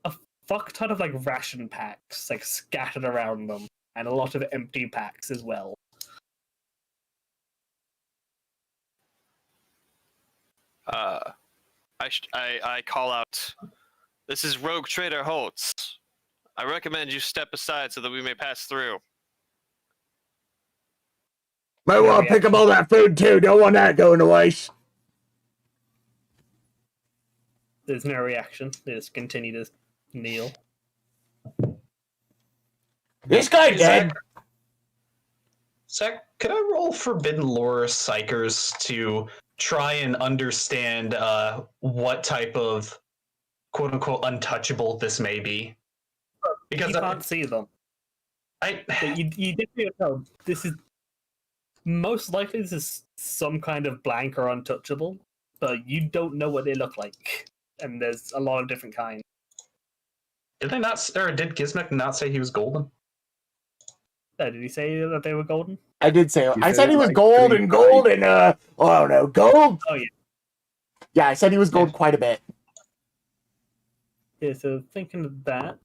a fuck ton of like ration packs like scattered around them, and a lot of empty packs as well. I call out, "This is Rogue Trader Holtz. I recommend you step aside so that we may pass through." Might want to pick up all that food too. Don't want that going to waste. There's no reaction. They just continue to kneel. This guy dead. Zach, could I roll Forbidden Lore Psychers to try and understand what type of quote-unquote untouchable this may be? Because You can't see them. I But you definitely know this is most likely this is some kind of blank or untouchable, but you don't know what they look like, and there's a lot of different kinds. did Gizmek not say he was golden? Did he say that they were golden? I did say. You I said said he it was like gold 3 and gold and I don't know, gold. Oh yeah. Yeah, I said he was gold quite a bit. Yeah. So thinking of that,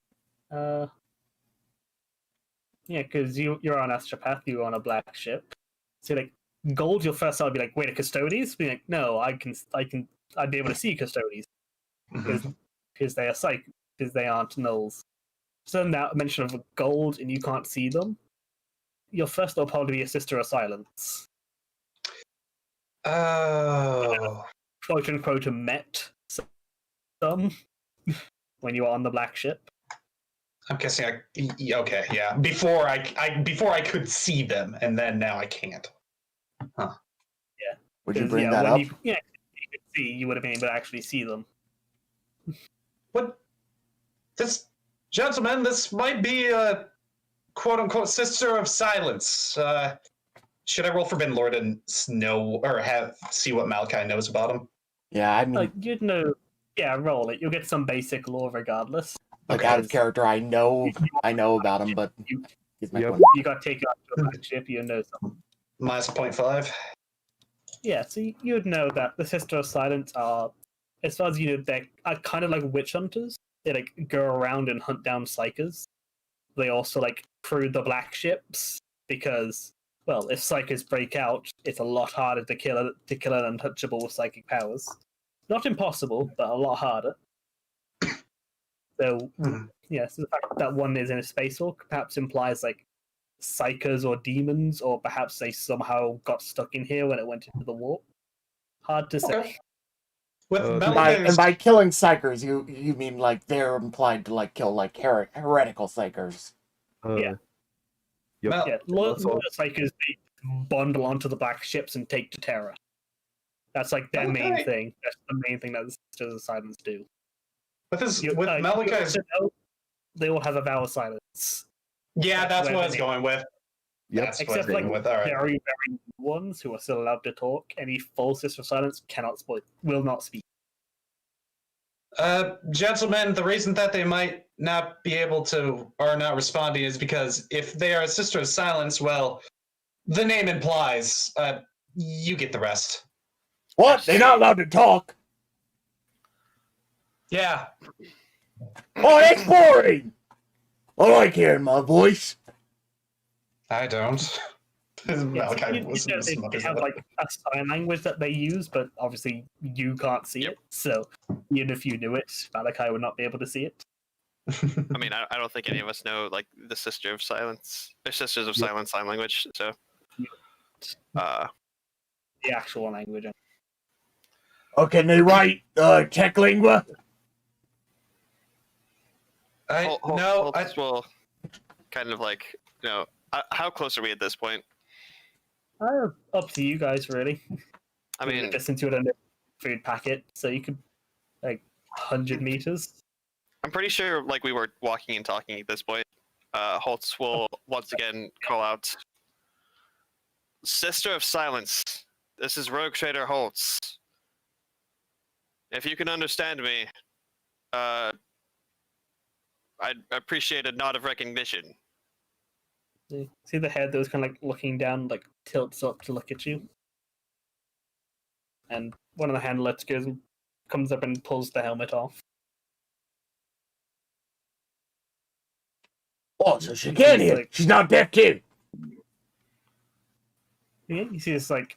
yeah, because you're on Astropath, you're on a black ship. So like gold, you'll first I'll be like, wait, a Custodes? Be like, no, I'd be able to see Custodes because they are psych, because they aren't nulls. So then that mention of gold and you can't see them, your first will probably be a Sister of Silence. Oh. Quote unquote met some when you were on the black ship. I'm guessing okay, yeah. Before I could see them, and then now I can't. Would you bring that when up? you could see, you would have been able to actually see them. What? This gentleman, this might be a quote unquote Sister of Silence. Should I roll Forbidden Lord and know or see what Malachi knows about him? Yeah, I mean, Like you'd know, yeah, roll it. You'll get some basic lore regardless. like okay. out of character, I know about him, but You- he's my Yep. point. You got taken off to a black ship. You know something. Minus 0.5. Yeah, so you would know that the Sister of Silence are, as far as you know, they're kind of like witch hunters. They like go around and hunt down psychers. They also like crew the black ships because, well, if psychers break out, it's a lot harder to kill an untouchable with psychic powers. Not impossible, but a lot harder. So, yeah, so the fact that one is in a space walk perhaps implies like psychers or demons, or perhaps they somehow got stuck in here when it went into the warp. Hard to say. Okay. With And by killing psychers, you mean like they're implied to like kill like heretical psychers. Yeah. Yep. Mal- Yeah, Also- loyal psychers they bundle onto the black ships and take to Terra. That's like their main Okay. thing. That's the main thing that the Sisters of Silence do. with You Malachi's, also know they all have a vow of silence. yeah, that's where what I was they- going with. Yep. That's what I was Except like going with. All right. very, very new ones who are still allowed to talk. Any full Sister of Silence will not speak. Gentlemen, the reason that they might not be able to or not responding is because if they are a Sister of Silence, well, the name implies. You get the rest. What? They're not allowed to talk. Yeah. Oh, that's boring. I like hearing my voice. I don't. Malachi was They have like a sign language that they use, but obviously you can't see it. So even if you knew it, Malachi would not be able to see it. I mean, I don't think any of us know like the Sister of Silence or Sisters of Silence sign language. So, The actual language. Oh, can they write tech lingua? Holtz will kind of like how close are we at this point? Up to you guys, really. I mean, Listen to it food packet, so you could 100 meters. I'm pretty sure like we were walking and talking at this point. Holtz will once again call out, Sister of Silence, this is Rogue Trader Holtz. If you can understand me, I'd appreciate a nod of recognition. See the head that was kind of looking down, tilts up to look at you, and one of the handlers comes up and pulls the helmet off. Oh, so she can hear. She's not deaf too. Yeah, you see this looks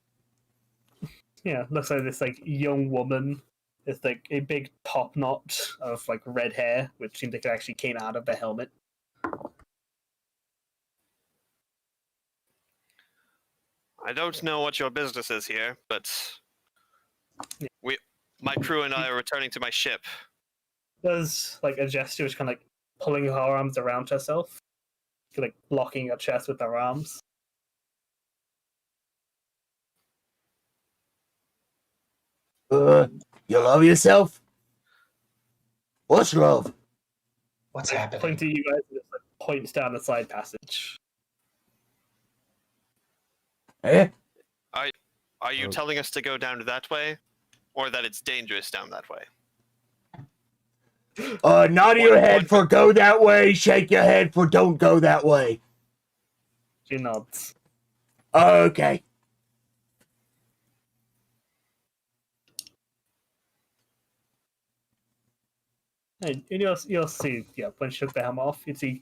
like this young woman with a big top knot of red hair, which seems like it actually came out of the helmet. I don't know what your business is here, but my crew and I are returning to my ship. Does a gesture, which kind of pulling her arms around herself, blocking her chest with her arms. You love yourself? What's love? What's happening? Pointing to you guys, and just points down the side passage. Eh? Are you telling us to go down that way, or that it's dangerous down that way? Nod your head for go that way, shake your head for don't go that way. She nods. Okay. And you'll see, when she took the helmet off, you'd see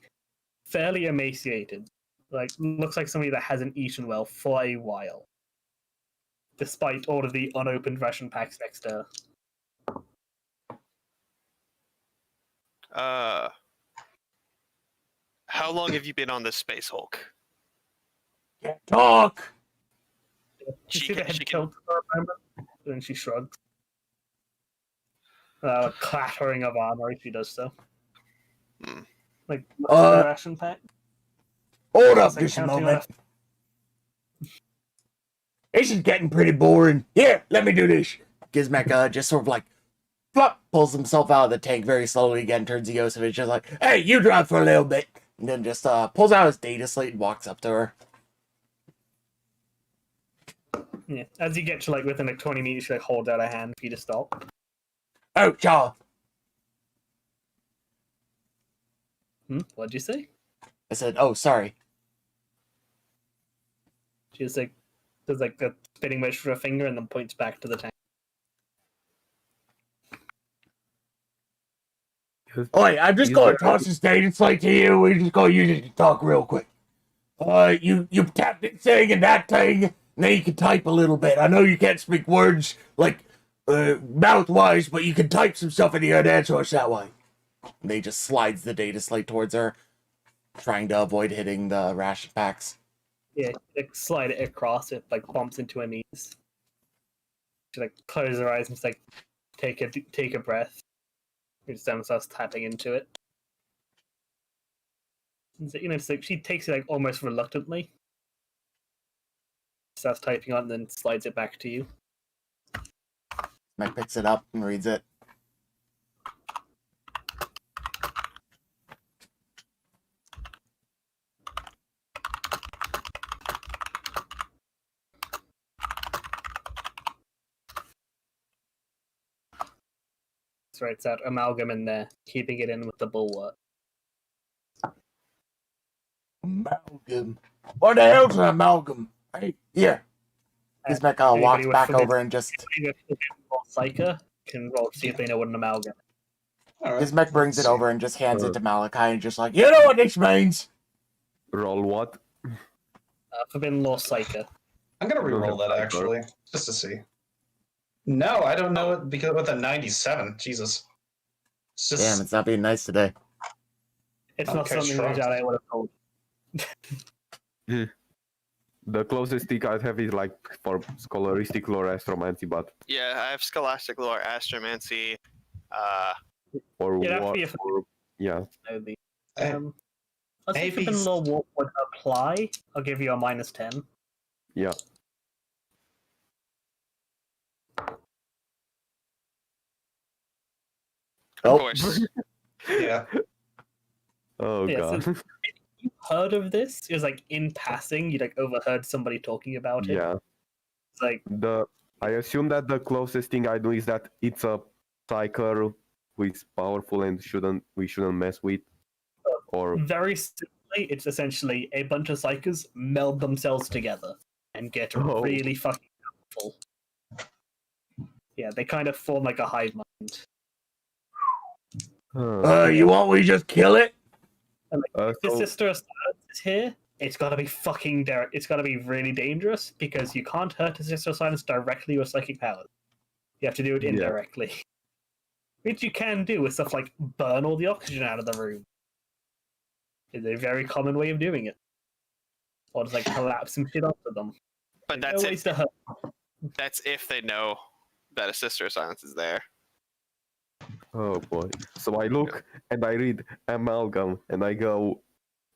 fairly emaciated. Looks like somebody that hasn't eaten well for a while. Despite all of the unopened ration packs next to her. How long have you been on this Space Hulk? Can't talk. You She see the can- head she can- tilt for a moment, and then she shrugs. Clattering of armor if she does so. Hmm. Ration pack. Hold up It's just a counting moment. This is getting pretty boring. Here, let me do this. Gizmek just sort of flop, pulls himself out of the tank very slowly again, turns to Yosevich, just hey, you drive for a little bit. And then just pulls out his data slate and walks up to her. Yeah. As you get to within 20 meters, she holds out a hand for you to stop. Oh, Shaw. What'd you say? I said, oh, sorry. She just does a spitting motion for a finger and then points back to the tank. Oi, I'm just gonna toss this data slate to you. We're just gonna use it to talk real quick. You tap this thing and that thing, and then you can type a little bit. I know you can't speak words mouth-wise, but you can type some stuff in here and answer us that way. And they just slides the data slate towards her, trying to avoid hitting the ration packs. Yeah, slide it across. It bumps into her knees. She closes her eyes and just take a breath. She just starts tapping into it. And so, she takes it almost reluctantly. Starts typing on, and then slides it back to you. Mike picks it up and reads it. So it's that amalgam in there, keeping it in with the bulwark. Amalgam. What the hell's an amalgam? Hey, here. He's back, walks back over and just... Psyker can roll to see if they know what an amalgam is. All right. Gizmek brings it over and just hands it to Malachi and just You know what this means? Roll what? Forbidden Law Psyker. I'm gonna reroll that actually, just to see. No, I don't know it because with a 97. Jesus. It's just Damn, it's not being nice today. It's not Okay, something sure. that I would have told. The closest thing I have is for scholaristic lore astromancy, but Yeah, I have Scholastic Lore, Astromancy. or Yeah, what? that'd be Yeah. know the. Uh, I'll see if maybe Forbidden Law would apply. I'll give you a -10. Yeah. Oh. Of course. Yeah. Oh Yeah, god. so you heard of this? It was like in passing, you like overheard somebody talking about it. Yeah. It's like I assume that the closest thing I know is that it's a psyker who is powerful and we shouldn't mess with. Or very simply, it's essentially a bunch of psychers meld themselves together and get Oh. really fucking powerful. Yeah, they kind of form like a hive mind. You want we just kill it? And like, if the so, Sister of Silence is here, it's gotta be fucking it's gotta be really dangerous because you can't hurt a Sister of Silence directly with psychic powers. You have to do it Yeah. indirectly. Which you can do with stuff like burn all the oxygen out of the room. It's a very common way of doing it. Or just like collapse some shit onto them. But No that's ways it. to hurt. That's if they know that a Sister of Silence is there. oh boy. So I look and I read amalgam and I go,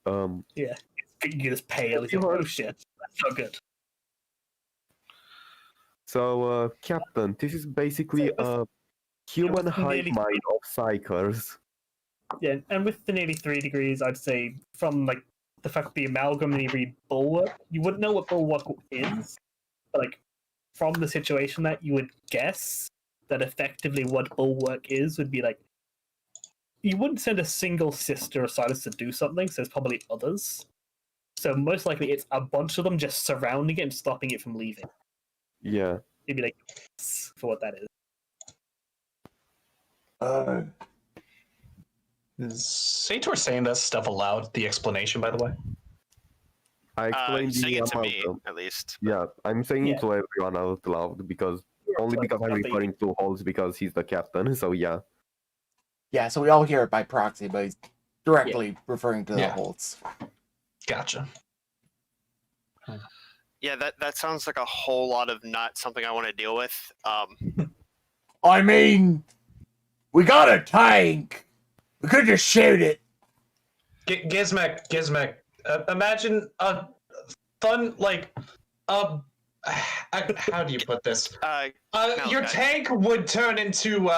Yeah. You just pale. You heard- Oh shit. That's not good. so Captain, this is basically a human with hive nearly- mind of psychers. Yeah, and with the nearly 3 degrees, I'd say from like the fact that the amalgam and you read bulwark, you wouldn't know what bulwark is, but like from the situation that you would guess that effectively what bulwark is would be like you wouldn't send a single Sister of Silence to do something, so there's probably others. So most likely it's a bunch of them just surrounding it and stopping it from leaving. Yeah. It'd be like for what that is. Is Sator saying that stuff aloud? The explanation, by the way. I explained Sing the it to me, amalgam. at least. Yeah, I'm saying Yeah. it to everyone out loud because only Like, because I'm nothing- referring to Holtz because he's the captain. So yeah. Yeah, so we all hear it by proxy, but he's directly referring to the Yeah. Holtz. Gotcha. Yeah, that sounds like a whole lot of not something I want to deal with. I mean, we got a tank. We could just shoot it. Gizmek. Imagine a fun how do you put this? Your okay. tank would turn into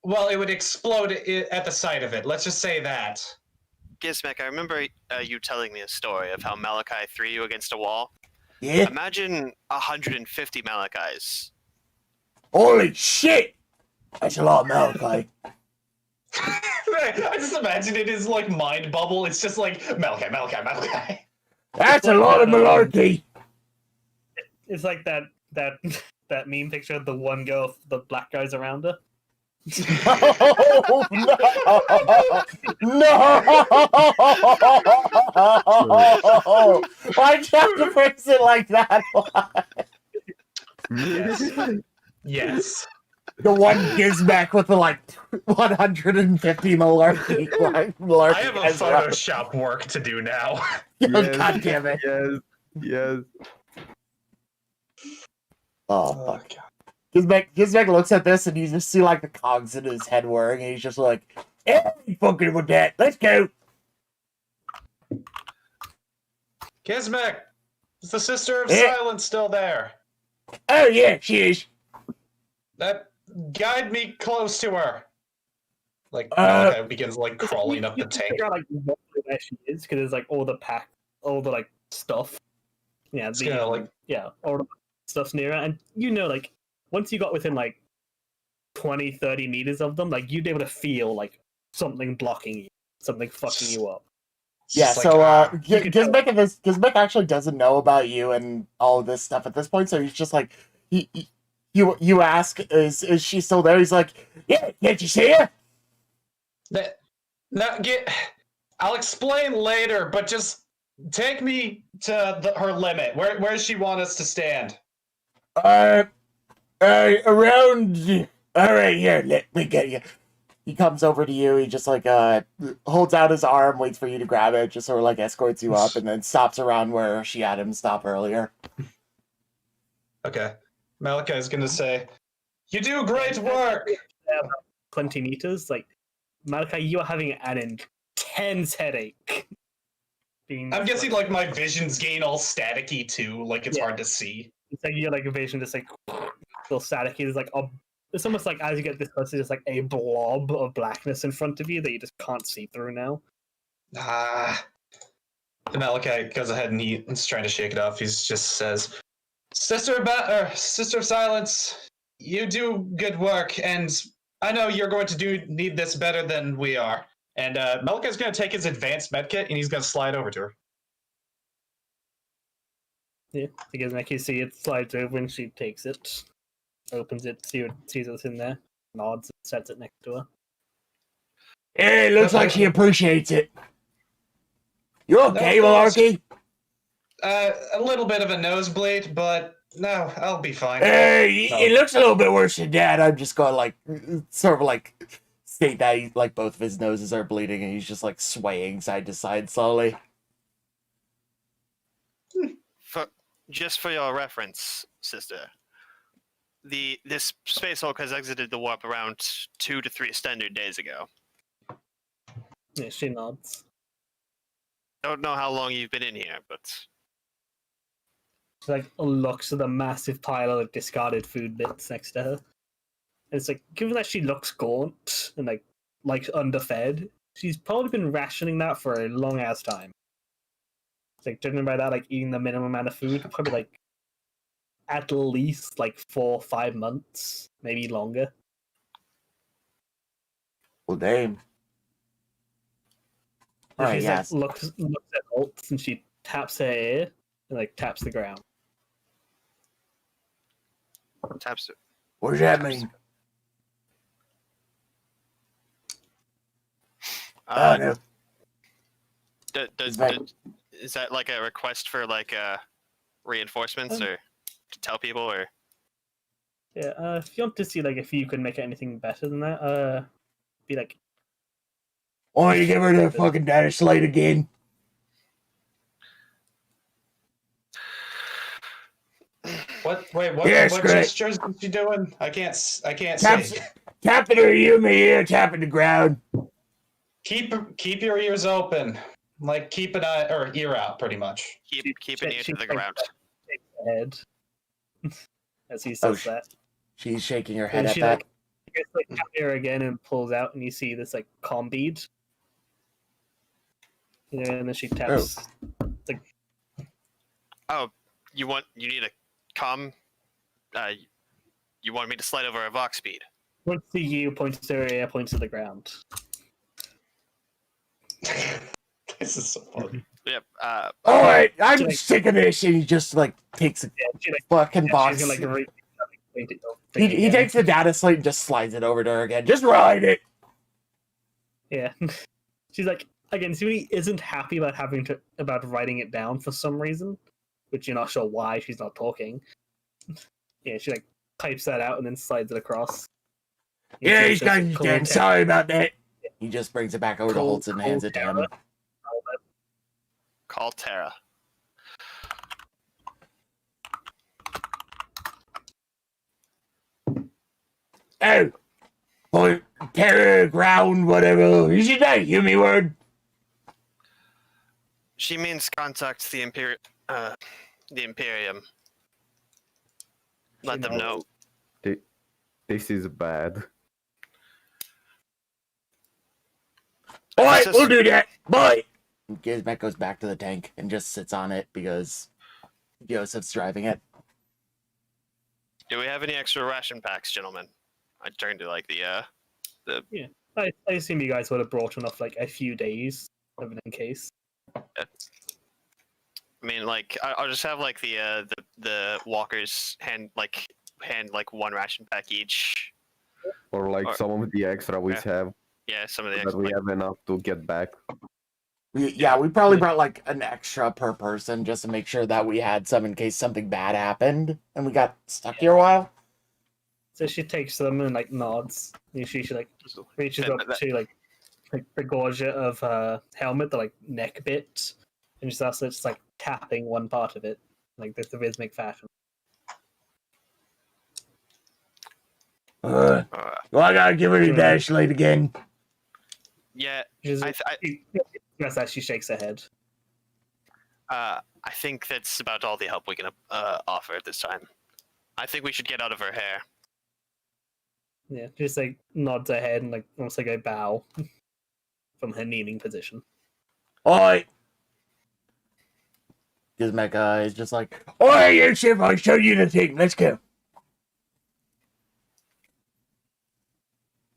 well, it would explode at the sight of it. Let's just say that. Gizmek, I remember you telling me a story of how Malachi threw you against a wall. Yeah. Imagine 150 Malachis. Holy shit! That's a lot of Malachi. I just imagine it is like mind bubble. It's just like Malachi. That's a lot of malarkey. It's like that meme picture of the one girl, the black guys around her. Oh, no! No! Why'd you have to phrase it like that? Yes. The one Gizmek with the 150 malarkey. Malarkey I have a as well. Photoshop work to do now. God damn it. Yes. Oh, fuck. Gizmek looks at this and you just see the cogs in his head whirring and he's just like, "Eh, fucking with that. Let's go." Gizmek, is the Sister of Eh. Silence still there? Oh yeah, she is. Guide me close to her. Malachi begins crawling up the You tank. figure out roughly where she is because there's all the stuff. Yeah, It's gonna, all the stuff's near her, and once you got within 20, 30 meters of them, you'd be able to feel something blocking you, something fucking you up. Yeah, Just so you can tell- Gizmek actually doesn't know about you and all of this stuff at this point, so he's just like, you ask, is she still there? He's like, "Yeah, can't you see her?" I'll explain later, but just take me to her limit. Where does she want us to stand? Around. All right, here, let me get you. He comes over to you, he just holds out his arm, waits for you to grab it, just sort of escorts you up, and then stops around where she had him stop earlier. Okay. Malachi's gonna say, "You do great work!" 20 meters, Malachi, you are having an intense headache. I'm guessing my visions gain all staticky too, it's Yeah. hard to see. It's your vision just feel staticky. There's it's almost like as you get this close, there's like a blob of blackness in front of you that you just can't see through now. Malachi goes ahead and he's trying to shake it off. He just says, Sister of Silence, you do good work, and I know you're going to need this better than we are. And Malachi's going to take his advanced medkit, and he's going to slide over to her. Yeah, because like you see, it slides over and she takes it, opens it, sees what's in there, nods, and sets it next to her. It looks like she appreciates it. You okay, Malarkey? A little bit of a nosebleed, but no, I'll be fine. It looks a little bit worse than that. I'm just going like, sort of like, state that he, like both of his noses are bleeding and he's just like swaying side to side slowly. Just for your reference, sister, this space hulk has exited the warp around 2 to 3 standard days ago. Yeah, she nods. Don't know how long you've been in here, but She like looks at the massive pile of discarded food bits next to her. And it's like, given that she looks gaunt and like underfed, she's probably been rationing that for a long ass time. It's like, judging by that, like eating the minimum amount of food, probably like at least like 4 or 5 months, maybe longer. Well, damn. All right, She yes. like, looks at Holtz and she taps her ear and like taps the ground. taps it. What does that mean? No. Is that like a request for like reinforcements or to tell people or? Yeah, if you want to see like if you can make it anything better than that, be like, Why don't you give her the fucking data slate again? What Yes, great. gestures is she doing? I can't Taps, see. tapping her ear, tapping the ground. Keep your ears open. Like keep an eye or ear out, pretty much. Keep an ear to the ground. shakes her head as he says that. She's shaking her head And at she that. like gets like tapped her again and pulls out, and you see this like comm bead. You know, and then she taps. Like, Oh, you need a comm? You want me to slide over a Vox speed? once to you, points to her ear, points to the ground. This is so funny. Yep. All right, I'm like- sick of this. And he just like takes a Yeah, she like fucking she's box. gonna like point it over He again. takes the data slate and just slides it over to her again. Just ride it. Yeah. She's like, again, she really isn't happy about writing it down for some reason, which you're not sure why she's not talking. Yeah, she like types that out and then slides it across. You Yeah, see he's it got says, his "Cool dead. tech." Sorry about that. He just brings it back over to Holtz and hands it to him. Call Terra. Oh, point, terror, ground, whatever. You should know, Yumi word. She means contact the Imperium. Let them know. This is bad. All right, Just- we'll do that. Bye. Gizmek goes back to the tank and just sits on it because Joseph's driving it. Do we have any extra ration packs, gentlemen? I turned to like the I assume you guys would have brought enough like a few days of it in case. I mean, like I'll just have like the walkers hand one ration pack each. Or like Or- some of the extra we Yeah. have Yeah, some of the that extra, we like, have enough to get back. We probably brought like an extra per person just to make sure that we had some in case something bad happened and we got stuck here a while. So she takes them and like nods. And she like reaches Yeah, up to like the gorget of her helmet, the like neck bit, and she's also just like tapping one part of it, like this rhythmic fashion. uh, Well, I gotta give her the dash light again. yeah. She's I yes, as she shakes her head. I think that's about all the help we can offer at this time. I think we should get out of her hair. Yeah, just like nods her head and like almost like a bow from her kneeling position. Oi! Gizmek is just like, oi, you ship, I showed you the thing, let's go.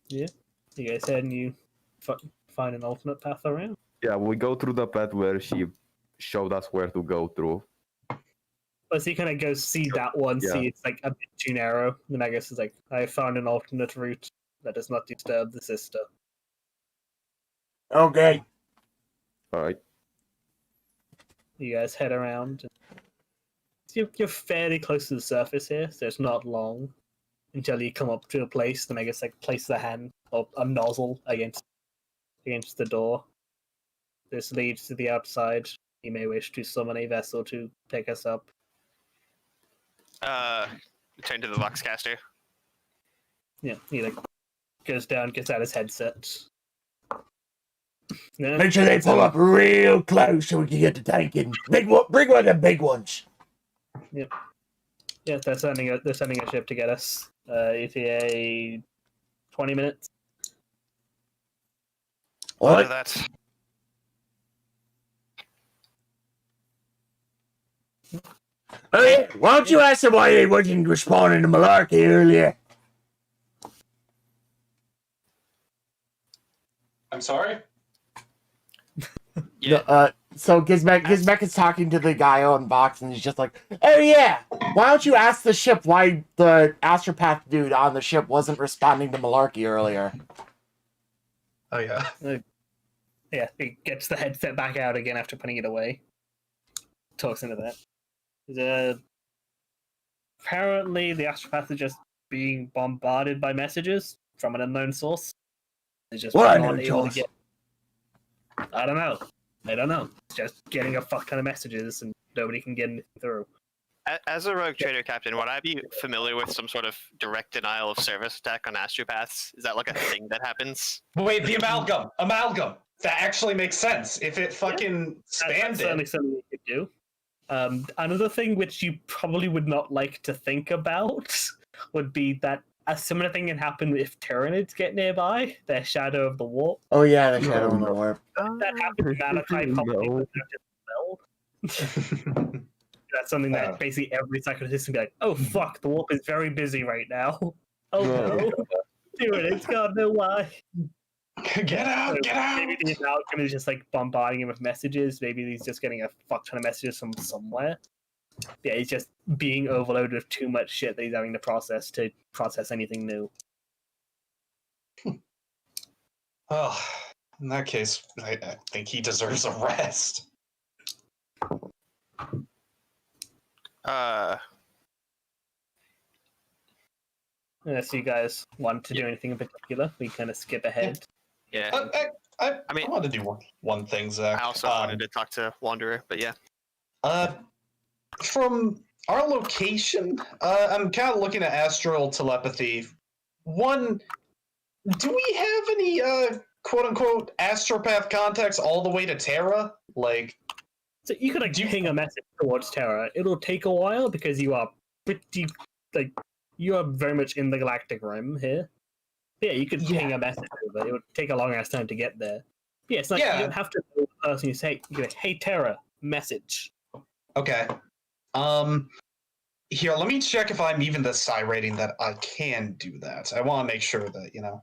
Yeah, you guys head and you find an alternate path around. Yeah, we go through the path where she showed us where to go through. But so you kind of go see that one, Yeah. see it's like a bit too narrow. Then I guess it's like, I found an alternate route that does not disturb the sister. Okay. All right. You guys head around. You're fairly close to the surface here, so it's not long until you come up to a place. Then I guess like place the hand or a nozzle against the door. This leads to the outside. You may wish to summon a vessel to pick us up. Turn to the Luxcaster. Yeah, he like goes down, gets out his headset. Yeah, Make sure they pull up real close so we can get the tank in. Bring one of the big ones. yeah, they're sending a ship to get us. ETA 20 minutes. Order What? that. Oh, yeah. Why don't you ask them why they wasn't responding to Malarkey earlier? I'm sorry? Yeah. So Gizmek is talking to the guy on box, and he's just like, "Oh yeah, why don't you ask the ship why the astropath dude on the ship wasn't responding to Malarkey earlier?" Oh, yeah. Yeah, he gets the headset back out again after putting it away. Talks into that. Apparently, the astropath is just being bombarded by messages from an unknown source. It's just What not unknown able to source? get. I don't know. It's just getting a fuck ton of messages and nobody can get anything through. As a rogue trader captain, would I be familiar with some sort of direct denial of service attack on astropaths? Is that like a thing that happens? But wait, the amalgam! That actually makes sense. If it fucking That's spammed certainly it. something you could do. Another thing which you probably would not like to think about would be that a similar thing can happen if Tyranids get nearby, their shadow of the warp. Oh yeah, the shadow in the warp. That happens, Malachi probably No. would notice as well. That's something that basically every psychoticist can be like, oh fuck, the warp is very busy right now. Oh no. Tyranids, God know why. Get out! So Get out! maybe the amalgam is just like bombarding him with messages. Maybe he's just getting a fuck ton of messages from somewhere. Yeah, he's just being overloaded with too much shit that he's having to process anything new. Oh, in that case, I think he deserves a rest. Unless you guys want to do anything in particular, we kind of skip ahead. Yeah. I mean- want to do one thing, Zach. I also wanted to talk to Wanderer, but yeah. From our location, I'm kind of looking at astral telepathy. One, do we have any quote-unquote astropath contacts all the way to Terra? Like, So you could like ping a message towards Terra. It'll take a while because you are you are very much in the galactic rim here. Yeah, you could ping a message over. It would take a long ass time to get there. Yeah, it's like you don't have to know the person. You say, you're like, "Hey Terra, message." okay. Here, let me check if I'm even the psi rating that I can do that. I want to make sure that,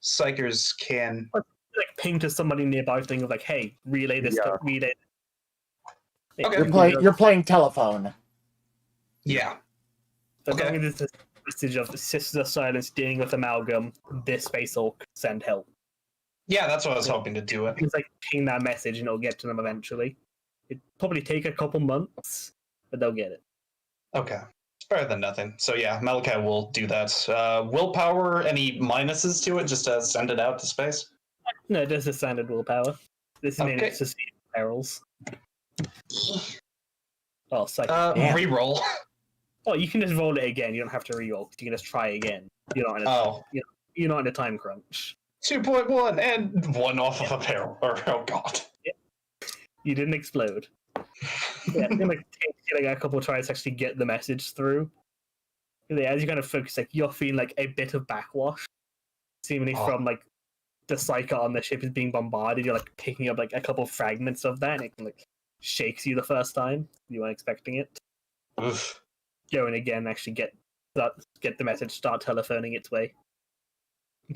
psychers can... Like ping to somebody nearby thing of like, "Hey, relay this stuff, relay." Okay. You're playing telephone. Yeah. So as long as it's a message of the Sisters of Silence dealing with amalgam, this space hulk send help. Yeah, that's what I was hoping to do it. It's like ping that message and it'll get to them eventually. It'd probably take a couple months, but they'll get it. Okay. It's better than nothing. So yeah, Malachi will do that. Willpower, any minuses to it, just to send it out to space? No, just a standard willpower. This is mainly Okay. to see perils. Oh, psych. Reroll. Oh, you can just roll it again. You don't have to re-roll. You can just try again. You're not in a, Oh. you're not in a time crunch. 2.1 and 1 off of a barrel. Oh god. You didn't explode. Yeah, it's gonna take you like a couple tries to actually get the message through. as you kind of focus, like you're feeling like a bit of backwash, seemingly from like the psycho on the ship is being bombarded. You're like picking up like a couple fragments of that, and it like shakes you the first time. You weren't expecting it. Oof. Go in again, actually get the message, start telephoning its way. We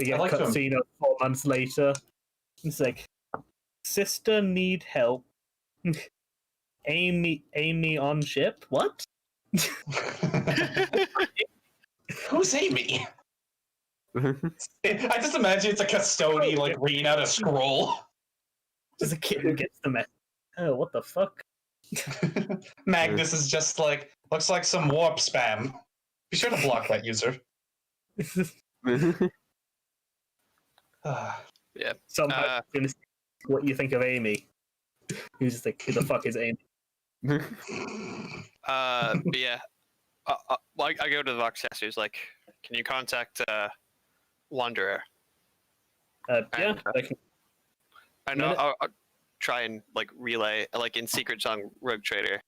get I like a cutscene of 4 months later. It's like, sister need help. Amy on ship? What? Who's Amy? I just imagine it's a custodian like reading out a scroll. Just a kid who gets the message. Oh, what the fuck? Magnus is just like, looks like some warp spam. Be sure to block that user. Yeah. Somehow gonna see what you think of Amy. Who's just like, who the fuck is Amy? But yeah. I go to the Vox Caster, who's like, can you contact Wanderer? Yeah, And, I can- I know I'll try and like relay, like in Secret Song Rogue Trader.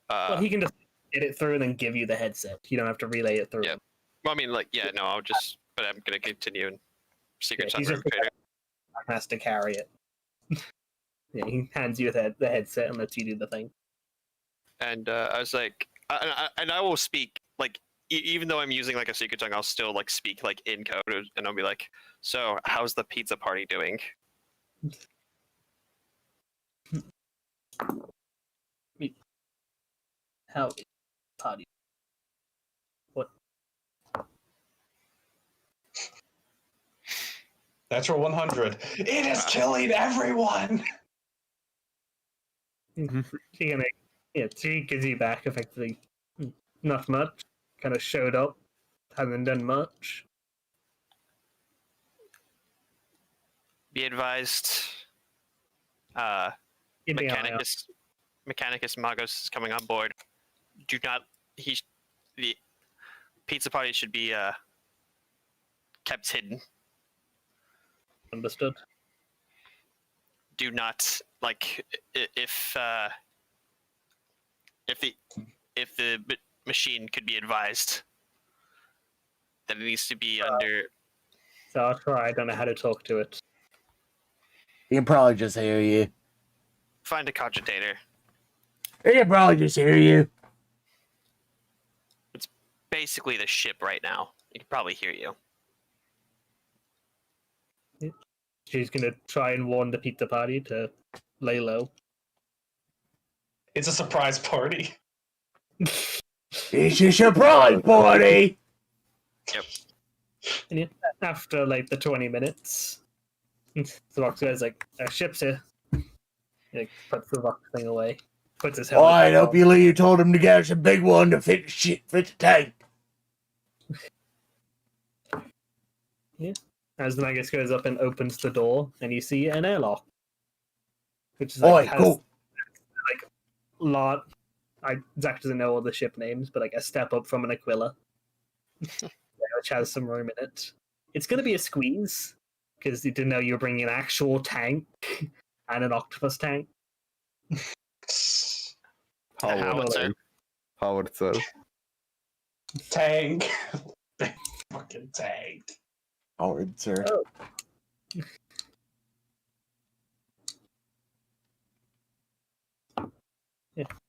well, he can just get it through and then give you the headset. You don't have to relay it through. Yeah. Well, I mean, like, yeah, no, but I'm gonna continue in Secret Song he's Rogue just Trader. has to carry it. Yeah, he hands you the headset and lets you do the thing. And I was like, and I will speak like, even though I'm using like a secret tongue, I'll still like speak like in code, and I'll be like, so how's the pizza party doing? How party? What? Natural 100. It is killing everyone! She gives you back effectively. Not much. Kind of showed up. Hasn't done much. Be advised, Keeping an eye out. Mechanicus Magos is coming on board. The pizza party should be kept hidden. Understood. Do not like if the machine could be advised that it needs to be under. So I'll try. I don't know how to talk to it. He can probably just hear you. Find a cogitator. He can probably just hear you. Basically the ship right now. It can probably hear you. She's gonna try and warn the pizza party to lay low. It's a surprise party. It's a surprise party! And yeah, after like the 20 minutes, the Vox guy's like, our ship's here. He like, puts the Vox thing away. Puts his helmet Alright, back hope you told him to get us a big one to fit the tank. Yeah. As the Magus goes up and opens the door, and you see an airlock. Which is like, Alright, cool. Zach doesn't know all the ship names, but like a step up from an Aquila. Which has some room in it. It's going to be a squeeze, because you didn't know you were bringing an actual tank and an octopus tank. Howitzer. Howitzer. Tank. Fucking tank. Alright, sir. Oh.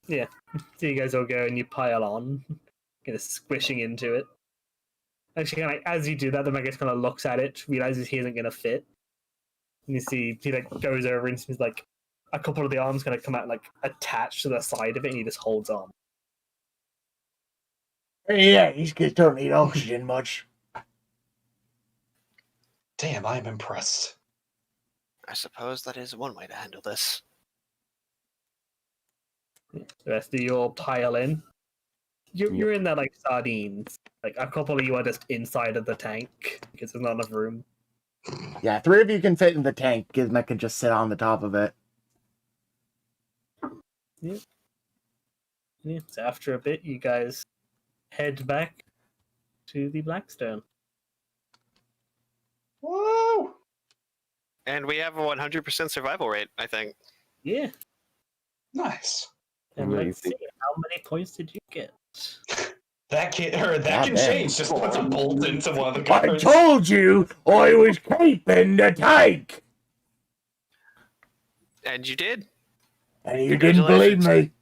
Yeah. So you guys all go and you pile on, kind of squishing into it. Actually, kind of, as you do that, the Magus kind of looks at it, realizes he isn't going to fit. And you see he like goes over and sees like a couple of the arms kind of come out like attached to the side of it, and he just holds on. Yeah, these kids don't need oxygen much. Damn, I'm impressed. I suppose that is one way to handle this. The rest of you all pile in. You're in there like sardines. Like a couple of you are just inside of the tank because there's not enough room. Yeah, 3 of you can fit in the tank. Gizmek can just sit on the top of it. Yeah. So after a bit, you guys head back to the Blackstone. Woo! And we have a 100% survival rate, I think. Yeah. Nice. And let's see, Amazing. how many points did you get? That can damn. change. Just puts a bolt into one of the I guards. told you I was keeping the tank, And you did. and you didn't believe me.